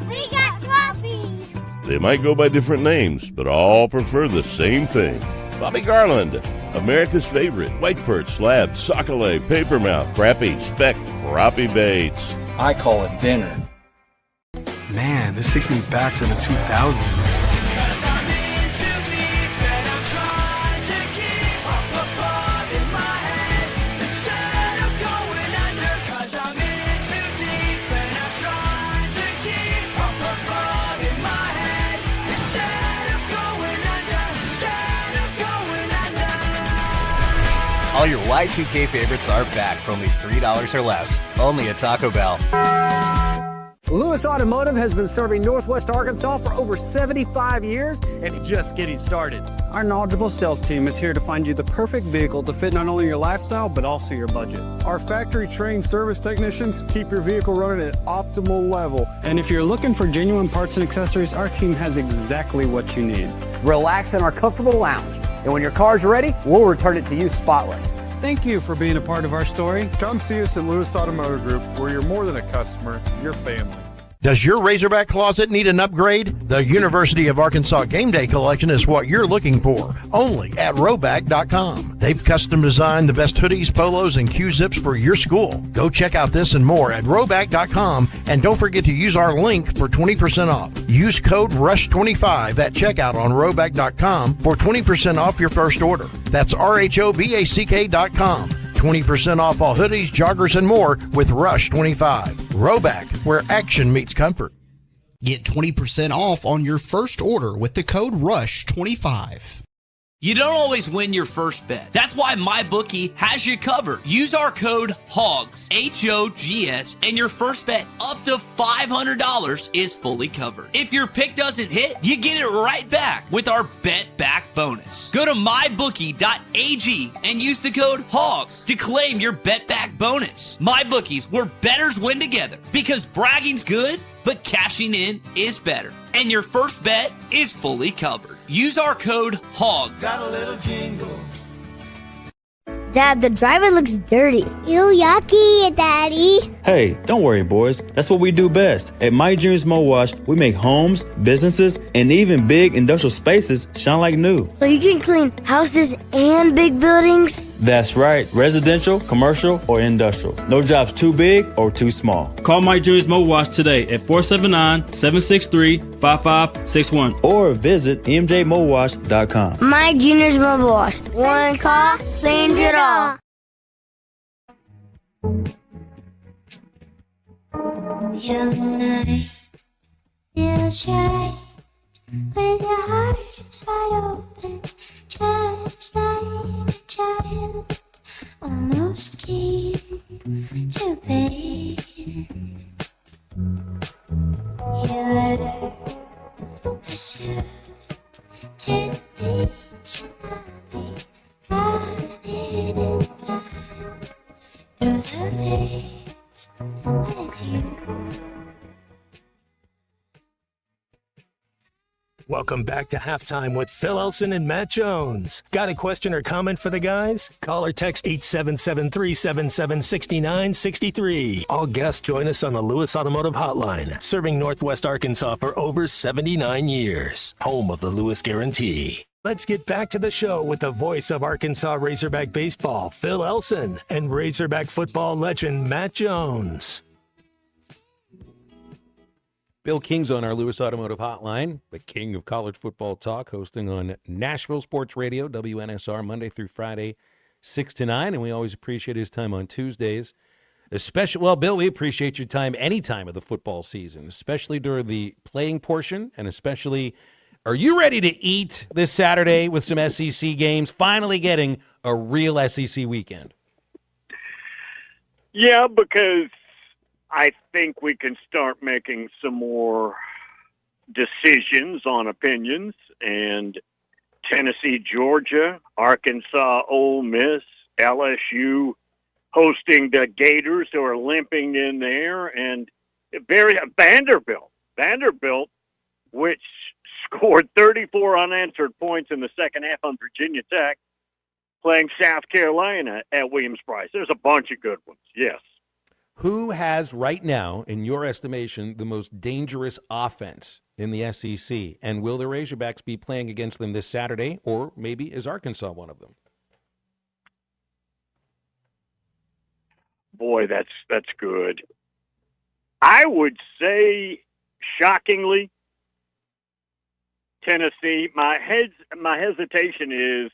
We got crappies. They might go by different names, but all prefer the same thing. Bobby Garland, America's favorite white perch, slab, sockeye, papermouth, crappie, speck, crappie baits. I call it dinner. Man, this takes me back to the 2000s. All your Y2K favorites are back for only $3 or less. Only at Taco Bell. Lewis Automotive has been serving Northwest Arkansas for over 75 years and just getting started. Our knowledgeable sales team is here to find you the perfect vehicle to fit not only your lifestyle, but also your budget. Our factory-trained service technicians keep your vehicle running at optimal level. And if you're looking for genuine parts and accessories, our team has exactly what you need. Relax in our comfortable lounge. And when your car's ready, we'll return it to you spotless. Thank you for being a part of our story. Come see us at Lewis Automotive Group, where you're more than a customer, you're family. Does your Razorback closet need an upgrade? The University of Arkansas Game Day Collection is what you're looking for, only at Roback.com. They've custom designed the best hoodies, polos, and Q-zips for your school. Go check out this and more at Roback.com, and don't forget to use our link for 20% off. Use code RUSH25 at checkout on Roback.com for 20% off your first order. That's RHOBACK.com. 20% off all hoodies, joggers, and more with Rush 25. Roback, where action meets comfort. Get 20% off on your first order with the code RUSH25. You don't always win your first bet. That's why MyBookie has you covered. Use our code HOGS, H-O-G-S, and your first bet up to $500 is fully covered. If your pick doesn't hit, you get it right back with our Bet Back bonus. Go to mybookie.ag and use the code HOGS to claim your Bet Back bonus. MyBookie's where bettors win together, because bragging's good, but cashing in is better. And your first bet is fully covered. Use our code HOGS. Got a little jingle. Dad, the driver looks dirty. Ew, yucky, Daddy. Hey, don't worry, boys. That's what we do best. At My Dreams Mo Wash, we make homes, businesses, and even big industrial spaces shine like new. So you can clean houses and big buildings? That's right. Residential, commercial, or industrial. No job's too big or too small. Call My Dreams Mo Wash today at 479-763-5561 or visit mjmowash.com. My Junior's Mobile Wash. One call, cleans it all. You and I feel shy with your heart wide open, just like a child, almost keen to play. You were a suit to the beach, and I'll be running in line through the days with you. Welcome back to Halftime with Phil Elson and Matt Jones. Got a question or comment for the guys? Call or text 877-377-6963. All guests join us on the Lewis Automotive Hotline, serving Northwest Arkansas for over 79 years. Home of the Lewis Guarantee. Let's get back to the show with the voice of Arkansas Razorback baseball, Phil Elson, and Razorback football legend, Matt Jones. Bill King's on our Lewis Automotive Hotline, the king of college football talk, hosting on Nashville Sports Radio, WNSR, Monday through Friday, 6 to 9, and we always appreciate his time on Tuesdays. Well, Bill, we appreciate your time any time of the football season, especially during the playing portion, and especially, are you ready to eat this Saturday with some SEC games, finally getting a real SEC weekend? Yeah, because I think we can start making some more decisions on opinions. And Tennessee, Georgia, Arkansas, Ole Miss, LSU hosting the Gators, who are limping in there, and Vanderbilt, which scored 34 unanswered points in the second half on Virginia Tech, playing South Carolina at Williams-Brice. There's a bunch of good ones, yes. Who has right now, in your estimation, the most dangerous offense in the SEC? And will the Razorbacks be playing against them this Saturday, or maybe is Arkansas one of them? Boy, that's good. I would say, shockingly, Tennessee. My hesitation is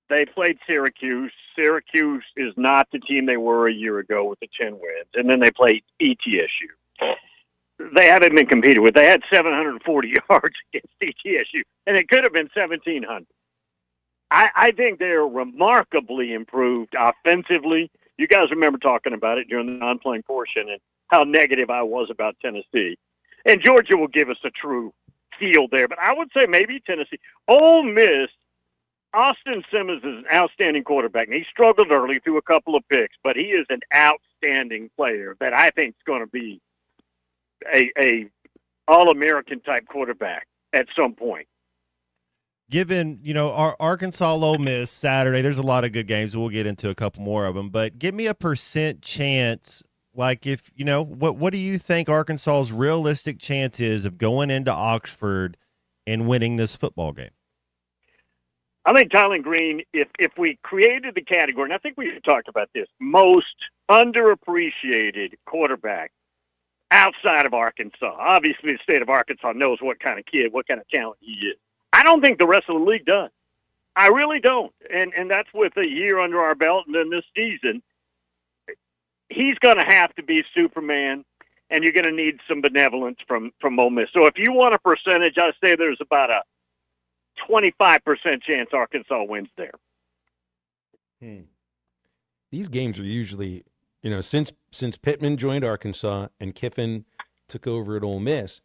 they played Syracuse. Syracuse is not the team they were a year ago with the 10 wins. And then they played ETSU. They haven't been competed with. They had 740 yards against ETSU, and it could have been 1,700. I think they're remarkably improved offensively. You guys remember talking about it during the non-playing portion and how negative I was about Tennessee. And Georgia will give us a true feel there. But I would say maybe Tennessee. Ole Miss, Austin Simmons is an outstanding quarterback. And he struggled early through a couple of picks, but he is an outstanding player that I think is going to be a All-American type quarterback at some point. Given, our Arkansas Ole Miss Saturday, there's a lot of good games. We'll get into a couple more of them, but give me a % chance. Like if, what do you think Arkansas's realistic chance is of going into Oxford and winning this football game? I think Tylen Green, if we created the category, and I think we talked about this, most underappreciated quarterback outside of Arkansas. Obviously, the state of Arkansas knows what kind of kid, what kind of talent he is. I don't think the rest of the league does. I really don't. And that's with a year under our belt and then this season. He's going to have to be Superman, and you're going to need some benevolence from Ole Miss. So if you want a percentage, I'd say there's about a 25% chance Arkansas wins there. These games are usually, since Pittman joined Arkansas and Kiffin took over at Ole Miss,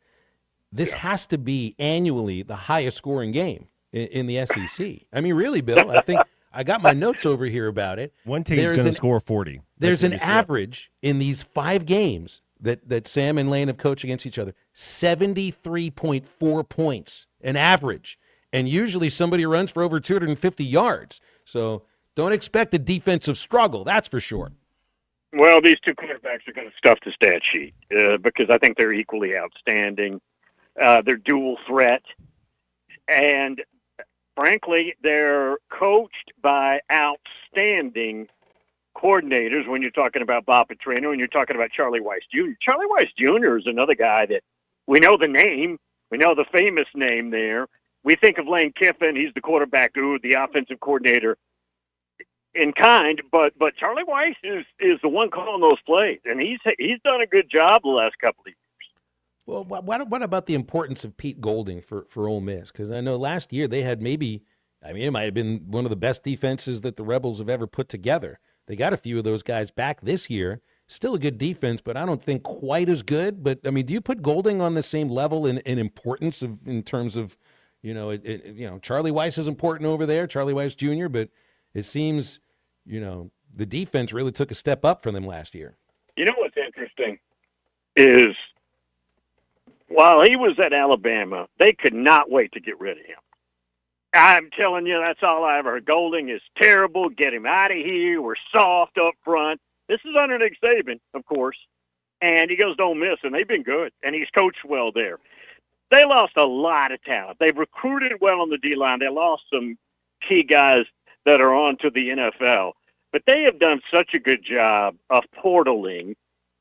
this has to be annually the highest scoring game in the SEC. I mean, really, Bill, I think I got my notes over here about it. One team's going to score 40. There's an average in these 5 games that Sam and Lane have coached against each other, 73.4 points, an average. And usually somebody runs for over 250 yards. So don't expect a defensive struggle, that's for sure. Well, these two quarterbacks are going to stuff the stat sheet because I think they're equally outstanding. They're dual threat. And frankly, they're coached by outstanding coordinators when you're talking about Bob Petrino and you're talking about Charlie Weiss Jr. Charlie Weiss Jr. is another guy that we know the name. We know the famous name there. We think of Lane Kiffin. He's the quarterback guru, the offensive coordinator in kind, but Charlie Weiss is the one calling those plays, and he's done a good job the last couple of years. Well, what about the importance of Pete Golding for Ole Miss? Because I know last year they had it might have been one of the best defenses that the Rebels have ever put together. They got a few of those guys back this year. Still a good defense, but I don't think quite as good. But, I mean, do you put Golding on the same level in importance in terms of, Charlie Weiss is important over there, Charlie Weiss Jr., but it seems, the defense really took a step up for them last year. You know what's interesting is while he was at Alabama, they could not wait to get rid of him. I'm telling you, that's all I ever heard. Golding is terrible. Get him out of here. We're soft up front. This is under Nick Saban, of course. And he goes to Ole Miss, and they've been good. And he's coached well there. They lost a lot of talent. They've recruited well on the D-line. They lost some key guys that are on to the NFL. But they have done such a good job of portaling.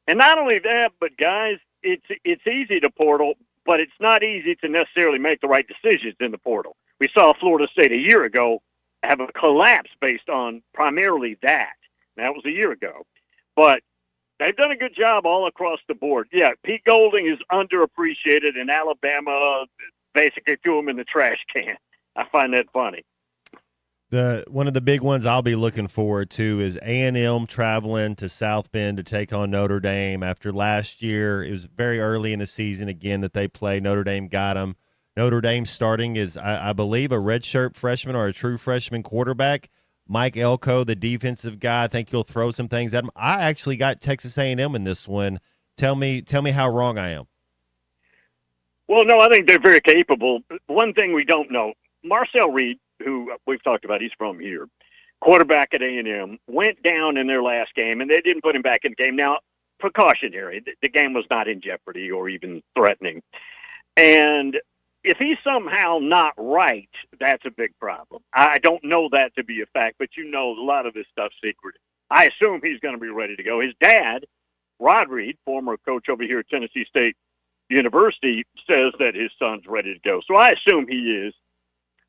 And not only that, but guys, it's easy to portal, but it's not easy to necessarily make the right decisions in the portal. We saw Florida State a year ago have a collapse based on primarily that. That was a year ago. But they've done a good job all across the board. Yeah, Pete Golding is underappreciated, and Alabama basically threw him in the trash can. I find that funny. One of the big ones I'll be looking forward to is A&M traveling to South Bend to take on Notre Dame. After last year, it was very early in the season again that they played. Notre Dame got them. Notre Dame starting is, I believe, a redshirt freshman or a true freshman quarterback. Mike Elko, the defensive guy, I think he'll throw some things at him. I actually got Texas A&M in this one. Tell me how wrong I am. Well, no, I think they're very capable. One thing we don't know, Marcel Reed, who we've talked about, he's from here, quarterback at A&M, went down in their last game, and they didn't put him back in the game. Now, precautionary. The game was not in jeopardy or even threatening. And if he's somehow not right, that's a big problem. I don't know that to be a fact, but a lot of this stuff's secretive. I assume he's going to be ready to go. His dad, Rod Reed, former coach over here at Tennessee State University, says that his son's ready to go. So I assume he is.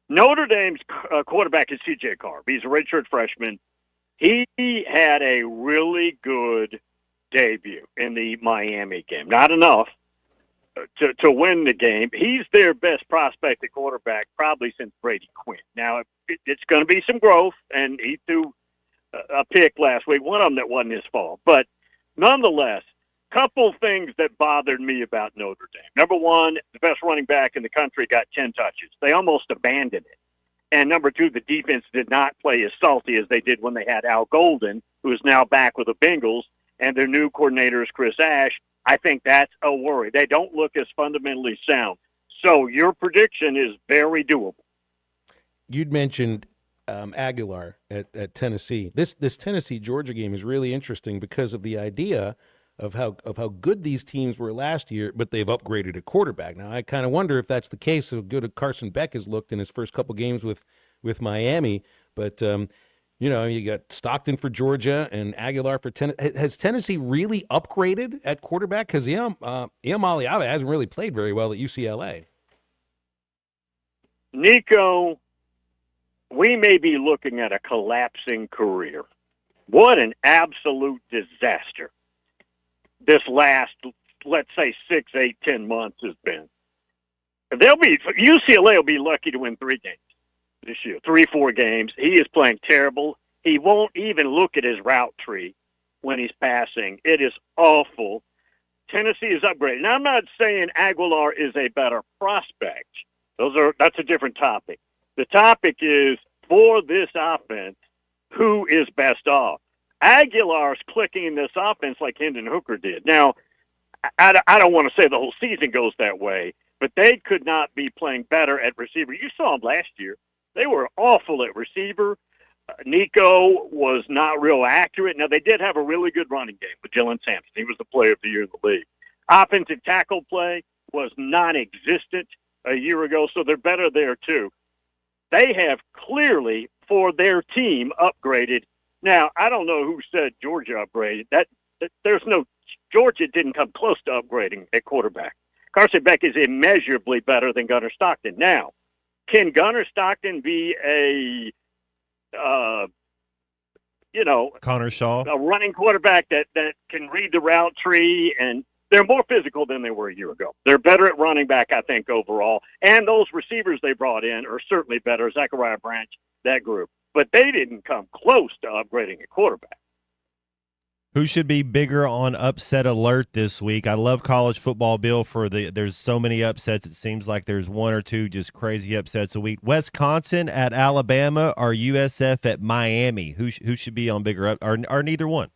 Notre Dame's quarterback is C.J. Carr. He's a redshirt freshman. He had a really good debut in the Miami game. Not enough to win the game. He's their best prospect at quarterback probably since Brady Quinn. Now, it's going to be some growth, and he threw a pick last week, one of them that wasn't his fault. But nonetheless, couple things that bothered me about Notre Dame. Number one, the best running back in the country got 10 touches. They almost abandoned it. And number two, the defense did not play as salty as they did when they had Al Golden, who is now back with the Bengals, and their new coordinator is Chris Ash. I think that's a worry. They don't look as fundamentally sound. So your prediction is very doable. You'd mentioned Aguilar at Tennessee. This Tennessee-Georgia game is really interesting because of the idea of how good these teams were last year, but they've upgraded at quarterback. Now, I kind of wonder if that's the case, so good as Carson Beck has looked in his first couple games with Miami. But, you got Stockton for Georgia and Aguilar for Tennessee. Has Tennessee really upgraded at quarterback? Because Iamaleava hasn't really played very well at UCLA. Nico, we may be looking at a collapsing career. What an absolute disaster this last, let's say, 6, 8, 10 months has been. UCLA will be lucky to win 3 games this year, 3-4 games. He is playing terrible. He won't even look at his route tree when he's passing. It is awful. Tennessee is upgraded. Now, I'm not saying Aguilar is a better prospect. That's a different topic. The topic is, for this offense, who is best off? Aguilar's clicking in this offense like Hendon Hooker did. Now, I don't want to say the whole season goes that way, but they could not be playing better at receiver. You saw them last year. They were awful at receiver. Nico was not real accurate. Now, they did have a really good running game with Jalen Sampson. He was the player of the year in the league. Offensive tackle play was non-existent a year ago, so they're better there too. They have clearly, for their team, upgraded. Now, I don't know who said Georgia upgraded. Georgia didn't come close to upgrading at quarterback. Carson Beck is immeasurably better than Gunnar Stockton. Now, can Gunnar Stockton be Connor Shaw, a running quarterback that can read the route tree? And they're more physical than they were a year ago. They're better at running back, I think, overall. And those receivers they brought in are certainly better. Zachariah Branch, that group. But they didn't come close to upgrading a quarterback. who should be bigger on upset alert this week? I love college football, Bill, there's so many upsets. It seems like there's one or two just crazy upsets a week. Wisconsin at Alabama or USF at Miami? Who should be on bigger or neither one?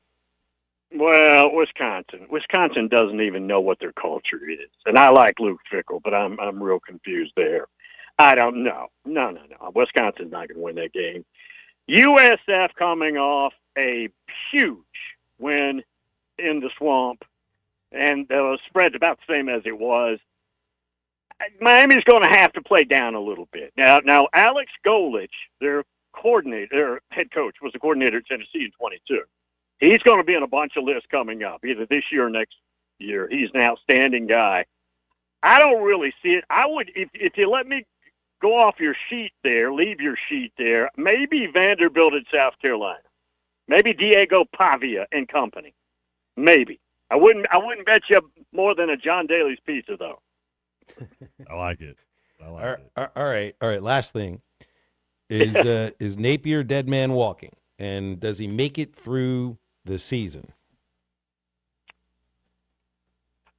Well, Wisconsin. Wisconsin doesn't even know what their culture is. And I like Luke Fickell, but I'm real confused there. I don't know. No. Wisconsin's not going to win that game. USF coming off a huge win in the Swamp, and the spread's about the same as it was. Miami's going to have to play down a little bit. Now Alex Golich, their head coach, was the coordinator at Tennessee in 22. He's going to be on a bunch of lists coming up, either this year or next year. He's an outstanding guy. I don't really see it. I would, if you let me go off your sheet there, leave your sheet there, maybe Vanderbilt at South Carolina. Maybe Diego Pavia and company. Maybe. I wouldn't bet you more than a John Daly's pizza, though. I like it. All right. Last thing is Napier dead man walking, and does he make it through the season?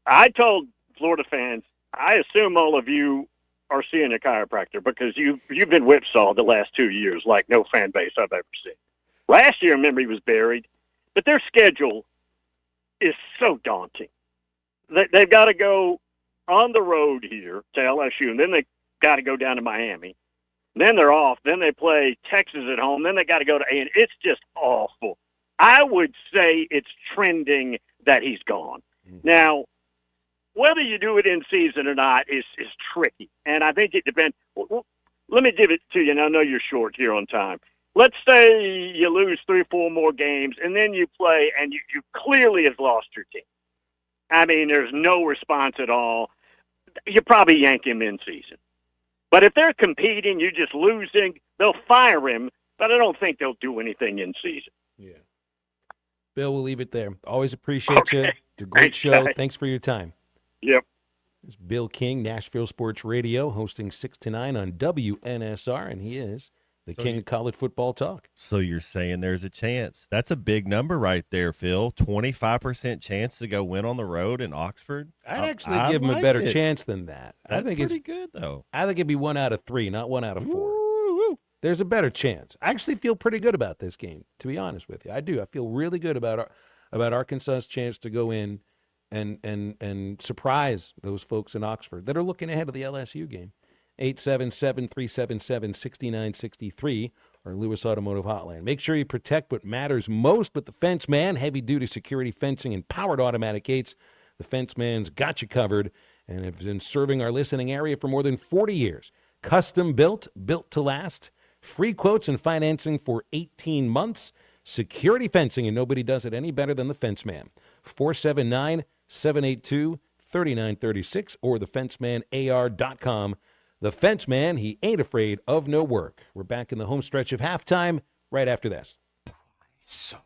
I told Florida fans, I assume all of you are seeing a chiropractor because you've been whipsawed the last 2 years like no fan base I've ever seen. Last year, remember, he was buried, but their schedule is so daunting. They've got to go on the road here to LSU, and then they got to go down to Miami. Then they're off. Then they play Texas at home. Then they got to go to A&M. It's just awful. I would say it's trending that he's gone. Mm-hmm. Now, whether you do it in season or not is tricky, and I think it depends. Well, let me give it to you, and I know you're short here on time. Let's say you lose 3 or 4 more games, and then you play, and you clearly have lost your team. I mean, there's no response at all. You probably yank him in season. But if they're competing, you're just losing, they'll fire him, but I don't think they'll do anything in season. Yeah. Bill, we'll leave it there. Always appreciate you. It's a great show. Guys. Thanks for your time. Yep. It's Bill King, Nashville Sports Radio, hosting 6 to 9 on WNSR, and he is the king of college football talk. So you're saying there's a chance. That's a big number right there, Phil. 25% chance to go win on the road in Oxford. I'd actually give him a better chance than that. That's I think pretty it's good, though. I think it'd be 1 out of 3, not 1 out of 4. Woo-hoo. There's a better chance. I actually feel pretty good about this game, to be honest with you. I do. I feel really good about Arkansas's chance to go in and surprise those folks in Oxford that are looking ahead of the LSU game. 877-377-6963 or Lewis Automotive Hotline. Make sure you protect what matters most with the Fence Man. Heavy-duty security fencing and powered automatic gates. The Fence Man's got you covered and have been serving our listening area for more than 40 years. Custom built, built to last. Free quotes and financing for 18 months. Security fencing, and nobody does it any better than the Fence Man. 479-782-3936 or thefencemanAR.com. The Fence Man, he ain't afraid of no work. We're back in the home stretch of halftime right after this. So,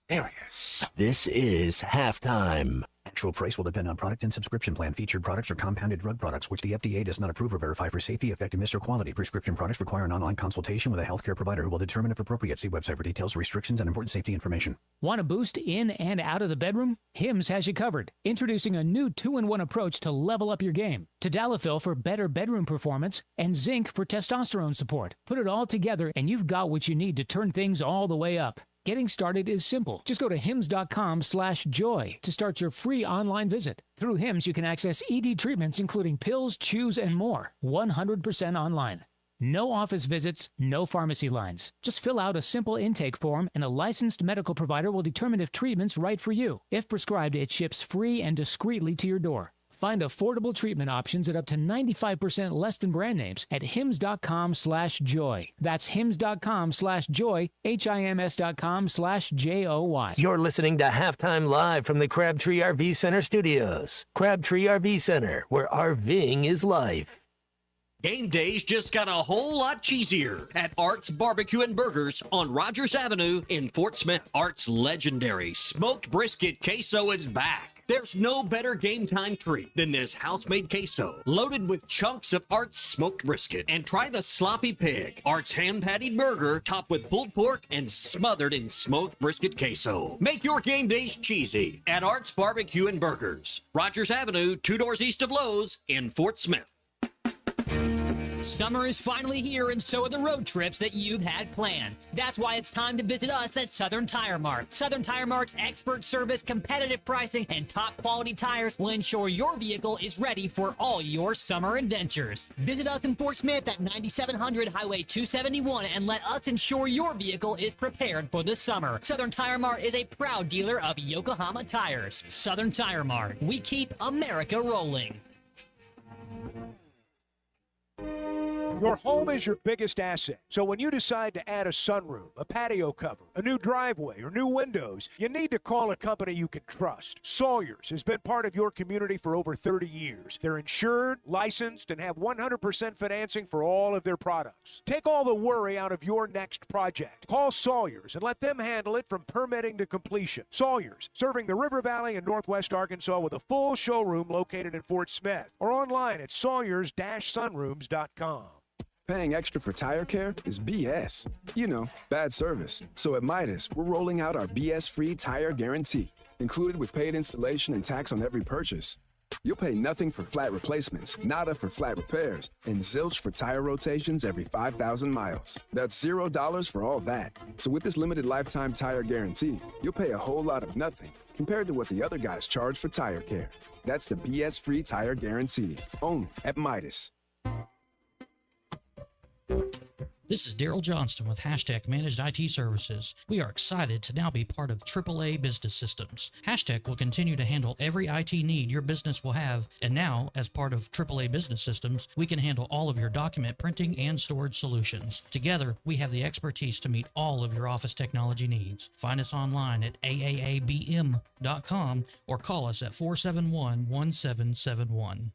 there it is. This is halftime Actual price will depend on product and subscription plan. Featured products are compounded drug products, which the FDA does not approve or verify for safety, effectiveness, or quality. Prescription products require an online consultation with a healthcare provider who will determine if appropriate. See website for details, restrictions, and important safety information. Want a boost in and out of the bedroom? Hims has you covered. Introducing a new 2-in-1 approach to level up your game. Tadalafil for better bedroom performance and zinc for testosterone support. Put it all together and you've got what you need to turn things all the way up. Getting started is simple. Just go to hims.com/joy to start your free online visit. Through Hims, you can access ED treatments including pills, chews, and more. 100% online. No office visits, no pharmacy lines. Just fill out a simple intake form and a licensed medical provider will determine if treatment's right for you. If prescribed, it ships free and discreetly to your door. Find affordable treatment options at up to 95% less than brand names at hims.com/joy. That's hims.com/joy, HIMS.com/JOY. You're listening to Halftime Live from the Crabtree RV Center studios. Crabtree RV Center, where RVing is life. Game days just got a whole lot cheesier at Art's Barbecue and Burgers on Rogers Avenue in Fort Smith. Art's legendary smoked brisket queso is back. There's no better game time treat than this house-made queso, loaded with chunks of Art's smoked brisket. And try the sloppy pig, Art's hand-patted burger, topped with pulled pork and smothered in smoked brisket queso. Make your game days cheesy at Art's Barbecue and Burgers, Rogers Avenue, 2 doors east of Lowe's in Fort Smith. Summer is finally here, and so are the road trips that you've had planned. That's why it's time to visit us at Southern Tire Mart. Southern Tire Mart's expert service, competitive pricing, and top quality tires will ensure your vehicle is ready for all your summer adventures. Visit us in Fort Smith at 9700 Highway 271 and let us ensure your vehicle is prepared for the summer. Southern Tire Mart is a proud dealer of Yokohama tires. Southern Tire Mart. We keep America rolling. Your home is your biggest asset. So when you decide to add a sunroom, a patio cover, a new driveway, or new windows, you need to call a company you can trust. Sawyers has been part of your community for over 30 years. They're insured, licensed, and have 100% financing for all of their products. Take all the worry out of your next project. Call Sawyers and let them handle it from permitting to completion. Sawyers, serving the River Valley and Northwest Arkansas with a full showroom located in Fort Smith or online at sawyers-sunrooms.com. Paying extra for tire care is BS. You know, bad service. So at Midas, we're rolling out our BS-free tire guarantee, included with paid installation and tax on every purchase. You'll pay nothing for flat replacements, nada for flat repairs, and zilch for tire rotations every 5,000 miles. That's $0 for all that. So with this limited lifetime tire guarantee, you'll pay a whole lot of nothing compared to what the other guys charge for tire care. That's the BS-free tire guarantee, only at Midas. This is Daryl Johnston with Hashtag Managed IT Services. We are excited to now be part of AAA Business Systems. Hashtag will continue to handle every IT need your business will have, and now, as part of AAA Business Systems, we can handle all of your document printing and storage solutions. Together, we have the expertise to meet all of your office technology needs. Find us online at aaabm.com or call us at 471-1771.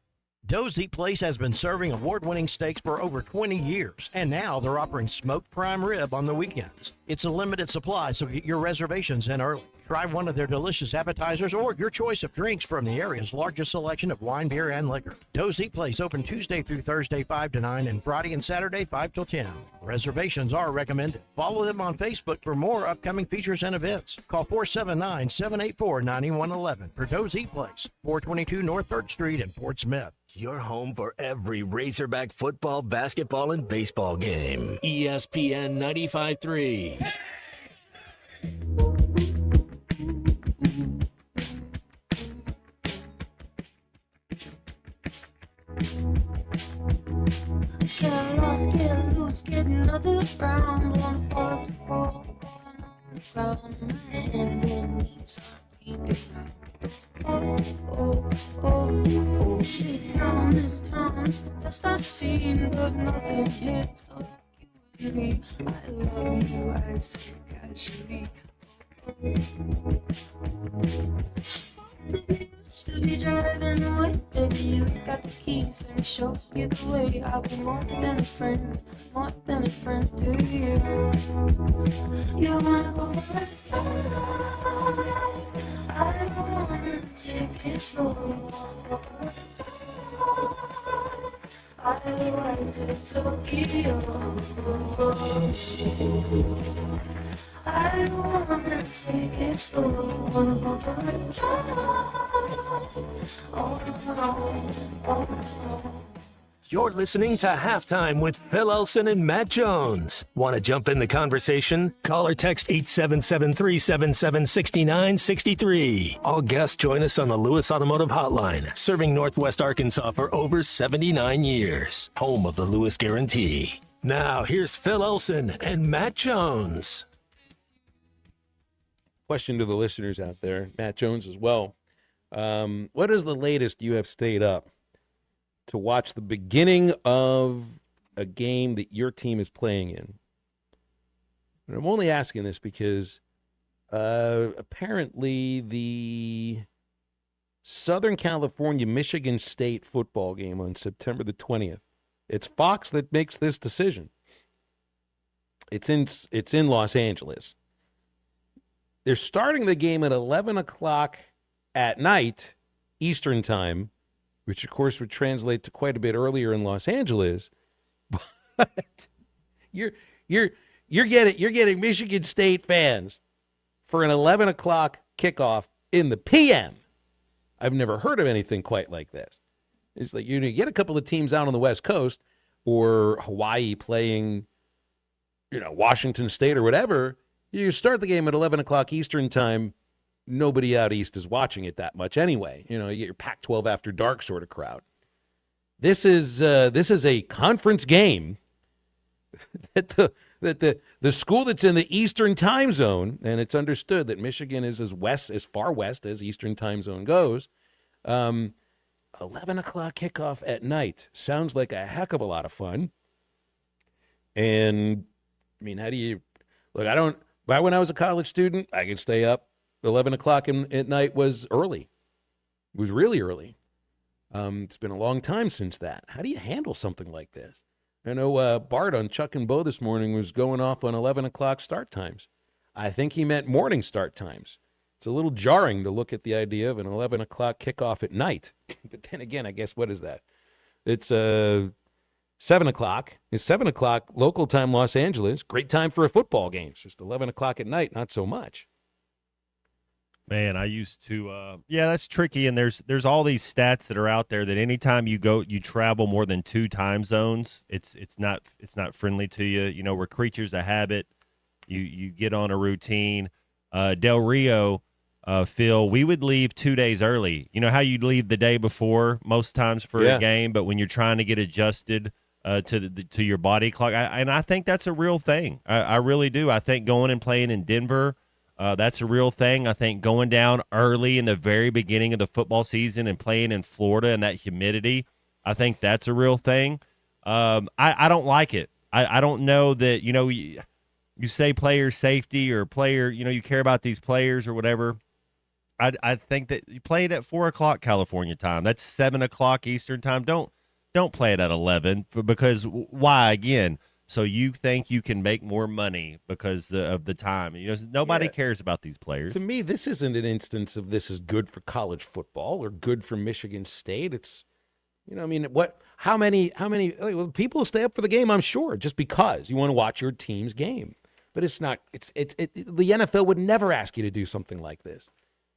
Doe's Eat Place has been serving award-winning steaks for over 20 years, and now they're offering smoked prime rib on the weekends. It's a limited supply, so get your reservations in early. Try one of their delicious appetizers or your choice of drinks from the area's largest selection of wine, beer, and liquor. Doe's Eat Place open Tuesday through Thursday 5 to 9 and Friday and Saturday 5 till 10. Reservations are recommended. Follow them on Facebook for more upcoming features and events. Call 479-784-9111 for Doe's Eat Place, 422 North 3rd Street in Fort Smith. Your home for every Razorback football, basketball, and baseball game. ESPN 95.3. Get on, get loose, get another round. One fall to fall, crawling on the ground. My hands and knees are bleeding out. Oh, oh, oh, oh. This town is the best I've seen, but nothing hits like you and me. I love you, I say casually. To be driving away, baby, you got the keys, let me show you the way. I'll be more than a friend to you. You wanna go right? I wanna take it slow. I went to Tokyo. I wanna take it slow. Wanna go for a drive. Oh no, oh no. You're listening to Halftime with Phil Elson and Matt Jones. Want to jump in the conversation? Call or text 877-377-6963. All guests join us on the Lewis Automotive Hotline, serving Northwest Arkansas for over 79 years. Home of the Lewis Guarantee. Now, here's Phil Elson and Matt Jones. Question to the listeners out there, Matt Jones as well. What is the latest you have stayed up to watch the beginning of a game that your team is playing in? And I'm only asking this because apparently the Southern California Michigan State football game on September the 20th, it's Fox that makes this decision. It's in Los Angeles. They're starting the game at 11 o'clock at night, Eastern time, which of course would translate to quite a bit earlier in Los Angeles. But you're getting Michigan State fans for an 11 o'clock kickoff in the PM. I've never heard of anything quite like this. It's like you get a couple of teams out on the West Coast or Hawaii playing, Washington State or whatever. You start the game at 11 o'clock Eastern time. Nobody out east is watching it that much anyway. You get your Pac-12 after dark sort of crowd. This is a conference game that the school that's in the Eastern time zone, and it's understood that Michigan is as far west as Eastern time zone goes. 11 o'clock kickoff at night sounds like a heck of a lot of fun. And I mean, how do you look? Back when I was a college student, I could stay up. 11 o'clock at night was early. It was really early. It's been a long time since that. How do you handle something like this? I know Bart on Chuck and Bo this morning was going off on 11 o'clock start times. I think he meant morning start times. It's a little jarring to look at the idea of an 11 o'clock kickoff at night. But then again, I guess, what is that? It's 7 o'clock. It's 7 o'clock local time Los Angeles. Great time for a football game. It's just 11 o'clock at night, not so much. Man, I used to, that's tricky. And there's all these stats that are out there that anytime you travel more than 2 time zones, it's not friendly to you. We're creatures of habit. You get on a routine. Del Rio, Phil, we would leave 2 days early. You know how you'd leave the day before most times for a game, but when you're trying to get adjusted to your body clock, I think that's a real thing. I really do. I think going and playing in Denver, that's a real thing. I think going down early in the very beginning of the football season and playing in Florida and that humidity, I think that's a real thing. I don't like it. I don't know that, you say player safety or player, you care about these players or whatever. I think that you play it at 4 o'clock California time. That's 7 o'clock Eastern time. Don't play it at 11 because why? Again, so you think you can make more money because of the time. Nobody cares about these players. To me, this isn't an instance of this is good for college football or good for Michigan State. It's, how many people stay up for the game, I'm sure, just because you want to watch your team's game. But it's not, the NFL would never ask you to do something like this.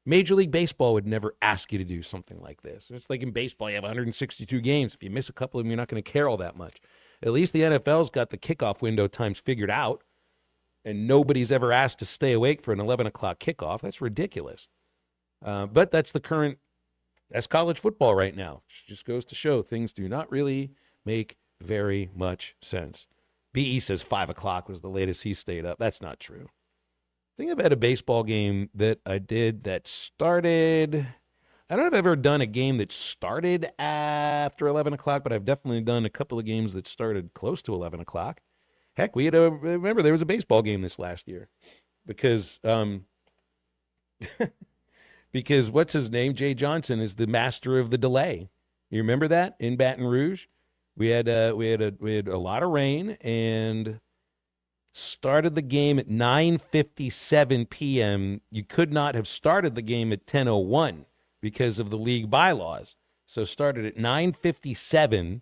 Major League Baseball would never ask you to do something like this. It's like in baseball, you have 162 games. If you miss a couple of them, you're not going to care all that much. At least the NFL's got the kickoff window times figured out, and nobody's ever asked to stay awake for an 11 o'clock kickoff. That's ridiculous. But that's college football right now. It just goes to show things do not really make very much sense. BE says 5 o'clock was the latest he stayed up. That's not true. I think I've had a baseball game that I did that started... I don't know if I've ever done a game that started after 11 o'clock, but I've definitely done a couple of games that started close to 11 o'clock. Heck, remember there was a baseball game this last year because what's his name? Jay Johnson is the master of the delay. You remember that in Baton Rouge? We had a lot of rain and started the game at 9:57 p.m. You could not have started the game at 10:01. because of the league bylaws. So started at 9:57.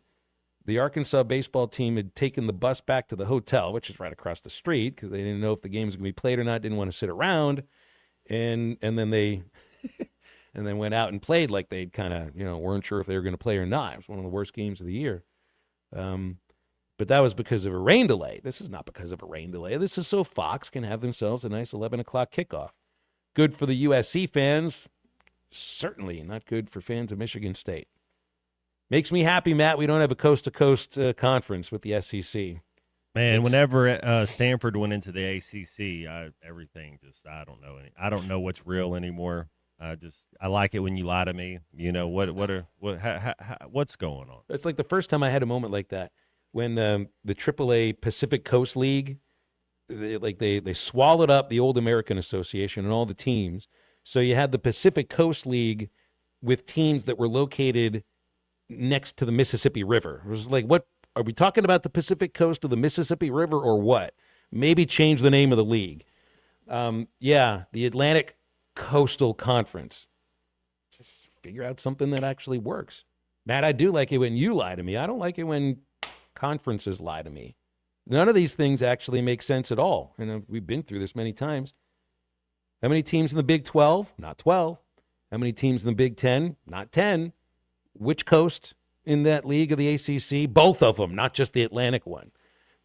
The Arkansas baseball team had taken the bus back to the hotel, which is right across the street, because they didn't know if the game was going to be played or not, didn't want to sit around. And then they and then went out and played like they kind of, weren't sure if they were going to play or not. It was one of the worst games of the year. But that was because of a rain delay. This is not because of a rain delay. This is so Fox can have themselves a nice 11 o'clock kickoff. Good for the USC fans. Certainly not good for fans of Michigan State. Makes me happy, Matt, we don't have a coast-to-coast conference with the SEC. Man, whenever Stanford went into the ACC, everything just I don't know what's real anymore. I like it when you lie to me. What's going on? It's like the first time I had a moment like that when the AAA Pacific Coast League, they swallowed up the old American Association and all the teams. So you had the Pacific Coast League with teams that were located next to the Mississippi River. It was like, what are we talking about, the Pacific Coast of the Mississippi River or what? Maybe change the name of the league. The Atlantic Coastal Conference. Just figure out something that actually works. Matt, I do like it when you lie to me. I don't like it when conferences lie to me. None of these things actually make sense at all. And we've been through this many times. How many teams in the Big 12? Not 12. How many teams in the Big 10? Not 10. Which coast in that league of the ACC? Both of them, not just the Atlantic one.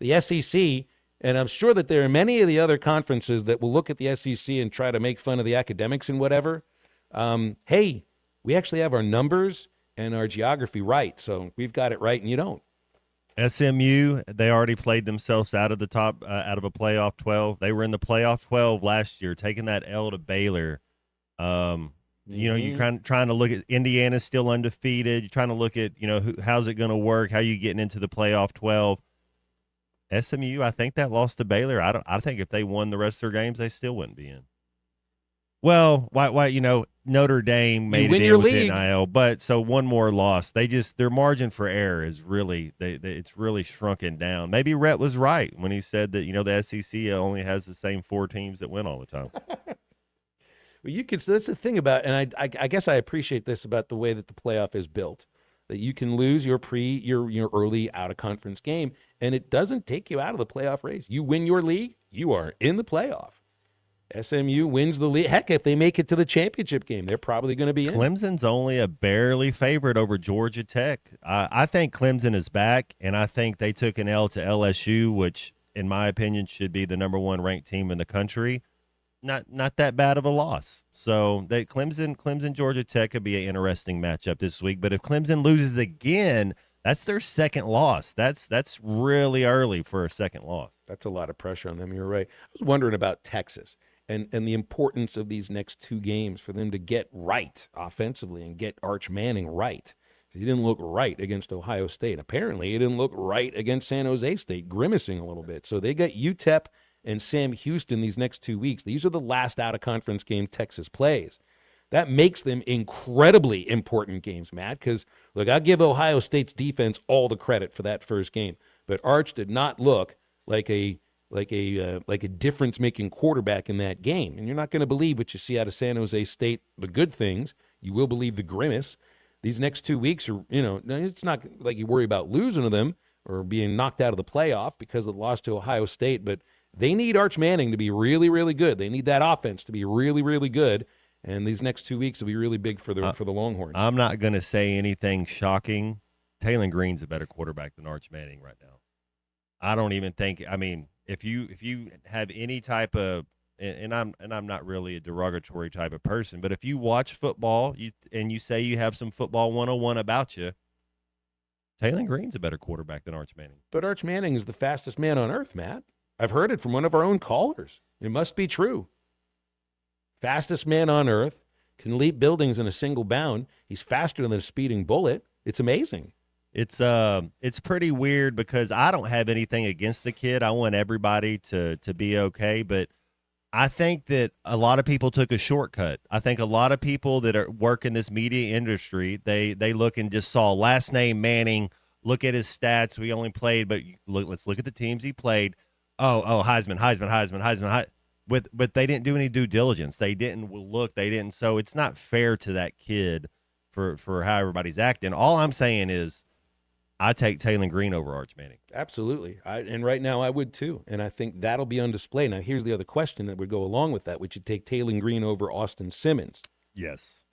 The SEC, and I'm sure that there are many of the other conferences that will look at the SEC and try to make fun of the academics and whatever. Hey, we actually have our numbers and our geography right, so we've got it right and you don't. SMU, they already played themselves out of the top, out of a playoff 12. They were in the playoff 12 last year, taking that L to Baylor. You're trying to look at Indiana's still undefeated. You're trying to look at, how's it going to work? How you getting into the playoff 12? SMU, I think that lost to Baylor. I think if they won the rest of their games, they still wouldn't be in. Well, why Notre Dame made it in with NIL, but so one more loss. Their margin for error is really it's really shrunken down. Maybe Rhett was right when he said that the SEC only has the same 4 teams that win all the time. Well, that's the thing about, and I guess I appreciate this about the way that the playoff is built, that you can lose your early out of conference game, and it doesn't take you out of the playoff race. You win your league, you are in the playoff. SMU wins the league. Heck, if they make it to the championship game, they're probably going to be in. Clemson's only a barely favorite over Georgia Tech. I think Clemson is back, and I think they took an L to LSU, which, in my opinion, should be the number 1 ranked team in the country. Not that bad of a loss. So Clemson, Georgia Tech could be an interesting matchup this week. But if Clemson loses again, that's their second loss. That's really early for a second loss. That's a lot of pressure on them. You're right. I was wondering about Texas and the importance of these next 2 games for them to get right offensively and get Arch Manning right. He didn't look right against Ohio State. Apparently, he didn't look right against San Jose State, grimacing a little bit. So they got UTEP and Sam Houston these next 2 weeks. These are the last out-of-conference game Texas plays. That makes them incredibly important games, Matt, because, look, I'll give Ohio State's defense all the credit for that first game, but Arch did not look like a difference-making quarterback in that game. And you're not going to believe what you see out of San Jose State, the good things. You will believe the grimace. These next 2 weeks are, it's not like you worry about losing to them or being knocked out of the playoff because of the loss to Ohio State, but they need Arch Manning to be really, really good. They need that offense to be really, really good. And these next 2 weeks will be really big for the Longhorns. I'm not going to say anything shocking. Taylor Green's a better quarterback than Arch Manning right now. I don't even think. I mean, if you have any type of, and I'm not really a derogatory type of person, but if you watch football and you say you have some football 101 about you, Taylor Green's a better quarterback than Arch Manning. But Arch Manning is the fastest man on earth, Matt. I've heard it from one of our own callers. It must be true. Fastest man on earth, can leap buildings in a single bound. He's faster than a speeding bullet. It's amazing. It's pretty weird because I don't have anything against the kid. I want everybody to be okay, but I think that a lot of people took a shortcut. I think a lot of people that work in this media industry, they look and just saw last name Manning, look at his stats. We only played, but let's look at the teams he played. Oh, Heisman. but they didn't do any due diligence. They didn't look. They didn't. So it's not fair to that kid for how everybody's acting. All I'm saying is, I take Taylor Green over Arch Manning. Absolutely. And right now I would too. And I think that'll be on display. Now, here's the other question that would go along with that. Would you take Taylor Green over Austin Simmons? Yes.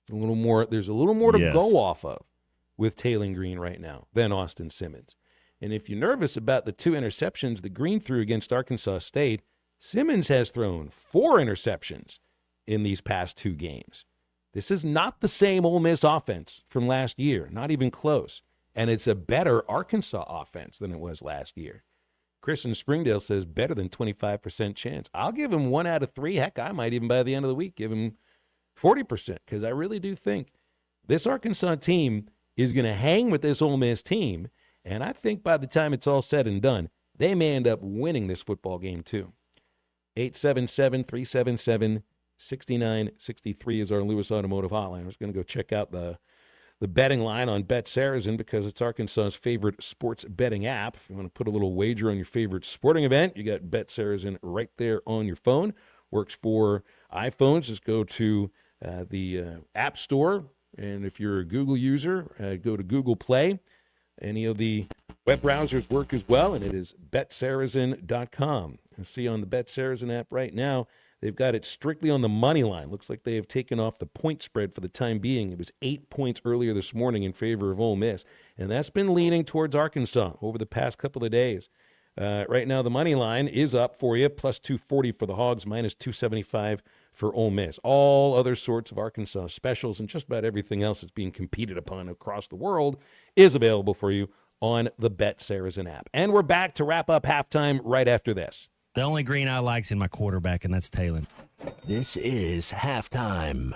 There's a little more to go off of with Taylor Green right now than Austin Simmons. And if you're nervous about the 2 interceptions that Green threw against Arkansas State, Simmons has thrown 4 interceptions in these past 2 games. This is not the same Ole Miss offense from last year, not even close. And it's a better Arkansas offense than it was last year. Chris in Springdale says better than 25% chance. I'll give him 1 out of 3. Heck, I might even by the end of the week give him 40% because I really do think this Arkansas team is going to hang with this Ole Miss team. And I think by the time it's all said and done, they may end up winning this football game too. 877-377-6963 is our Lewis Automotive hotline. I was going to go check out the betting line on Bet Saracen because it's Arkansas's favorite sports betting app. If you want to put a little wager on your favorite sporting event, you got Bet Saracen right there on your phone. Works for iPhones. Just go to the App Store, and if you're a Google user, go to Google Play. Any of the web browsers work as well, and it is BetSaracen.com. You see on the Bet Saracen app right now, they've got it strictly on the money line. Looks like they have taken off the point spread for the time being. It was 8 points earlier this morning in favor of Ole Miss, and that's been leaning towards Arkansas over the past couple of days. Right now, the money line is up for you, plus 240 for the Hogs, minus 275 for Ole Miss. All other sorts of Arkansas specials and just about everything else that's being competed upon across the world is available for you on the Bet Saracen app. And we're back to wrap up halftime right after this. The only green I like's in my quarterback, and that's Taylor. This is halftime.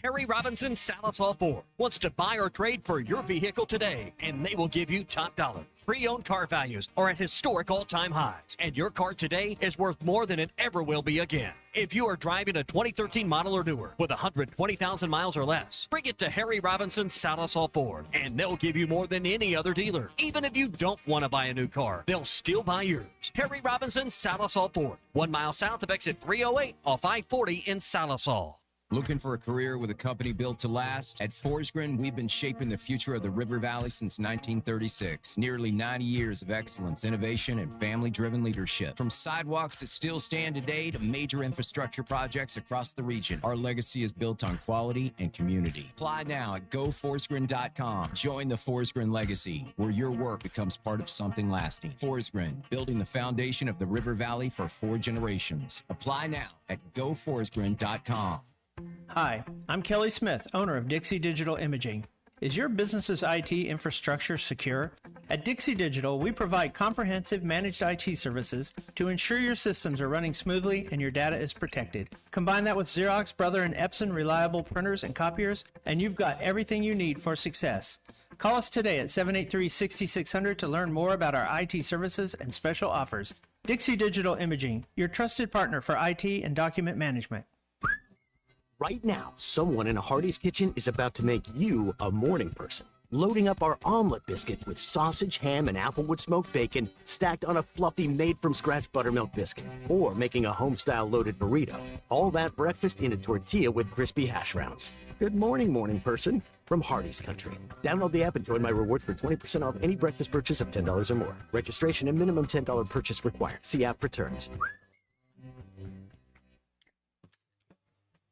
Harry Robinson Salisol Ford wants to buy or trade for your vehicle today, and they will give you top dollar. Pre-owned car values are at historic all-time highs, and your car today is worth more than it ever will be again. If you are driving a 2013 model or newer with 120,000 miles or less, bring it to Harry Robinson Salisol Ford, and they'll give you more than any other dealer. Even if you don't want to buy a new car, they'll still buy yours. Harry Robinson Salisol Ford, 1 mile south of exit 308 off I-40 in Salisol. Looking for a career with a company built to last? At Forsgren, we've been shaping the future of the River Valley since 1936. Nearly 90 years of excellence, innovation, and family-driven leadership. From sidewalks that still stand today to major infrastructure projects across the region, our legacy is built on quality and community. Apply now at GoForsgren.com. Join the Forsgren legacy, where your work becomes part of something lasting. Forsgren, building the foundation of the River Valley for 4 generations. Apply now at GoForsgren.com. Hi, I'm Kelly Smith, owner of Dixie Digital Imaging. Is your business's IT infrastructure secure? At Dixie Digital, we provide comprehensive managed IT services to ensure your systems are running smoothly and your data is protected. Combine that with Xerox, Brother, and Epson reliable printers and copiers, and you've got everything you need for success. Call us today at 783-6600 to learn more about our IT services and special offers. Dixie Digital Imaging, your trusted partner for IT and document management. Right now, someone in a Hardee's kitchen is about to make you a morning person. Loading up our omelet biscuit with sausage, ham, and applewood smoked bacon stacked on a fluffy made-from-scratch buttermilk biscuit. Or making a home-style loaded burrito. All that breakfast in a tortilla with crispy hash browns. Good morning, morning person, from Hardee's Country. Download the app and join my rewards for 20% off any breakfast purchase of $10 or more. Registration and minimum $10 purchase required. See app for terms.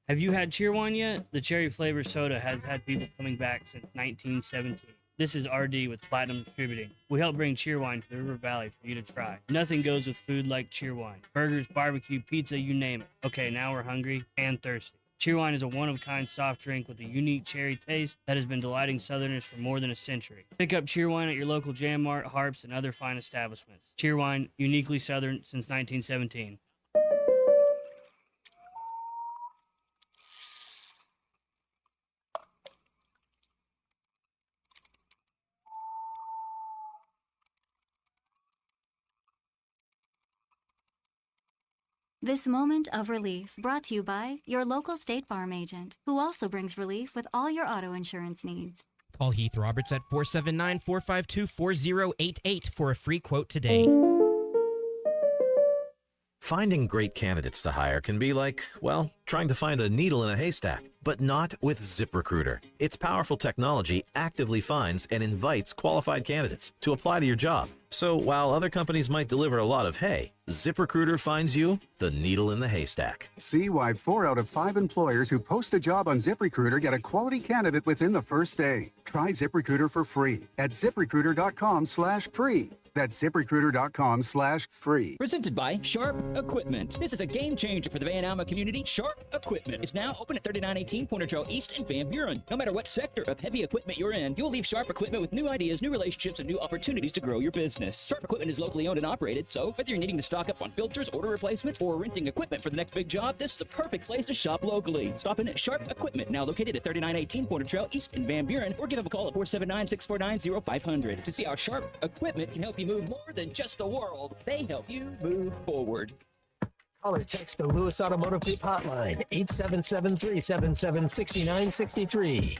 Have you had Cheerwine yet? The cherry flavored soda has had people coming back since 1917. This is RD with Platinum Distributing. We help bring Cheerwine to the River Valley for you to try. Nothing goes with food like Cheerwine. Burgers, barbecue, pizza, you name it. Okay, now we're hungry and thirsty. Cheerwine is a one-of-a-kind soft drink with a unique cherry taste that has been delighting Southerners for more than a century. Pick up Cheerwine at your local Jam Mart, Harps, and other fine establishments. Cheerwine, uniquely Southern since 1917. This moment of relief brought to you by your local State Farm agent, who also brings relief with all your auto insurance needs. Call Heath Roberts at 479-452-4088 for a free quote today. Finding great candidates to hire can be like, well, trying to find a needle in a haystack, but not with ZipRecruiter. Its powerful technology actively finds and invites qualified candidates to apply to your job. So while other companies might deliver a lot of hay, ZipRecruiter finds you the needle in the haystack. See why 4 out of 5 employers who post a job on ZipRecruiter get a quality candidate within the first day. Try ZipRecruiter for free at ZipRecruiter.com/free. That's ZipRecruiter.com/free. Presented by Sharp Equipment. This is a game changer for the Van Alma community. Sharp Equipment is now open at 3918 Pointer Trail East in Van Buren. No matter what sector of heavy equipment you're in, you'll leave Sharp Equipment with new ideas, new relationships, and new opportunities to grow your business. Sharp Equipment is locally owned and operated, so whether you're needing to stock up on filters, order replacements, or renting equipment for the next big job, this is the perfect place to shop locally. Stop in at Sharp Equipment, now located at 3918 Pointer Trail East in Van Buren, or give them a call at 479-649-0500 to see how Sharp Equipment can help you move more than just the world. They help you move forward. Call or text the Lewis Automotive Group hotline, 877-377-6963.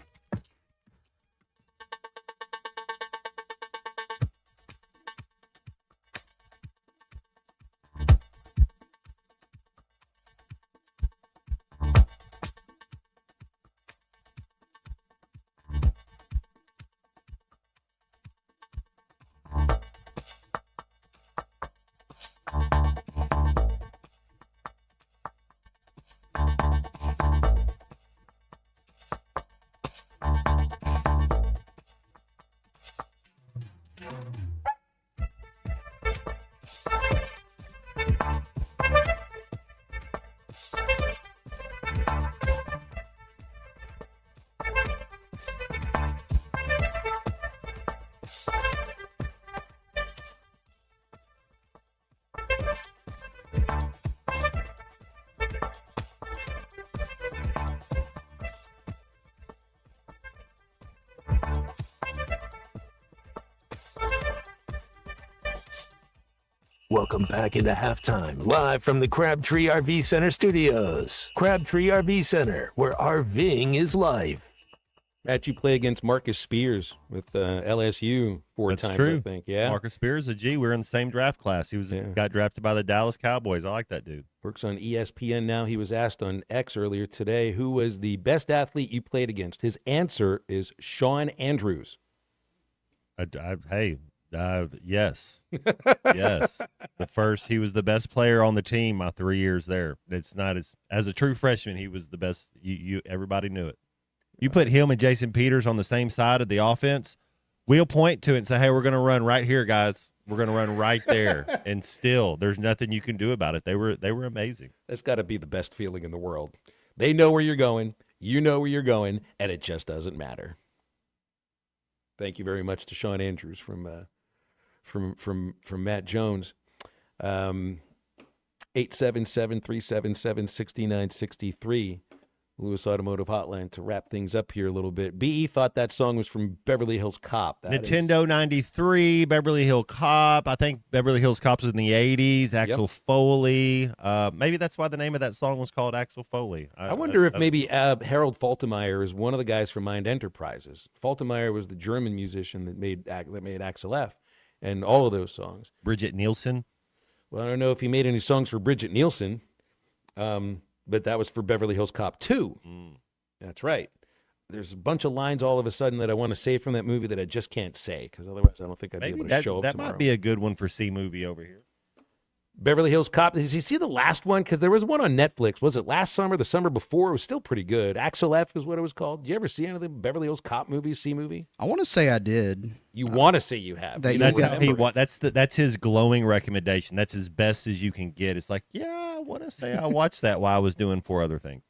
Welcome back into halftime, live from the Crabtree RV Center studios. Crabtree RV Center, where RVing is life. Matt, you play against Marcus Spears with LSU four That's times, true. I think. Yeah. Marcus Spears, a G. We're in the same draft class. He got drafted by the Dallas Cowboys. I like that dude. Works on ESPN now. He was asked on X earlier today, who was the best athlete you played against? His answer is Sean Andrews. Yes. Yes. He was the best player on the team my 3 years there. It's not as a true freshman, he was the best. Everybody knew it. You put him and Jason Peters on the same side of the offense, we'll point to it and say, hey, we're going to run right here, guys. We're going to run right there. And still, there's nothing you can do about it. They were amazing. That's got to be the best feeling in the world. They know where you're going. You know where you're going, and it just doesn't matter. Thank you very much to Sean Andrews from Matt Jones. 877-377-6963. Lewis Automotive Hotline to wrap things up here a little bit. BE thought that song was from Beverly Hills Cop. Nintendo 93, Beverly Hills Cop. I think Beverly Hills Cop was in the 80s. Axel Foley. Maybe that's why the name of that song was called Axel Foley. I wonder if maybe Harold Faltermeyer is one of the guys from Mind Enterprises. Faltermeyer was the German musician that made Axel F. and all of those songs. Bridget Nielsen. Well, I don't know if he made any songs for Bridget Nielsen. But that was for Beverly Hills Cop 2. That's right. There's a bunch of lines all of a sudden that I want to say from that movie that I just can't say because otherwise I don't think I'd be able to show up that tomorrow. might be a good one for C-Movie over here. Beverly Hills Cop. Did you see the last one? Because there was one on Netflix. Was it last summer, the summer before? It was still pretty good. Axel F is what it was called. Did you ever see any of the Beverly Hills Cop movies, C-Movie? I want to say I did. You want to say you have. That's his glowing recommendation. That's as best as you can get. It's like, yeah, I want to say I watched that while I was doing 4 other things.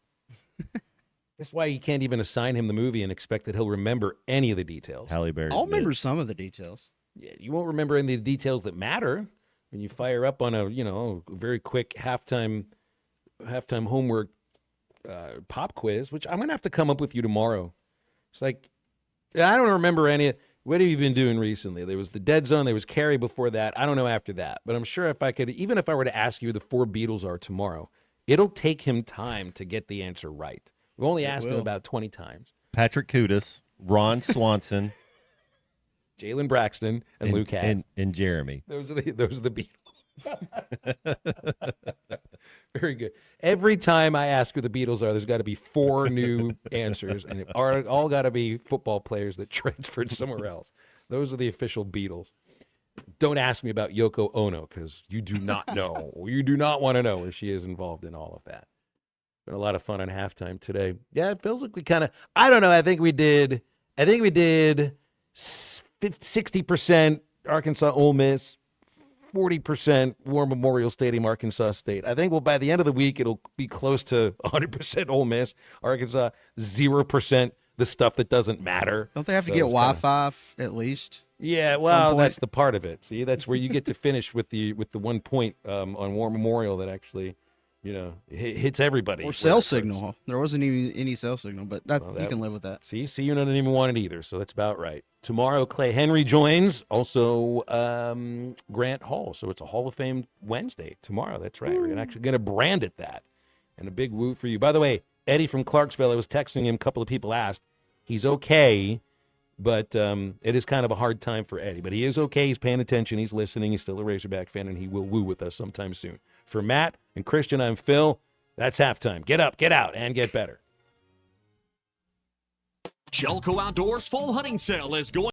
That's why you can't even assign him the movie and expect that he'll remember any of the details. Halle Berry. I'll remember some of the details. Yeah, you won't remember any of the details that matter when you fire up on a very quick halftime homework pop quiz, which I'm gonna have to come up with you tomorrow. It's like I don't remember any. What have you been doing recently? There was the Dead Zone. There was Carrie before that. I don't know after that, but I'm sure if I could, even if I were to ask you who the 4 Beatles are tomorrow, it'll take him time to get the answer right. We've only asked him about 20 times. Patrick Kudus, Ron Swanson, Jalen Braxton, and Luke Haas. And Jeremy. Those are the Beatles. Very good. Every time I ask who the Beatles are, there's got to be 4 new answers, and it are all got to be football players that transferred somewhere else. Those are the official Beatles. Don't ask me about Yoko Ono, because you do not know. You do not want to know where she is involved in all of that. Been a lot of fun on halftime today. Yeah, it feels like we kind of, I don't know, I think we did 60% Arkansas Ole Miss, 40% War Memorial Stadium, Arkansas State. I think by the end of the week, it'll be close to 100% Ole Miss, Arkansas, 0% the stuff that doesn't matter. Don't they have to get Wi-Fi at least? Yeah, well, that's the part of it. See, that's where you get to finish with the 1 point on War Memorial that actually, hits everybody. Or cell signal. There wasn't even any cell signal, but you can live with that. See, you don't even want it either, so that's about right. Tomorrow, Clay Henry joins, also Grant Hall. So it's a Hall of Fame Wednesday tomorrow. That's right. We're actually going to brand it that. And a big woo for you. By the way, Eddie from Clarksville, I was texting him. A couple of people asked. He's okay, but it is kind of a hard time for Eddie. But he is okay. He's paying attention. He's listening. He's still a Razorback fan, and he will woo with us sometime soon. For Matt and Christian, I'm Phil. That's halftime. Get up, get out, and get better. Jelco Outdoors Fall Hunting Sale is going